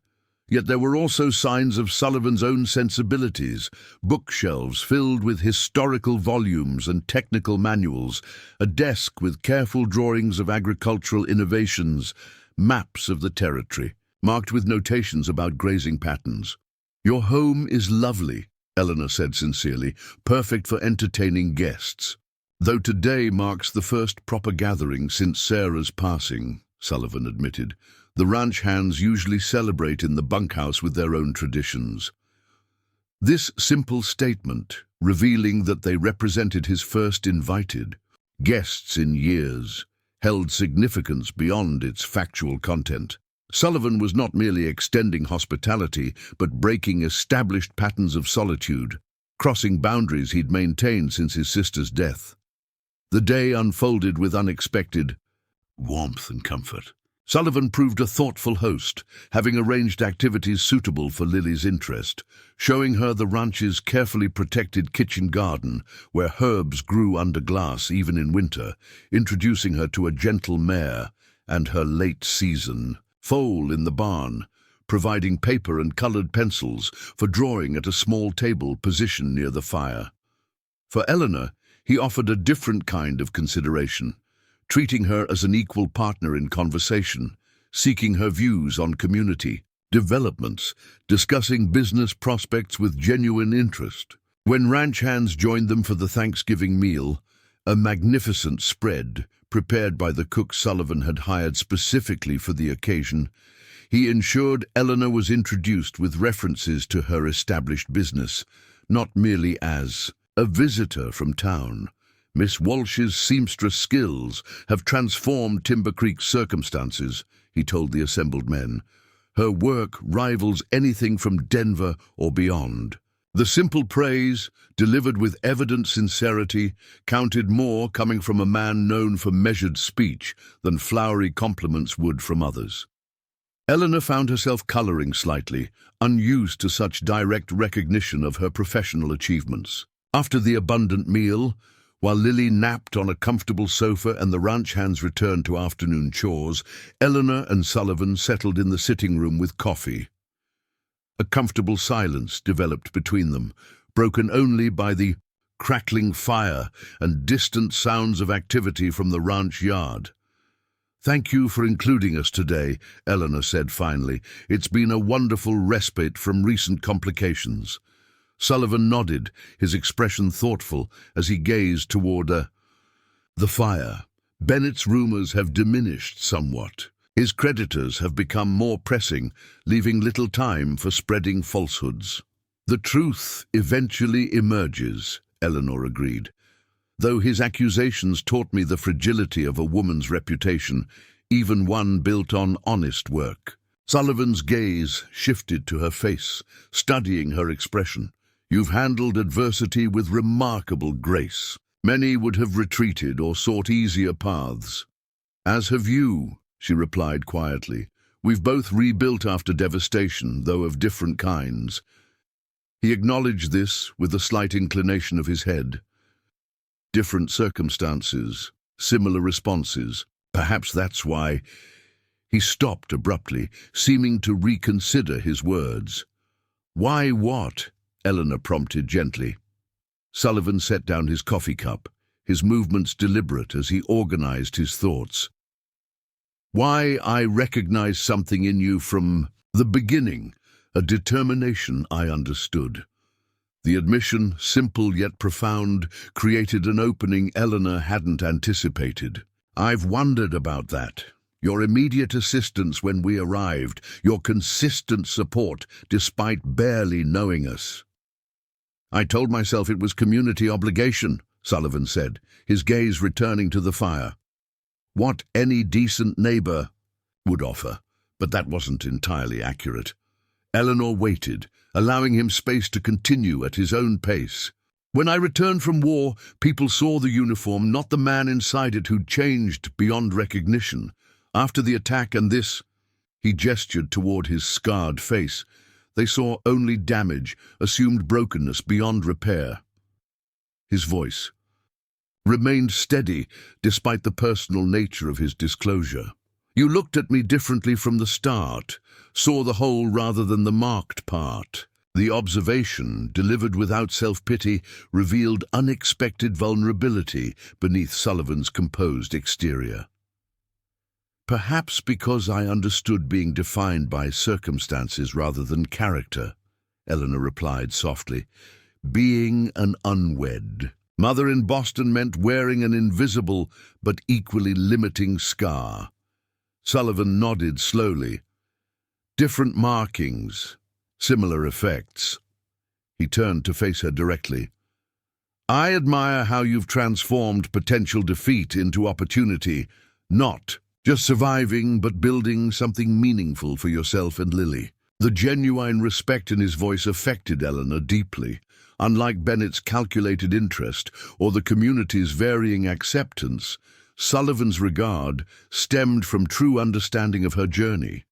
S1: Yet there were also signs of Sullivan's own sensibilities, bookshelves filled with historical volumes and technical manuals, a desk with careful drawings of agricultural innovations, maps of the territory, marked with notations about grazing patterns. "Your home is lovely," Eleanor said sincerely, "perfect for entertaining guests." "Though today marks the first proper gathering since Sarah's passing," Sullivan admitted. "The ranch hands usually celebrate in the bunkhouse with their own traditions." This simple statement, revealing that they represented his first invited guests in years, held significance beyond its factual content. Sullivan was not merely extending hospitality, but breaking established patterns of solitude, crossing boundaries he'd maintained since his sister's death. The day unfolded with unexpected warmth and comfort. Sullivan proved a thoughtful host, having arranged activities suitable for Lily's interest, showing her the ranch's carefully protected kitchen garden, where herbs grew under glass even in winter, introducing her to a gentle mare and her late-season foal in the barn, providing paper and colored pencils for drawing at a small table positioned near the fire. For Eleanor, he offered a different kind of consideration, treating her as an equal partner in conversation, seeking her views on community developments, discussing business prospects with genuine interest. When ranch hands joined them for the Thanksgiving meal, a magnificent spread prepared by the cook Sullivan had hired specifically for the occasion, he ensured Eleanor was introduced with references to her established business, not merely as a visitor from town. Miss Walsh's seamstress skills have transformed Timber Creek's circumstances, he told the assembled men. Her work rivals anything from Denver or beyond. The simple praise, delivered with evident sincerity, counted more coming from a man known for measured speech than flowery compliments would from others. Eleanor found herself coloring slightly, unused to such direct recognition of her professional achievements. After the abundant meal, while Lily napped on a comfortable sofa and the ranch hands returned to afternoon chores, Eleanor and Sullivan settled in the sitting room with coffee. A comfortable silence developed between them, broken only by the crackling fire and distant sounds of activity from the ranch yard. "Thank you for including us today," Eleanor said finally. "It's been a wonderful respite from recent complications." Sullivan nodded, his expression thoughtful, as he gazed toward the fire. Bennett's rumors have diminished somewhat. His creditors have become more pressing, leaving little time for spreading falsehoods. "The truth eventually emerges," Eleanor agreed. "Though his accusations taught me the fragility of a woman's reputation, even one built on honest work." Sullivan's gaze shifted to her face, studying her expression. "You've handled adversity with remarkable grace. Many would have retreated or sought easier paths. As have you," she replied quietly. "We've both rebuilt after devastation, though of different kinds." He acknowledged this with a slight inclination of his head. Different circumstances, similar responses. Perhaps that's why. He stopped abruptly, seeming to reconsider his words. "Why what?" Eleanor prompted gently. Sullivan set down his coffee cup, his movements deliberate as he organized his thoughts. "Why, I recognize something in you from the beginning, a determination I understood." The admission, simple yet profound, created an opening Eleanor hadn't anticipated. "I've wondered about that. Your immediate assistance when we arrived, your consistent support despite barely knowing us." "I told myself it was community obligation," Sullivan said, his gaze returning to the fire. "What any decent neighbor would offer," but that wasn't entirely accurate. Eleanor waited, allowing him space to continue at his own pace. "When I returned from war, people saw the uniform, not the man inside it who'd changed beyond recognition. After the attack and this," he gestured toward his scarred face, "they saw only damage, assumed brokenness beyond repair." His voice remained steady despite the personal nature of his disclosure. "You looked at me differently from the start, saw the whole rather than the marked part." The observation, delivered without self-pity, revealed unexpected vulnerability beneath Sullivan's composed exterior. "Perhaps because I understood being defined by circumstances rather than character," Eleanor replied softly. "Being an unwed mother in Boston meant wearing an invisible but equally limiting scar." Sullivan nodded slowly. "Different markings, similar effects." He turned to face her directly. "I admire how you've transformed potential defeat into opportunity, Not just surviving, but building something meaningful for yourself and Lily. The genuine respect in his voice affected Eleanor deeply. Unlike Bennett's calculated interest or the community's varying acceptance, Sullivan's regard stemmed from true understanding of her journey.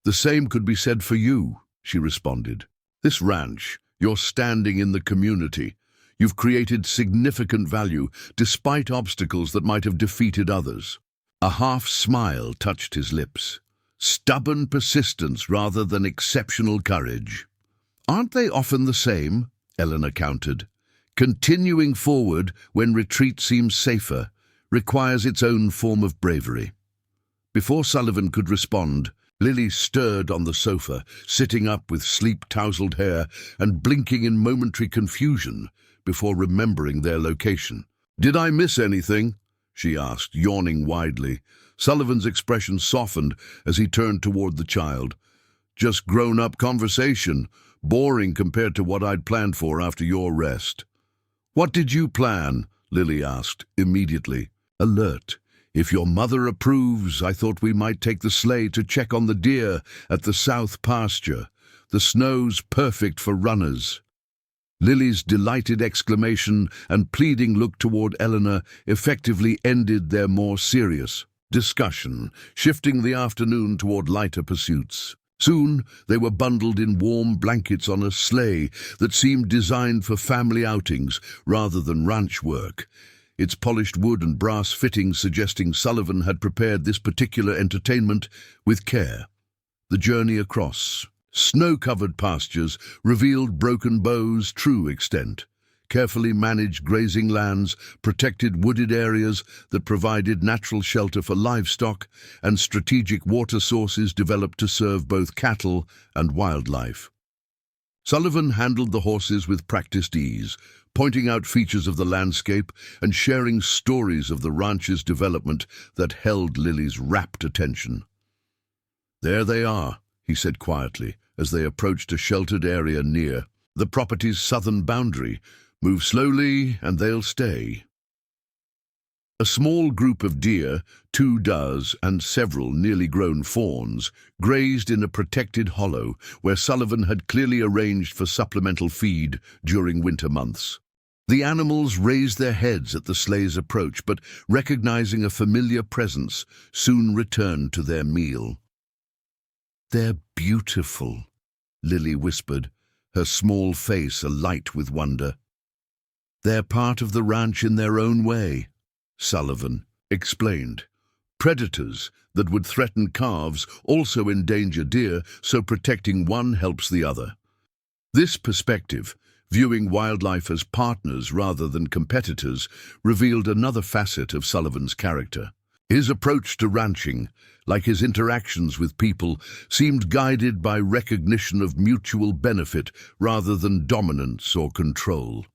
S1: "The same could be said for you," she responded. "This ranch, you're standing in the community. You've created significant value despite obstacles that might have defeated others." A half smile touched his lips. Stubborn persistence rather than exceptional courage. "Aren't they often the same?" Eleanor countered. "Continuing forward when retreat seems safer requires its own form of bravery." Before Sullivan could respond, Lily stirred on the sofa, sitting up with sleep-tousled hair and blinking in momentary confusion before remembering their location. "Did I miss anything?" she asked, yawning widely. Sullivan's expression softened as he turned toward the child. "Just grown-up conversation, boring compared to what I'd planned for after your rest." "What did you plan?" Lily asked, immediately. Alert. "If your mother approves, I thought we might take the sleigh to check on the deer at the south pasture. The snow's perfect for runners." Lily's delighted exclamation and pleading look toward Eleanor effectively ended their more serious discussion, shifting the afternoon toward lighter pursuits. Soon they were bundled in warm blankets on a sleigh that seemed designed for family outings rather than ranch work, its polished wood and brass fittings suggesting Sullivan had prepared this particular entertainment with care. The journey across snow-covered pastures revealed Broken Bow's true extent. Carefully managed grazing lands protected wooded areas that provided natural shelter for livestock, and strategic water sources developed to serve both cattle and wildlife. Sullivan handled the horses with practiced ease, pointing out features of the landscape and sharing stories of the ranch's development that held Lily's rapt attention. "There they are," he said quietly as they approached a sheltered area near the property's southern boundary. "Move slowly and they'll stay." A small group of deer, 2 does and several nearly grown fawns, grazed in a protected hollow where Sullivan had clearly arranged for supplemental feed during winter months. The animals raised their heads at the sleigh's approach, but recognizing a familiar presence, soon returned to their meal. "They're beautiful," Lily whispered, her small face alight with wonder. "They're part of the ranch in their own way," Sullivan explained. "Predators that would threaten calves also endanger deer, so protecting one helps the other." This perspective, viewing wildlife as partners rather than competitors, revealed another facet of Sullivan's character. His approach to ranching, like his interactions with people, seemed guided by recognition of mutual benefit rather than dominance or control.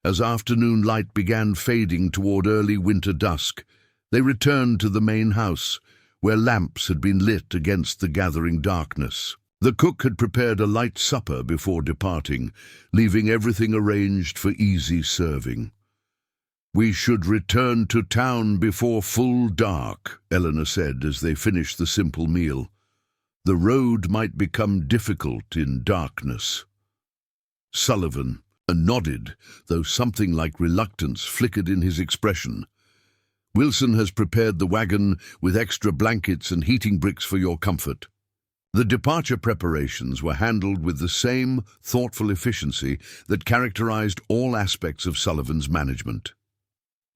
S1: As afternoon light began fading toward early winter dusk, they returned to the main house, where lamps had been lit against the gathering darkness. The cook had prepared a light supper before departing, leaving everything arranged for easy serving. "We should return to town before full dark," Eleanor said as they finished the simple meal. "The road might become difficult in darkness." Sullivan nodded, though something like reluctance flickered in his expression. "Wilson has prepared the wagon with extra blankets and heating bricks for your comfort." The departure preparations were handled with the same thoughtful efficiency that characterized all aspects of Sullivan's management.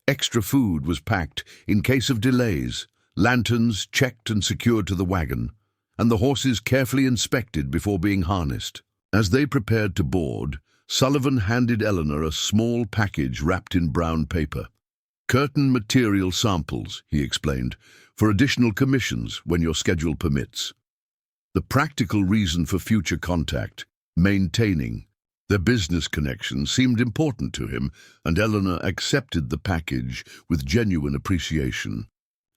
S1: Extra food was packed in case of delays, lanterns checked and secured to the wagon, and the horses carefully inspected before being harnessed. As they prepared to board, Sullivan handed Eleanor a small package wrapped in brown paper. "Curtain material samples," he explained, "for additional commissions when your schedule permits." The practical reason for future contact, maintaining their business connection, seemed important to him, and Eleanor accepted the package with genuine appreciation.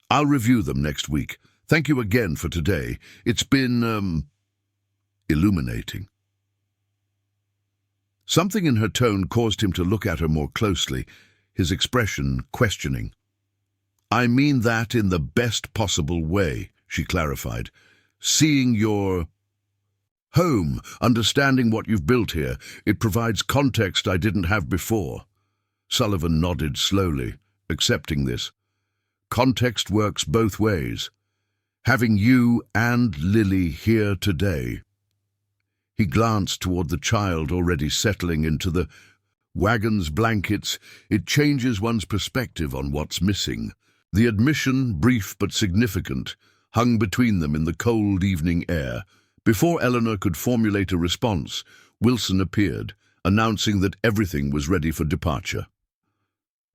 S1: "I'll review them next week. Thank you again for today. It's been, illuminating." Something in her tone caused him to look at her more closely, his expression questioning. I mean that in the best possible way, she clarified. Seeing your home, understanding what you've built here, it provides context I didn't have before. Sullivan nodded slowly, accepting this. Context works both ways. Having you and Lily here today. He glanced toward the child already settling into the wagon's blankets. It changes one's perspective on what's missing. The admission, brief but significant, hung between them in the cold evening air. Before Eleanor could formulate a response, Wilson appeared, announcing that everything was ready for departure.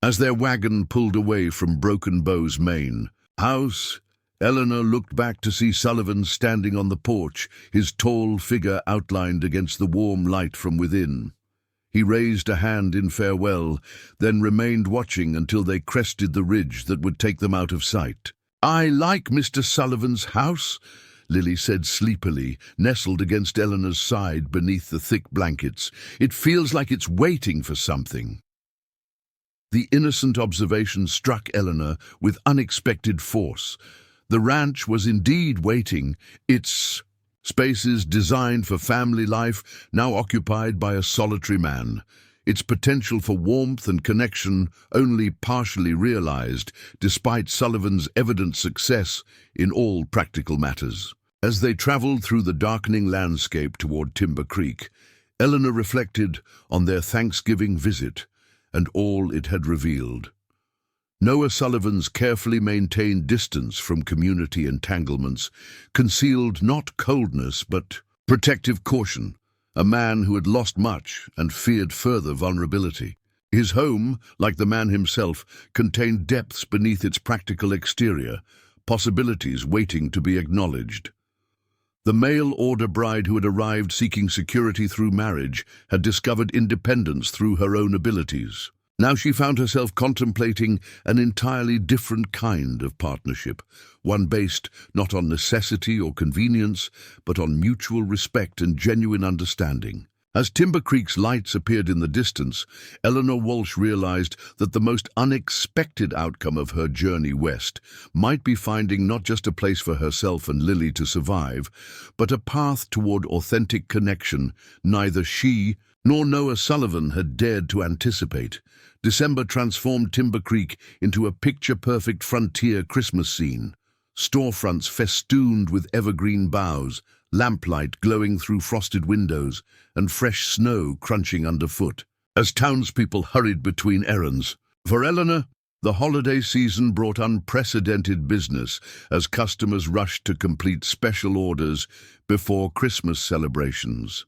S1: As their wagon pulled away from Broken Bow's main house, Eleanor looked back to see Sullivan standing on the porch, his tall figure outlined against the warm light from within. He raised a hand in farewell, then remained watching until they crested the ridge that would take them out of sight. "I like Mr. Sullivan's house," Lily said sleepily, nestled against Eleanor's side beneath the thick blankets. "It feels like it's waiting for something." The innocent observation struck Eleanor with unexpected force. The ranch was indeed waiting, its spaces designed for family life now occupied by a solitary man, its potential for warmth and connection only partially realized, despite Sullivan's evident success in all practical matters. As they traveled through the darkening landscape toward Timber Creek, Eleanor reflected on their Thanksgiving visit and all it had revealed. Noah Sullivan's carefully maintained distance from community entanglements concealed not coldness but protective caution, a man who had lost much and feared further vulnerability. His home, like the man himself, contained depths beneath its practical exterior, possibilities waiting to be acknowledged. The mail-order bride who had arrived seeking security through marriage had discovered independence through her own abilities. Now she found herself contemplating an entirely different kind of partnership, one based not on necessity or convenience, but on mutual respect and genuine understanding. As Timber Creek's lights appeared in the distance, Eleanor Walsh realized that the most unexpected outcome of her journey west might be finding not just a place for herself and Lily to survive, but a path toward authentic connection neither she nor Noah Sullivan had dared to anticipate. December transformed Timber Creek into a picture-perfect frontier Christmas scene. Storefronts festooned with evergreen boughs, lamplight glowing through frosted windows, and fresh snow crunching underfoot. As townspeople hurried between errands, for Eleanor, the holiday season brought unprecedented business as customers rushed to complete special orders before Christmas celebrations.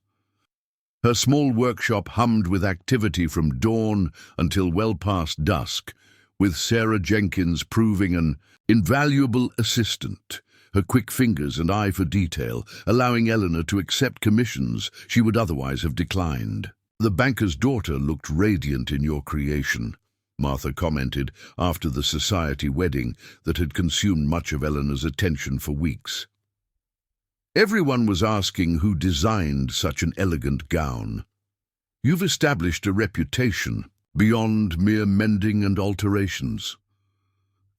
S1: Her small workshop hummed with activity from dawn until well past dusk, with Sarah Jenkins proving an invaluable assistant, her quick fingers and eye for detail, allowing Eleanor to accept commissions she would otherwise have declined. "The banker's daughter looked radiant in your creation," Martha commented after the society wedding that had consumed much of Eleanor's attention for weeks. Everyone was asking who designed such an elegant gown. "You've established a reputation beyond mere mending and alterations."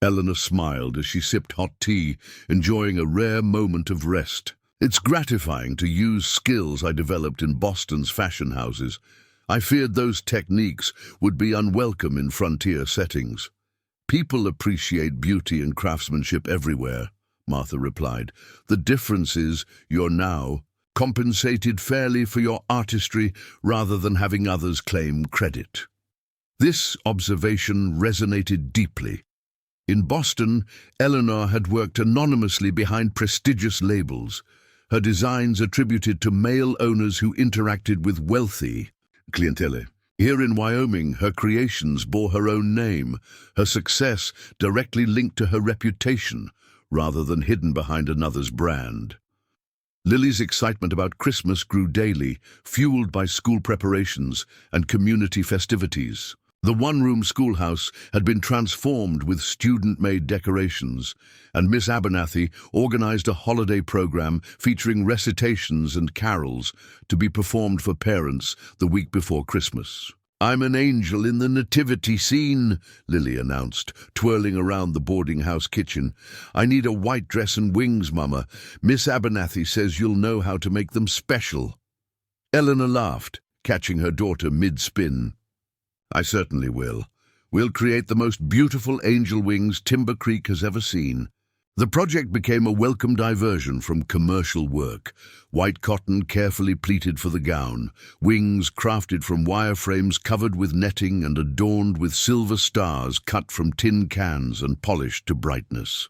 S1: Eleanor smiled as she sipped hot tea, enjoying a rare moment of rest. "It's gratifying to use skills I developed in Boston's fashion houses. I feared those techniques would be unwelcome in frontier settings." "People appreciate beauty and craftsmanship everywhere," Martha replied. "The difference is you're now compensated fairly for your artistry rather than having others claim credit." This observation resonated deeply. In Boston, Eleanor had worked anonymously behind prestigious labels, her designs attributed to male owners who interacted with wealthy clientele. Here in Wyoming, her creations bore her own name, her success directly linked to her reputation, rather than hidden behind another's brand. Lily's excitement about Christmas grew daily, fueled by school preparations and community festivities. The one-room schoolhouse had been transformed with student-made decorations, and Miss Abernathy organized a holiday program featuring recitations and carols to be performed for parents the week before Christmas. "I'm an angel in the nativity scene," Lily announced, twirling around the boarding house kitchen. "I need a white dress and wings, Mama. Miss Abernathy says you'll know how to make them special." Eleanor laughed, catching her daughter mid-spin. "I certainly will. We'll create the most beautiful angel wings Timber Creek has ever seen." The project became a welcome diversion from commercial work. White cotton carefully pleated for the gown, wings crafted from wireframes covered with netting and adorned with silver stars cut from tin cans and polished to brightness.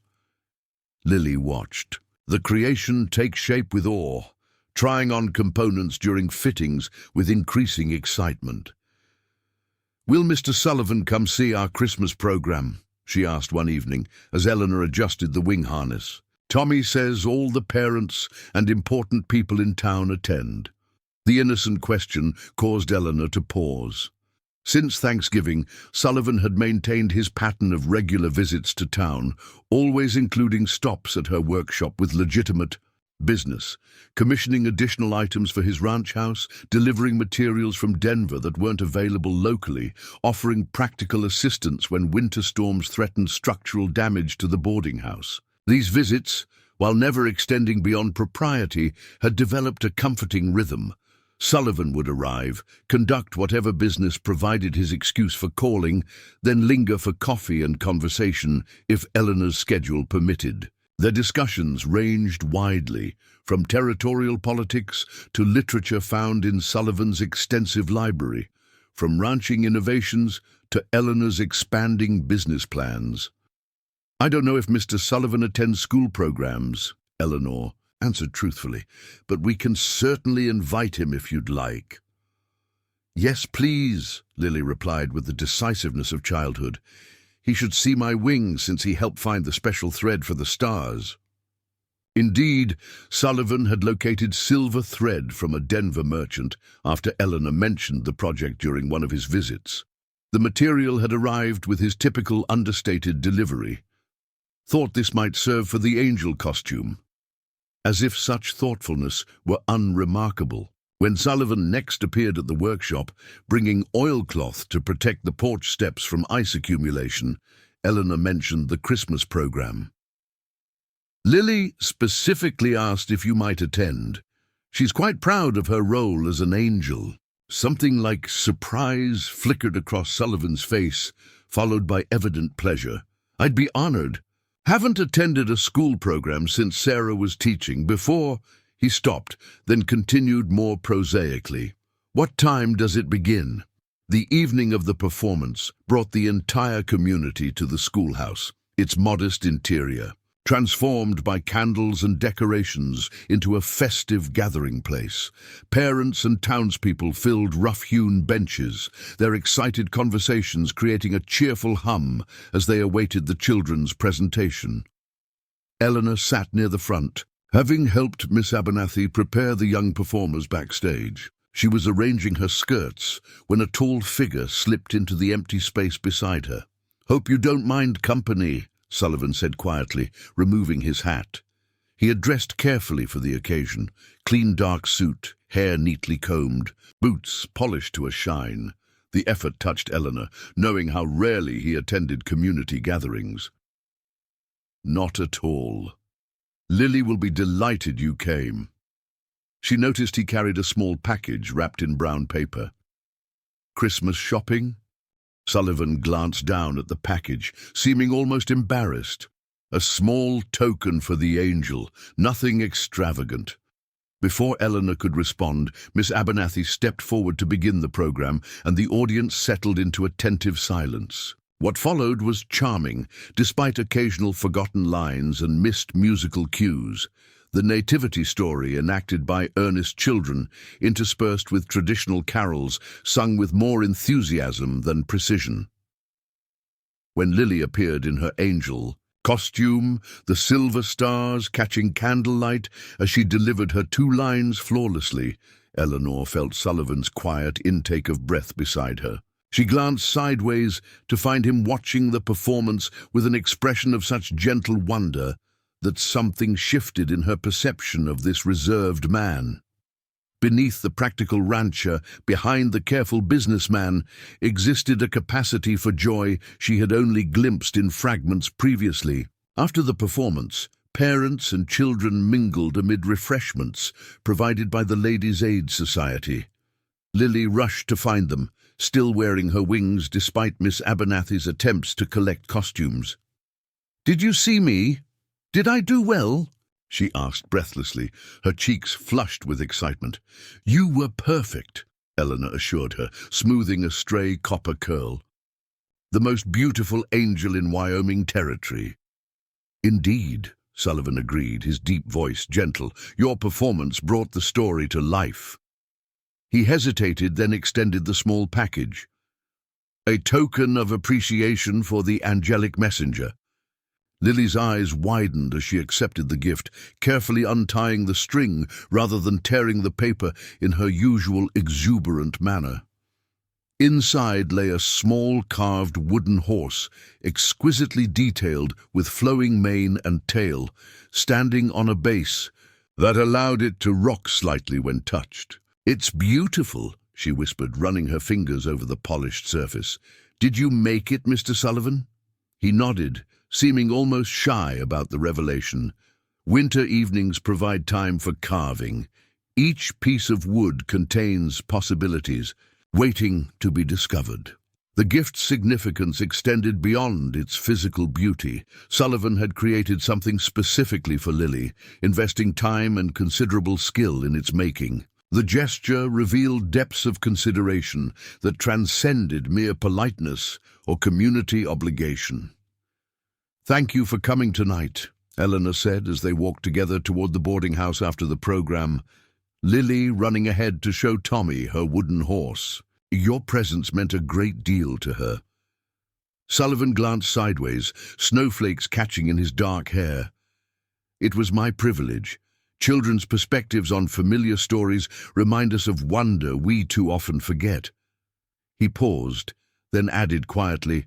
S1: Lily watched. The creation take shape with awe, trying on components during fittings with increasing excitement. "Will Mr. Sullivan come see our Christmas program?" she asked one evening as Eleanor adjusted the wing harness. "Tommy says all the parents and important people in town attend." The innocent question caused Eleanor to pause. Since Thanksgiving, Sullivan had maintained his pattern of regular visits to town, always including stops at her workshop with legitimate business, commissioning additional items for his ranch house, delivering materials from Denver that weren't available locally, offering practical assistance when winter storms threatened structural damage to the boarding house. These visits, while never extending beyond propriety, had developed a comforting rhythm. Sullivan would arrive, conduct whatever business provided his excuse for calling, then linger for coffee and conversation if Eleanor's schedule permitted. Their discussions ranged widely, from territorial politics to literature found in Sullivan's extensive library, from ranching innovations to Eleanor's expanding business plans. "I don't know if Mr. Sullivan attends school programs," Eleanor answered truthfully, "but we can certainly invite him if you'd like." "Yes, please," Lily replied with the decisiveness of childhood. "He should see my wings since he helped find the special thread for the stars." Indeed, Sullivan had located silver thread from a Denver merchant after Eleanor mentioned the project during one of his visits. The material had arrived with his typical understated delivery. "Thought this might serve for the angel costume." As if such thoughtfulness were unremarkable. When Sullivan next appeared at the workshop, bringing oilcloth to protect the porch steps from ice accumulation, Eleanor mentioned the Christmas program. "Lily specifically asked if you might attend. She's quite proud of her role as an angel." Something like surprise flickered across Sullivan's face, followed by evident pleasure. "I'd be honored. Haven't attended a school program since Sarah was teaching before." He stopped, then continued more prosaically. "What time does it begin?" The evening of the performance brought the entire community to the schoolhouse, its modest interior, transformed by candles and decorations into a festive gathering place. Parents and townspeople filled rough-hewn benches, their excited conversations creating a cheerful hum as they awaited the children's presentation. Eleanor sat near the front, having helped Miss Abernathy prepare the young performers backstage. She was arranging her skirts when a tall figure slipped into the empty space beside her. "Hope you don't mind company," Sullivan said quietly, removing his hat. He had dressed carefully for the occasion, clean dark suit, hair neatly combed, boots polished to a shine. The effort touched Eleanor, knowing how rarely he attended community gatherings. "Not at all. Lily will be delighted you came." She noticed he carried a small package wrapped in brown paper. "Christmas shopping?" Sullivan glanced down at the package, seeming almost embarrassed. A small token for the angel, nothing extravagant. Before Eleanor could respond, Miss Abernathy stepped forward to begin the program, and the audience settled into attentive silence. What followed was charming, despite occasional forgotten lines and missed musical cues. The nativity story enacted by earnest children, interspersed with traditional carols sung with more enthusiasm than precision. When Lily appeared in her angel costume, the silver stars catching candlelight as she delivered her 2 lines flawlessly, Eleanor felt Sullivan's quiet intake of breath beside her. She glanced sideways to find him watching the performance with an expression of such gentle wonder that something shifted in her perception of this reserved man. Beneath the practical rancher, behind the careful businessman, existed a capacity for joy she had only glimpsed in fragments previously. After the performance, parents and children mingled amid refreshments provided by the Ladies' Aid Society. Lily rushed to find them, still wearing her wings despite Miss Abernathy's attempts to collect costumes. "Did you see me? Did I do well?" she asked breathlessly, her cheeks flushed with excitement. "You were perfect," Eleanor assured her, smoothing a stray copper curl. "The most beautiful angel in Wyoming Territory." "Indeed," Sullivan agreed, his deep voice gentle. "Your performance brought the story to life." He hesitated, then extended the small package. "A token of appreciation for the angelic messenger." Lily's eyes widened as she accepted the gift, carefully untying the string rather than tearing the paper in her usual exuberant manner. Inside lay a small carved wooden horse, exquisitely detailed with flowing mane and tail, standing on a base that allowed it to rock slightly when touched. "It's beautiful," she whispered, running her fingers over the polished surface. "Did you make it, Mr. Sullivan?" He nodded, seeming almost shy about the revelation. Winter evenings provide time for carving. Each piece of wood contains possibilities, waiting to be discovered. The gift's significance extended beyond its physical beauty. Sullivan had created something specifically for Lily, investing time and considerable skill in its making. The gesture revealed depths of consideration that transcended mere politeness or community obligation. "Thank you for coming tonight," Eleanor said as they walked together toward the boarding house after the program, Lily running ahead to show Tommy her wooden horse. "Your presence meant a great deal to her." Sullivan glanced sideways, snowflakes catching in his dark hair. "It was my privilege. Children's perspectives on familiar stories remind us of wonder we too often forget." He paused, then added quietly,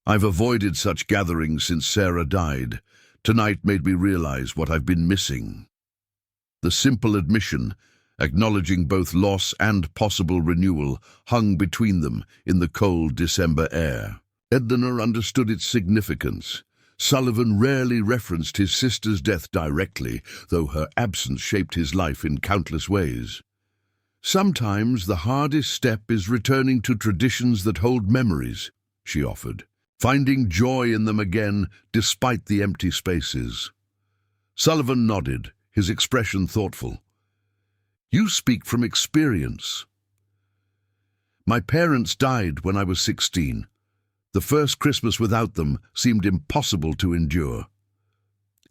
S1: "I've avoided such gatherings since Sarah died. Tonight made me realize what I've been missing." The simple admission, acknowledging both loss and possible renewal, hung between them in the cold December air. Eleanor understood its significance. Sullivan rarely referenced his sister's death directly, though her absence shaped his life in countless ways. "Sometimes the hardest step is returning to traditions that hold memories," she offered, "finding joy in them again despite the empty spaces." Sullivan nodded, his expression thoughtful. "You speak from experience." "My parents died when I was 16. The first Christmas without them seemed impossible to endure."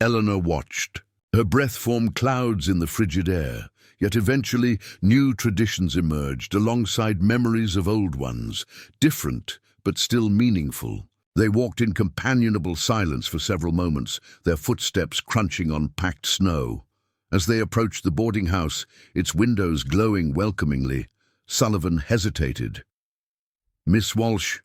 S1: Eleanor watched. Her breath formed clouds in the frigid air, yet eventually new traditions emerged alongside memories of old ones, different but still meaningful. They walked in companionable silence for several moments, their footsteps crunching on packed snow. As they approached the boarding house, its windows glowing welcomingly, Sullivan hesitated. "Miss Walsh,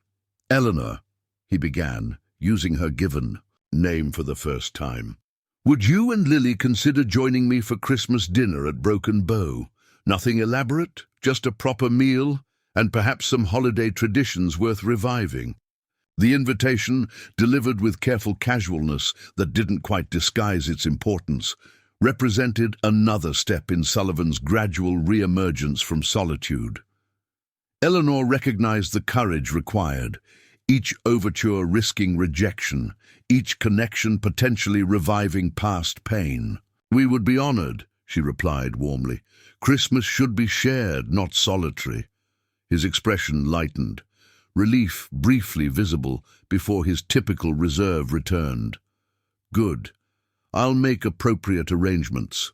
S1: Eleanor," he began, using her given name for the first time. "Would you and Lily consider joining me for Christmas dinner at Broken Bow? Nothing elaborate, just a proper meal, and perhaps some holiday traditions worth reviving." The invitation, delivered with careful casualness that didn't quite disguise its importance, represented another step in Sullivan's gradual re-emergence from solitude. Eleanor recognized the courage required, each overture risking rejection, each connection potentially reviving past pain. "We would be honored," she replied warmly. "Christmas should be shared, not solitary." His expression lightened, relief briefly visible before his typical reserve returned. "Good. I'll make appropriate arrangements."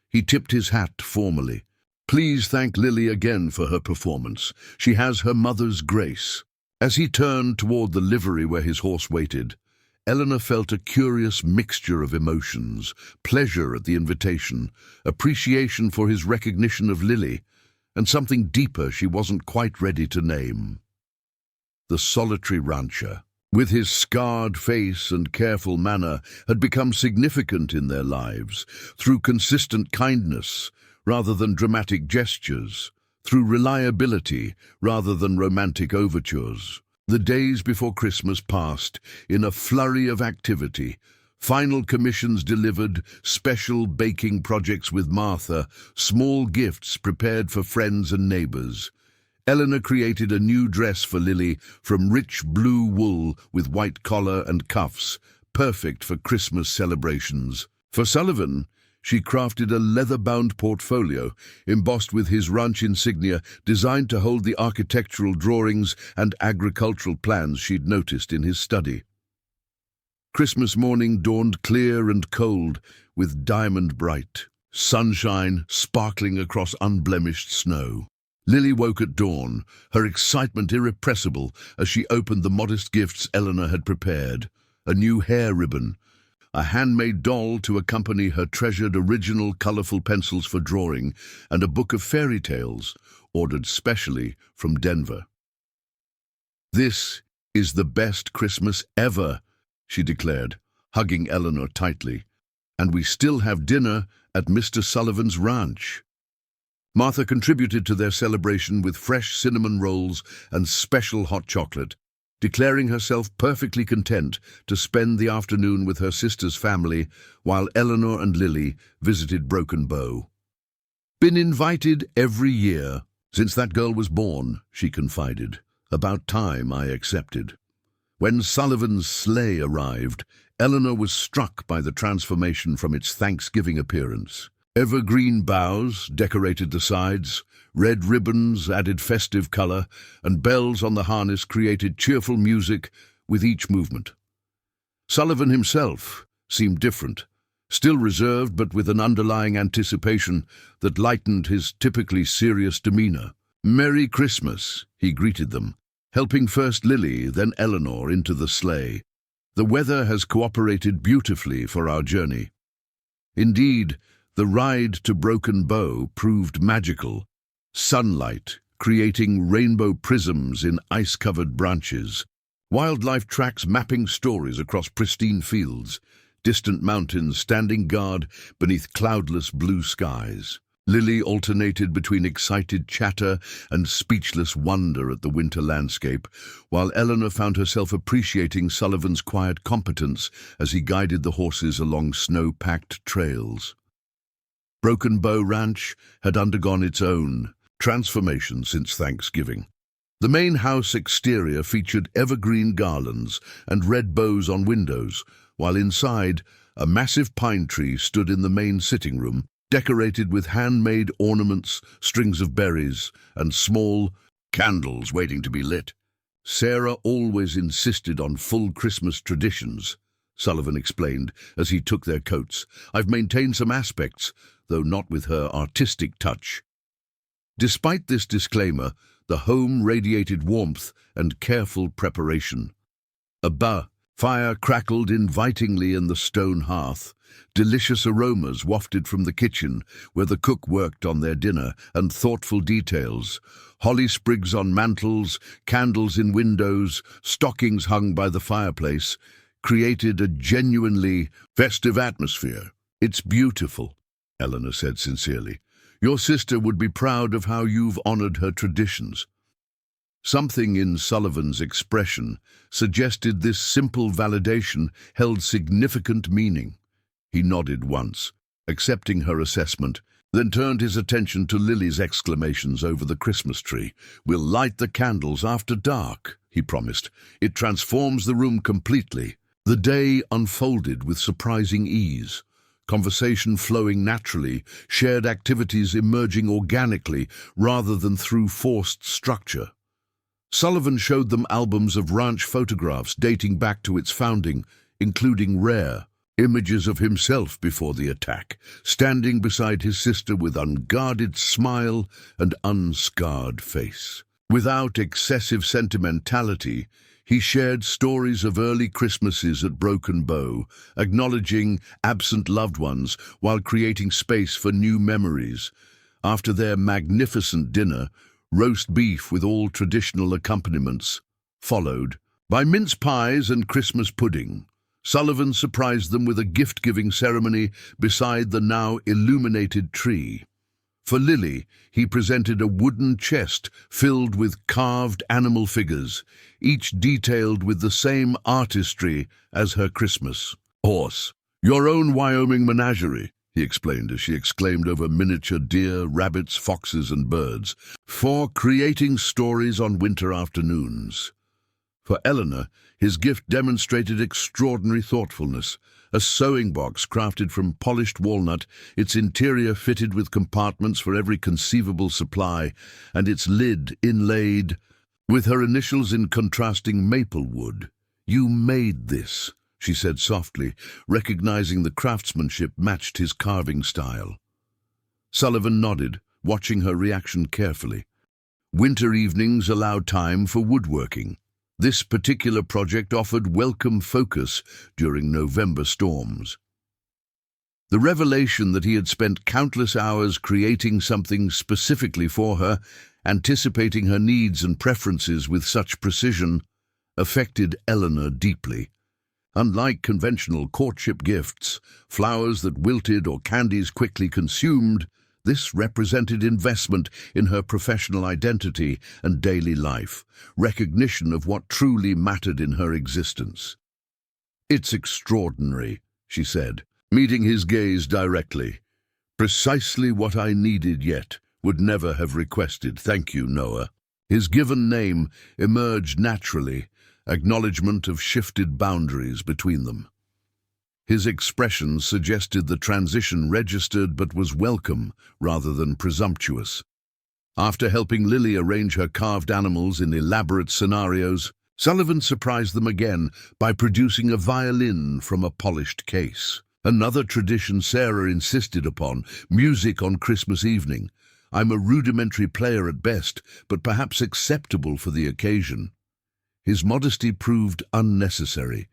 S1: He tipped his hat formally. "Please thank Lily again for her performance. She has her mother's grace." As he turned toward the livery where his horse waited, Eleanor felt a curious mixture of emotions: pleasure at the invitation, appreciation for his recognition of Lily, and something deeper she wasn't quite ready to name. The solitary rancher, with his scarred face and careful manner, had become significant in their lives through consistent kindness, rather than dramatic gestures, through reliability rather than romantic overtures. The days before Christmas passed in a flurry of activity. Final commissions delivered, special baking projects with Martha, small gifts prepared for friends and neighbors. Eleanor created a new dress for Lily from rich blue wool with white collar and cuffs, perfect for Christmas celebrations. For Sullivan, she crafted a leather-bound portfolio embossed with his ranch insignia, designed to hold the architectural drawings and agricultural plans she'd noticed in his study. Christmas morning dawned clear and cold, with diamond bright sunshine sparkling across unblemished snow. Lily woke at dawn, her excitement irrepressible as she opened the modest gifts Eleanor had prepared. A new hair ribbon, a handmade doll to accompany her treasured original colorful pencils for drawing, and a book of fairy tales, ordered specially from Denver. "This is the best Christmas ever," she declared, hugging Eleanor tightly. "And we still have dinner at Mr. Sullivan's ranch." Martha contributed to their celebration with fresh cinnamon rolls and special hot chocolate, declaring herself perfectly content to spend the afternoon with her sister's family while Eleanor and Lily visited Broken Bow. "Been invited every year since that girl was born," she confided. "About time I accepted." When Sullivan's sleigh arrived, Eleanor was struck by the transformation from its Thanksgiving appearance. Evergreen boughs decorated the sides, red ribbons added festive color, and bells on the harness created cheerful music with each movement. Sullivan himself seemed different, still reserved but with an underlying anticipation that lightened his typically serious demeanor. "Merry Christmas," he greeted them, helping first Lily, then Eleanor into the sleigh. "The weather has cooperated beautifully for our journey." Indeed, the ride to Broken Bow proved magical. Sunlight creating rainbow prisms in ice-covered branches, wildlife tracks mapping stories across pristine fields, distant mountains standing guard beneath cloudless blue skies. Lily alternated between excited chatter and speechless wonder at the winter landscape, while Eleanor found herself appreciating Sullivan's quiet competence as he guided the horses along snow-packed trails. Broken Bow Ranch had undergone its own transformation since Thanksgiving. The main house exterior featured evergreen garlands and red bows on windows, while inside, a massive pine tree stood in the main sitting room, decorated with handmade ornaments, strings of berries, and small candles waiting to be lit. "Sarah always insisted on full Christmas traditions," Sullivan explained as he took their coats. "I've maintained some aspects, though not with her artistic touch." Despite this disclaimer, the home radiated warmth and careful preparation. A fire crackled invitingly in the stone hearth. Delicious aromas wafted from the kitchen, where the cook worked on their dinner, and thoughtful details. Holly sprigs on mantels, candles in windows, stockings hung by the fireplace, created a genuinely festive atmosphere. "It's beautiful," Eleanor said sincerely. "Your sister would be proud of how you've honored her traditions." Something in Sullivan's expression suggested this simple validation held significant meaning. He nodded once, accepting her assessment, then turned his attention to Lily's exclamations over the Christmas tree. "We'll light the candles after dark," he promised. "It transforms the room completely." The day unfolded with surprising ease. Conversation flowing naturally, shared activities emerging organically rather than through forced structure. Sullivan showed them albums of ranch photographs dating back to its founding, including rare images of himself before the attack, standing beside his sister with unguarded smile and unscarred face. Without excessive sentimentality, he shared stories of early Christmases at Broken Bow, acknowledging absent loved ones while creating space for new memories. After their magnificent dinner, roast beef with all traditional accompaniments followed by mince pies and Christmas pudding. Sullivan surprised them with a gift-giving ceremony beside the now illuminated tree. For Lily, he presented a wooden chest filled with carved animal figures, each detailed with the same artistry as her Christmas horse. "Your own Wyoming menagerie," he explained as she exclaimed over miniature deer, rabbits, foxes, and birds, "for creating stories on winter afternoons." For Eleanor, his gift demonstrated extraordinary thoughtfulness. A sewing box crafted from polished walnut, its interior fitted with compartments for every conceivable supply, and its lid inlaid with her initials in contrasting maple wood. "You made this," she said softly, recognizing the craftsmanship matched his carving style. Sullivan nodded, watching her reaction carefully. Winter evenings allowed time for woodworking. This particular project offered welcome focus during November storms. The revelation that he had spent countless hours creating something specifically for her, anticipating her needs and preferences with such precision, affected Eleanor deeply. Unlike conventional courtship gifts, flowers that wilted or candies quickly consumed, this represented investment in her professional identity and daily life, recognition of what truly mattered in her existence. "It's extraordinary," she said, meeting his gaze directly. "Precisely what I needed yet would never have requested. Thank you, Noah." His given name emerged naturally, acknowledgement of shifted boundaries between them. His expression suggested the transition registered but was welcome rather than presumptuous. After helping Lily arrange her carved animals in elaborate scenarios, Sullivan surprised them again by producing a violin from a polished case. Another tradition Sarah insisted upon, music on Christmas evening. "I'm a rudimentary player at best, but perhaps acceptable for the occasion." His modesty proved unnecessary.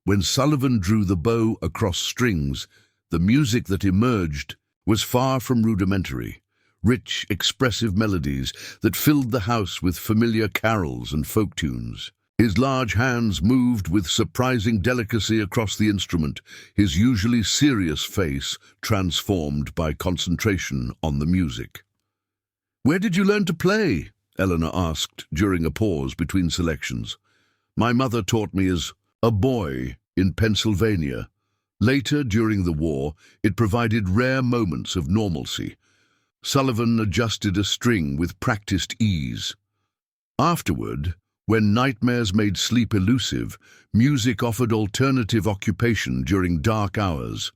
S1: When Sullivan drew the bow across strings, the music that emerged was far from rudimentary. Rich, expressive melodies that filled the house with familiar carols and folk tunes. His large hands moved with surprising delicacy across the instrument, his usually serious face transformed by concentration on the music. "Where did you learn to play?" Eleanor asked during a pause between selections. "My mother taught me as a boy in Pennsylvania. Later, during the war, it provided rare moments of normalcy." Sullivan adjusted a string with practiced ease. Afterward, when nightmares made sleep elusive, music offered alternative occupation during dark hours.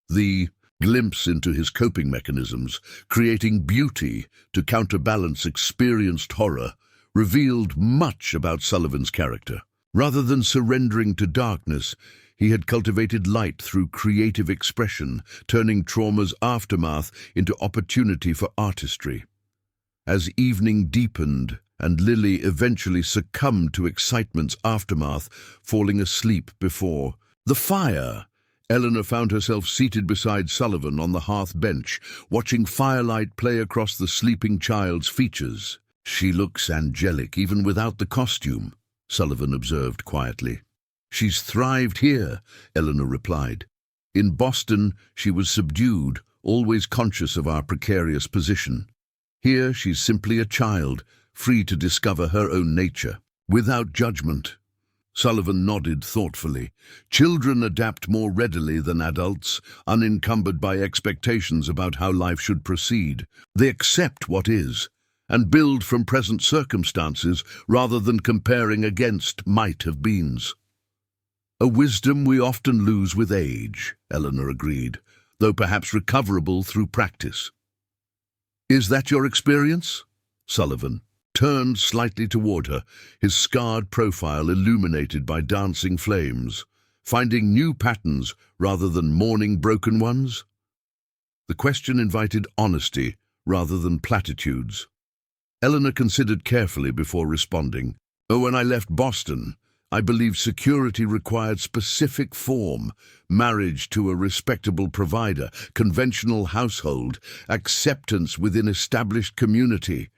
S1: The glimpse into his coping mechanisms, creating beauty to counterbalance experienced horror, revealed much about Sullivan's character. Rather than surrendering to darkness, he had cultivated light through creative expression, turning trauma's aftermath into opportunity for artistry. As evening deepened and Lily eventually succumbed to excitement's aftermath, falling asleep before the fire, Eleanor found herself seated beside Sullivan on the hearth bench, watching firelight play across the sleeping child's features. "She looks angelic even without the costume," Sullivan observed quietly. "She's thrived here," Eleanor replied. "In Boston, she was subdued, always conscious of our precarious position. Here, she's simply a child, free to discover her own nature, without judgment." Sullivan nodded thoughtfully. "Children adapt more readily than adults, unencumbered by expectations about how life should proceed. They accept what is, and build from present circumstances rather than comparing against might-have-beens." "A wisdom we often lose with age," Eleanor agreed, "though perhaps recoverable through practice." "Is that your experience?" Sullivan turned slightly toward her, his scarred profile illuminated by dancing flames, finding new patterns rather than mourning broken ones. The question invited honesty rather than platitudes. Eleanor considered carefully before responding. "Oh, when I left Boston, I believed security required specific form, marriage to a respectable provider, conventional household, acceptance within established community."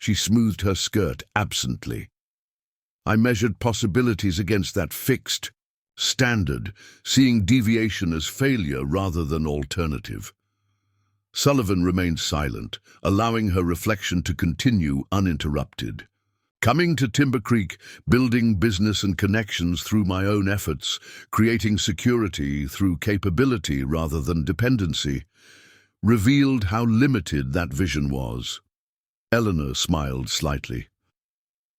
S1: She smoothed her skirt absently. "I measured possibilities against that fixed standard, seeing deviation as failure rather than alternative." Sullivan remained silent, allowing her reflection to continue uninterrupted. Coming to Timber Creek, building business and connections through my own efforts, creating security through capability rather than dependency, revealed how limited that vision was. Eleanor smiled slightly.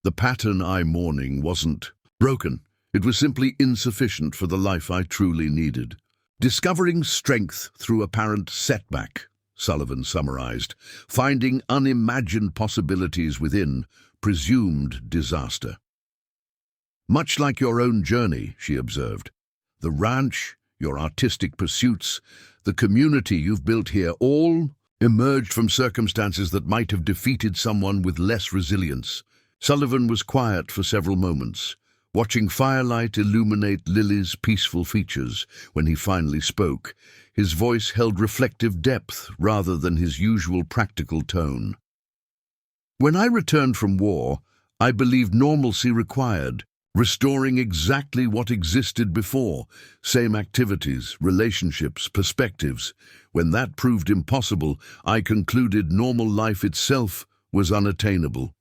S1: The pattern I'm mourning wasn't broken. It was simply insufficient for the life I truly needed. Discovering strength through apparent setback, Sullivan summarized, finding unimagined possibilities within presumed disaster. Much like your own journey, she observed. The ranch, your artistic pursuits, the community you've built here all emerged from circumstances that might have defeated someone with less resilience. Sullivan was quiet for several moments, watching firelight illuminate Lily's peaceful features. When he finally spoke, his voice held reflective depth rather than his usual practical tone. When I returned from war, I believed normalcy required, restoring exactly what existed before, same activities, relationships, perspectives. When that proved impossible, I concluded normal life itself was unattainable.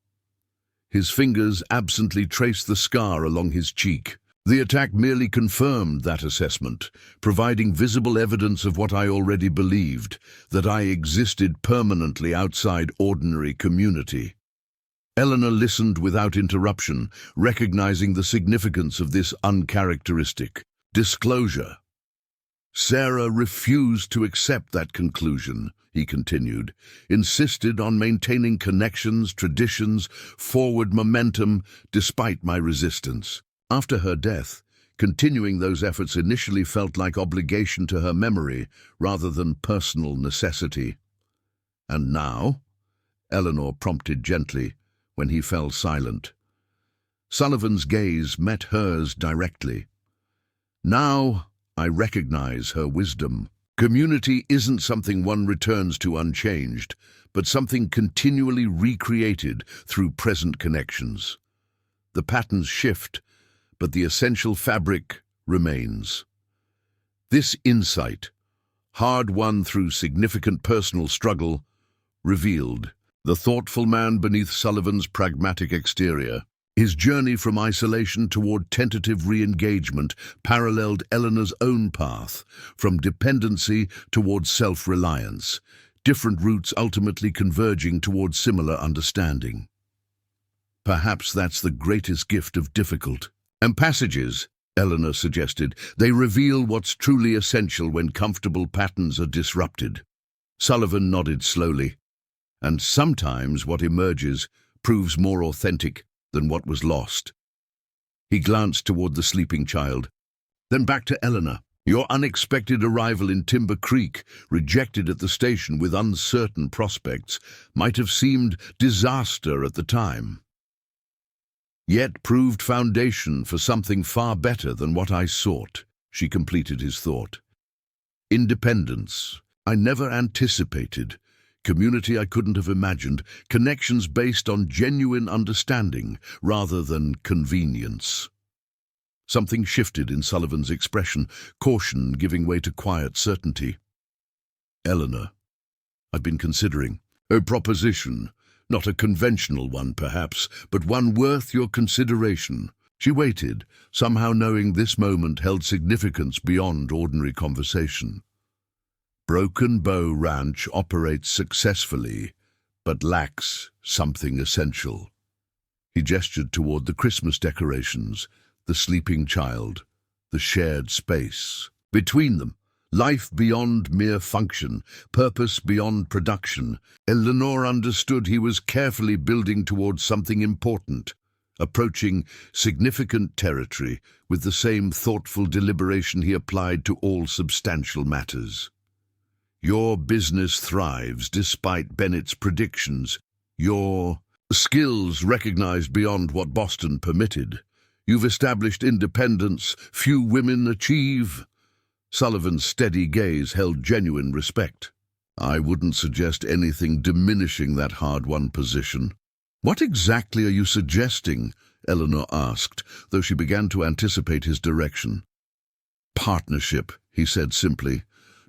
S1: His fingers absently traced the scar along his cheek. The attack merely confirmed that assessment, providing visible evidence of what I already believed, that I existed permanently outside ordinary community. Eleanor listened without interruption, recognizing the significance of this uncharacteristic disclosure. Sarah refused to accept that conclusion, he continued, insisted on maintaining connections, traditions, forward momentum, despite my resistance. After her death, continuing those efforts initially felt like obligation to her memory rather than personal necessity. And now? Eleanor prompted gently when he fell silent. Sullivan's gaze met hers directly. Now I recognize her wisdom. Community isn't something one returns to unchanged, but something continually recreated through present connections. The patterns shift, but the essential fabric remains. This insight, hard-won through significant personal struggle, revealed the thoughtful man beneath Sullivan's pragmatic exterior. His journey from isolation toward tentative re-engagement paralleled Eleanor's own path, from dependency toward self-reliance, different routes ultimately converging toward similar understanding. Perhaps that's the greatest gift of difficult passages, Eleanor suggested. They reveal what's truly essential when comfortable patterns are disrupted. Sullivan nodded slowly. And sometimes what emerges proves more authentic than what was lost. He glanced toward the sleeping child, then back to Eleanor. Your unexpected arrival in Timber Creek, rejected at the station with uncertain prospects, might have seemed disaster at the time, yet proved foundation for something far better than what I sought, she completed his thought. Independence I never anticipated, community I couldn't have imagined, connections based on genuine understanding rather than convenience. Something shifted in Sullivan's expression, caution giving way to quiet certainty. Eleanor, I've been considering a proposition, not a conventional one perhaps, but one worth your consideration. She waited, somehow knowing this moment held significance beyond ordinary conversation. Broken Bow Ranch operates successfully, but lacks something essential. He gestured toward the Christmas decorations, the sleeping child, the shared space. Between them, life beyond mere function, purpose beyond production. Eleanor understood he was carefully building towards something important, approaching significant territory with the same thoughtful deliberation he applied to all substantial matters. Your business thrives despite Bennett's predictions. Your skills recognized beyond what Boston permitted. You've established independence few women achieve. Sullivan's steady gaze held genuine respect. I wouldn't suggest anything diminishing that hard-won position. What exactly are you suggesting? Eleanor asked, though she began to anticipate his direction. Partnership, he said simply.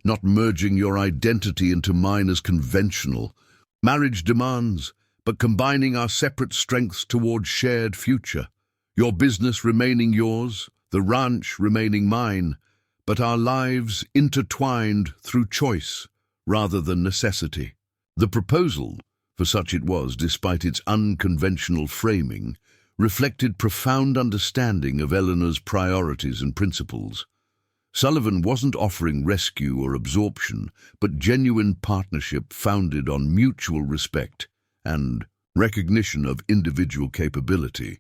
S1: not merging your identity into mine as conventional. Marriage demands, but combining our separate strengths towards shared future. Your business remaining yours, the ranch remaining mine, but our lives intertwined through choice rather than necessity. The proposal, for such it was despite its unconventional framing, reflected profound understanding of Eleanor's priorities and principles. Sullivan wasn't offering rescue or absorption, but genuine partnership founded on mutual respect and recognition of individual capability.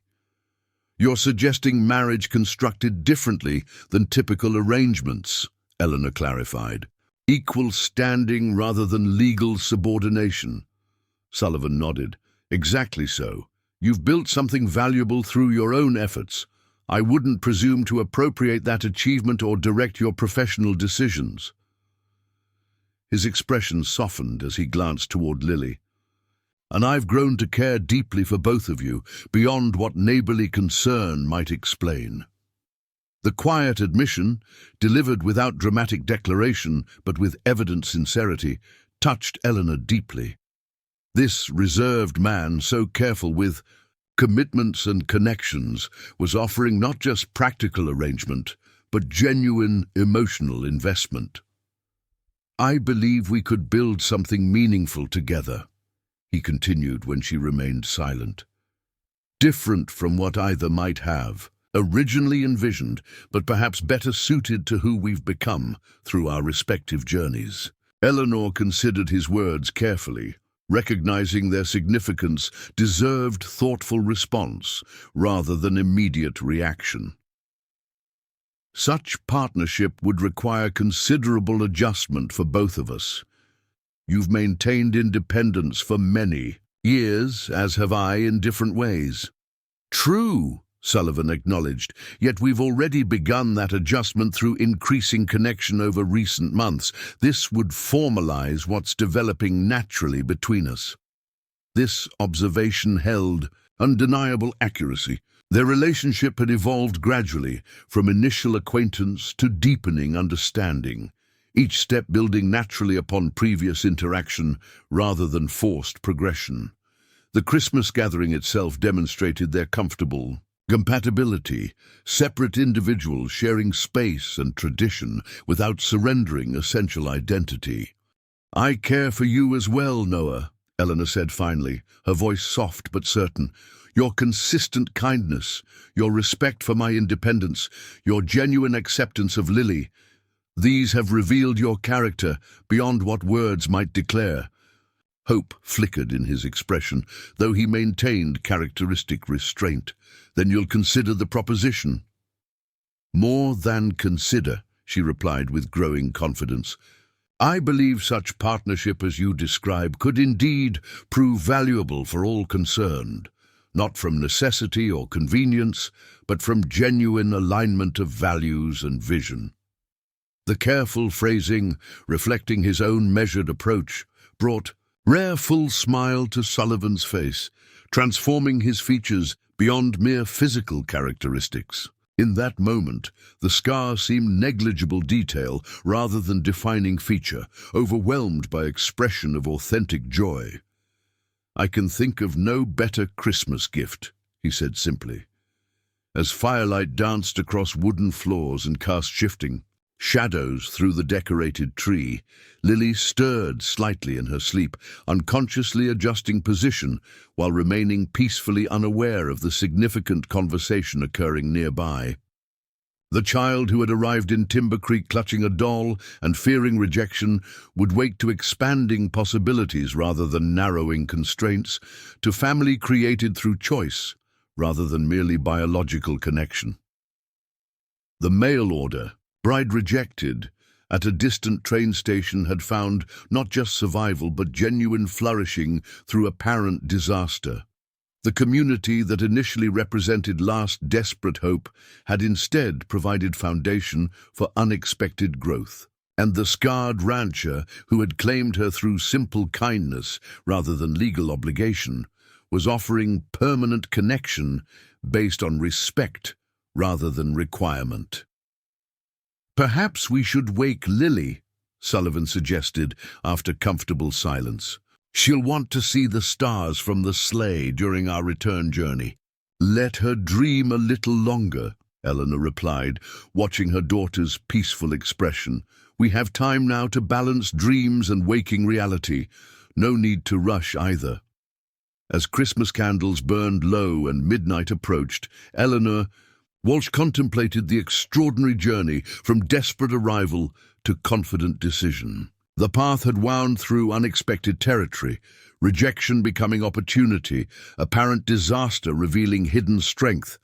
S1: You're suggesting marriage constructed differently than typical arrangements, Eleanor clarified. Equal standing rather than legal subordination. Sullivan nodded. Exactly so. You've built something valuable through your own efforts. I wouldn't presume to appropriate that achievement or direct your professional decisions. His expression softened as he glanced toward Lily. And I've grown to care deeply for both of you, beyond what neighborly concern might explain. The quiet admission, delivered without dramatic declaration but with evident sincerity, touched Eleanor deeply. This reserved man, so careful with commitments and connections, was offering not just practical arrangement, but genuine emotional investment. I believe we could build something meaningful together, he continued when she remained silent. Different from what either might have originally envisioned, but perhaps better suited to who we've become through our respective journeys. Eleanor considered his words carefully, recognizing their significance deserved thoughtful response rather than immediate reaction. Such partnership would require considerable adjustment for both of us. You've maintained independence for many years, as have I in different ways. True, Sullivan acknowledged, yet we've already begun that adjustment through increasing connection over recent months. This would formalize what's developing naturally between us. This observation held undeniable accuracy. Their relationship had evolved gradually, from initial acquaintance to deepening understanding, each step building naturally upon previous interaction rather than forced progression. The Christmas gathering itself demonstrated their comfortable compatibility, separate individuals sharing space and tradition without surrendering essential identity. I care for you as well, Noah, Eleanor said finally, her voice soft but certain. Your consistent kindness, your respect for my independence, your genuine acceptance of Lily, these have revealed your character beyond what words might declare. Hope flickered in his expression, though he maintained characteristic restraint. Then you'll consider the proposition. More than consider, she replied with growing confidence. I believe such partnership as you describe could indeed prove valuable for all concerned, not from necessity or convenience, but from genuine alignment of values and vision. The careful phrasing, reflecting his own measured approach, brought rare full smile to Sullivan's face, transforming his features beyond mere physical characteristics. In that moment, the scar seemed negligible detail rather than defining feature, overwhelmed by expression of authentic joy. I can think of no better Christmas gift, he said simply. As firelight danced across wooden floors and cast shifting shadows through the decorated tree, Lily stirred slightly in her sleep, unconsciously adjusting position while remaining peacefully unaware of the significant conversation occurring nearby. The child who had arrived in Timber Creek clutching a doll and fearing rejection would wake to expanding possibilities rather than narrowing constraints, to family created through choice rather than merely biological connection. The mail order, bride rejected, at a distant train station had found not just survival but genuine flourishing through apparent disaster. The community that initially represented last desperate hope had instead provided foundation for unexpected growth. And the scarred rancher, who had claimed her through simple kindness rather than legal obligation, was offering permanent connection based on respect rather than requirement. Perhaps we should wake Lily, Sullivan suggested after comfortable silence. She'll want to see the stars from the sleigh during our return journey. Let her dream a little longer, Eleanor replied, watching her daughter's peaceful expression. We have time now to balance dreams and waking reality. No need to rush either. As Christmas candles burned low and midnight approached, Eleanor Walsh contemplated the extraordinary journey from desperate arrival to confident decision. The path had wound through unexpected territory, rejection becoming opportunity, apparent disaster revealing hidden strength,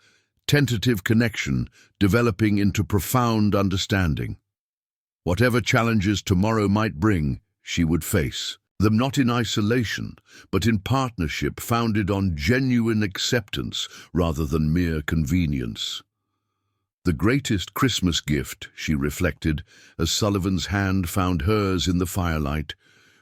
S1: tentative connection developing into profound understanding. Whatever challenges tomorrow might bring, she would face them not in isolation, but in partnership founded on genuine acceptance rather than mere convenience. The greatest Christmas gift, she reflected, as Sullivan's hand found hers in the firelight,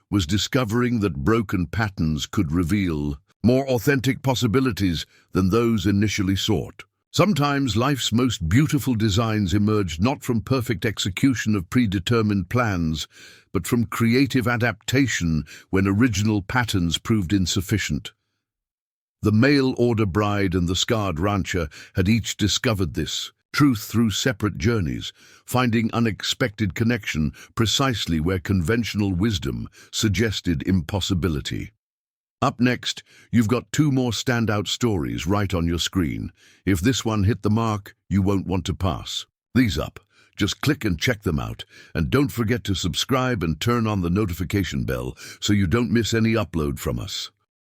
S1: was discovering that broken patterns could reveal more authentic possibilities than those initially sought. Sometimes life's most beautiful designs emerged not from perfect execution of predetermined plans, but from creative adaptation when original patterns proved insufficient. The mail-order bride and the scarred rancher had each discovered this truth through separate journeys, finding unexpected connection precisely where conventional wisdom suggested impossibility. Up next, you've got two more standout stories right on your screen. If this one hit the mark, you won't want to pass these up. Just click and check them out, and don't forget to subscribe and turn on the notification bell so you don't miss any upload from us.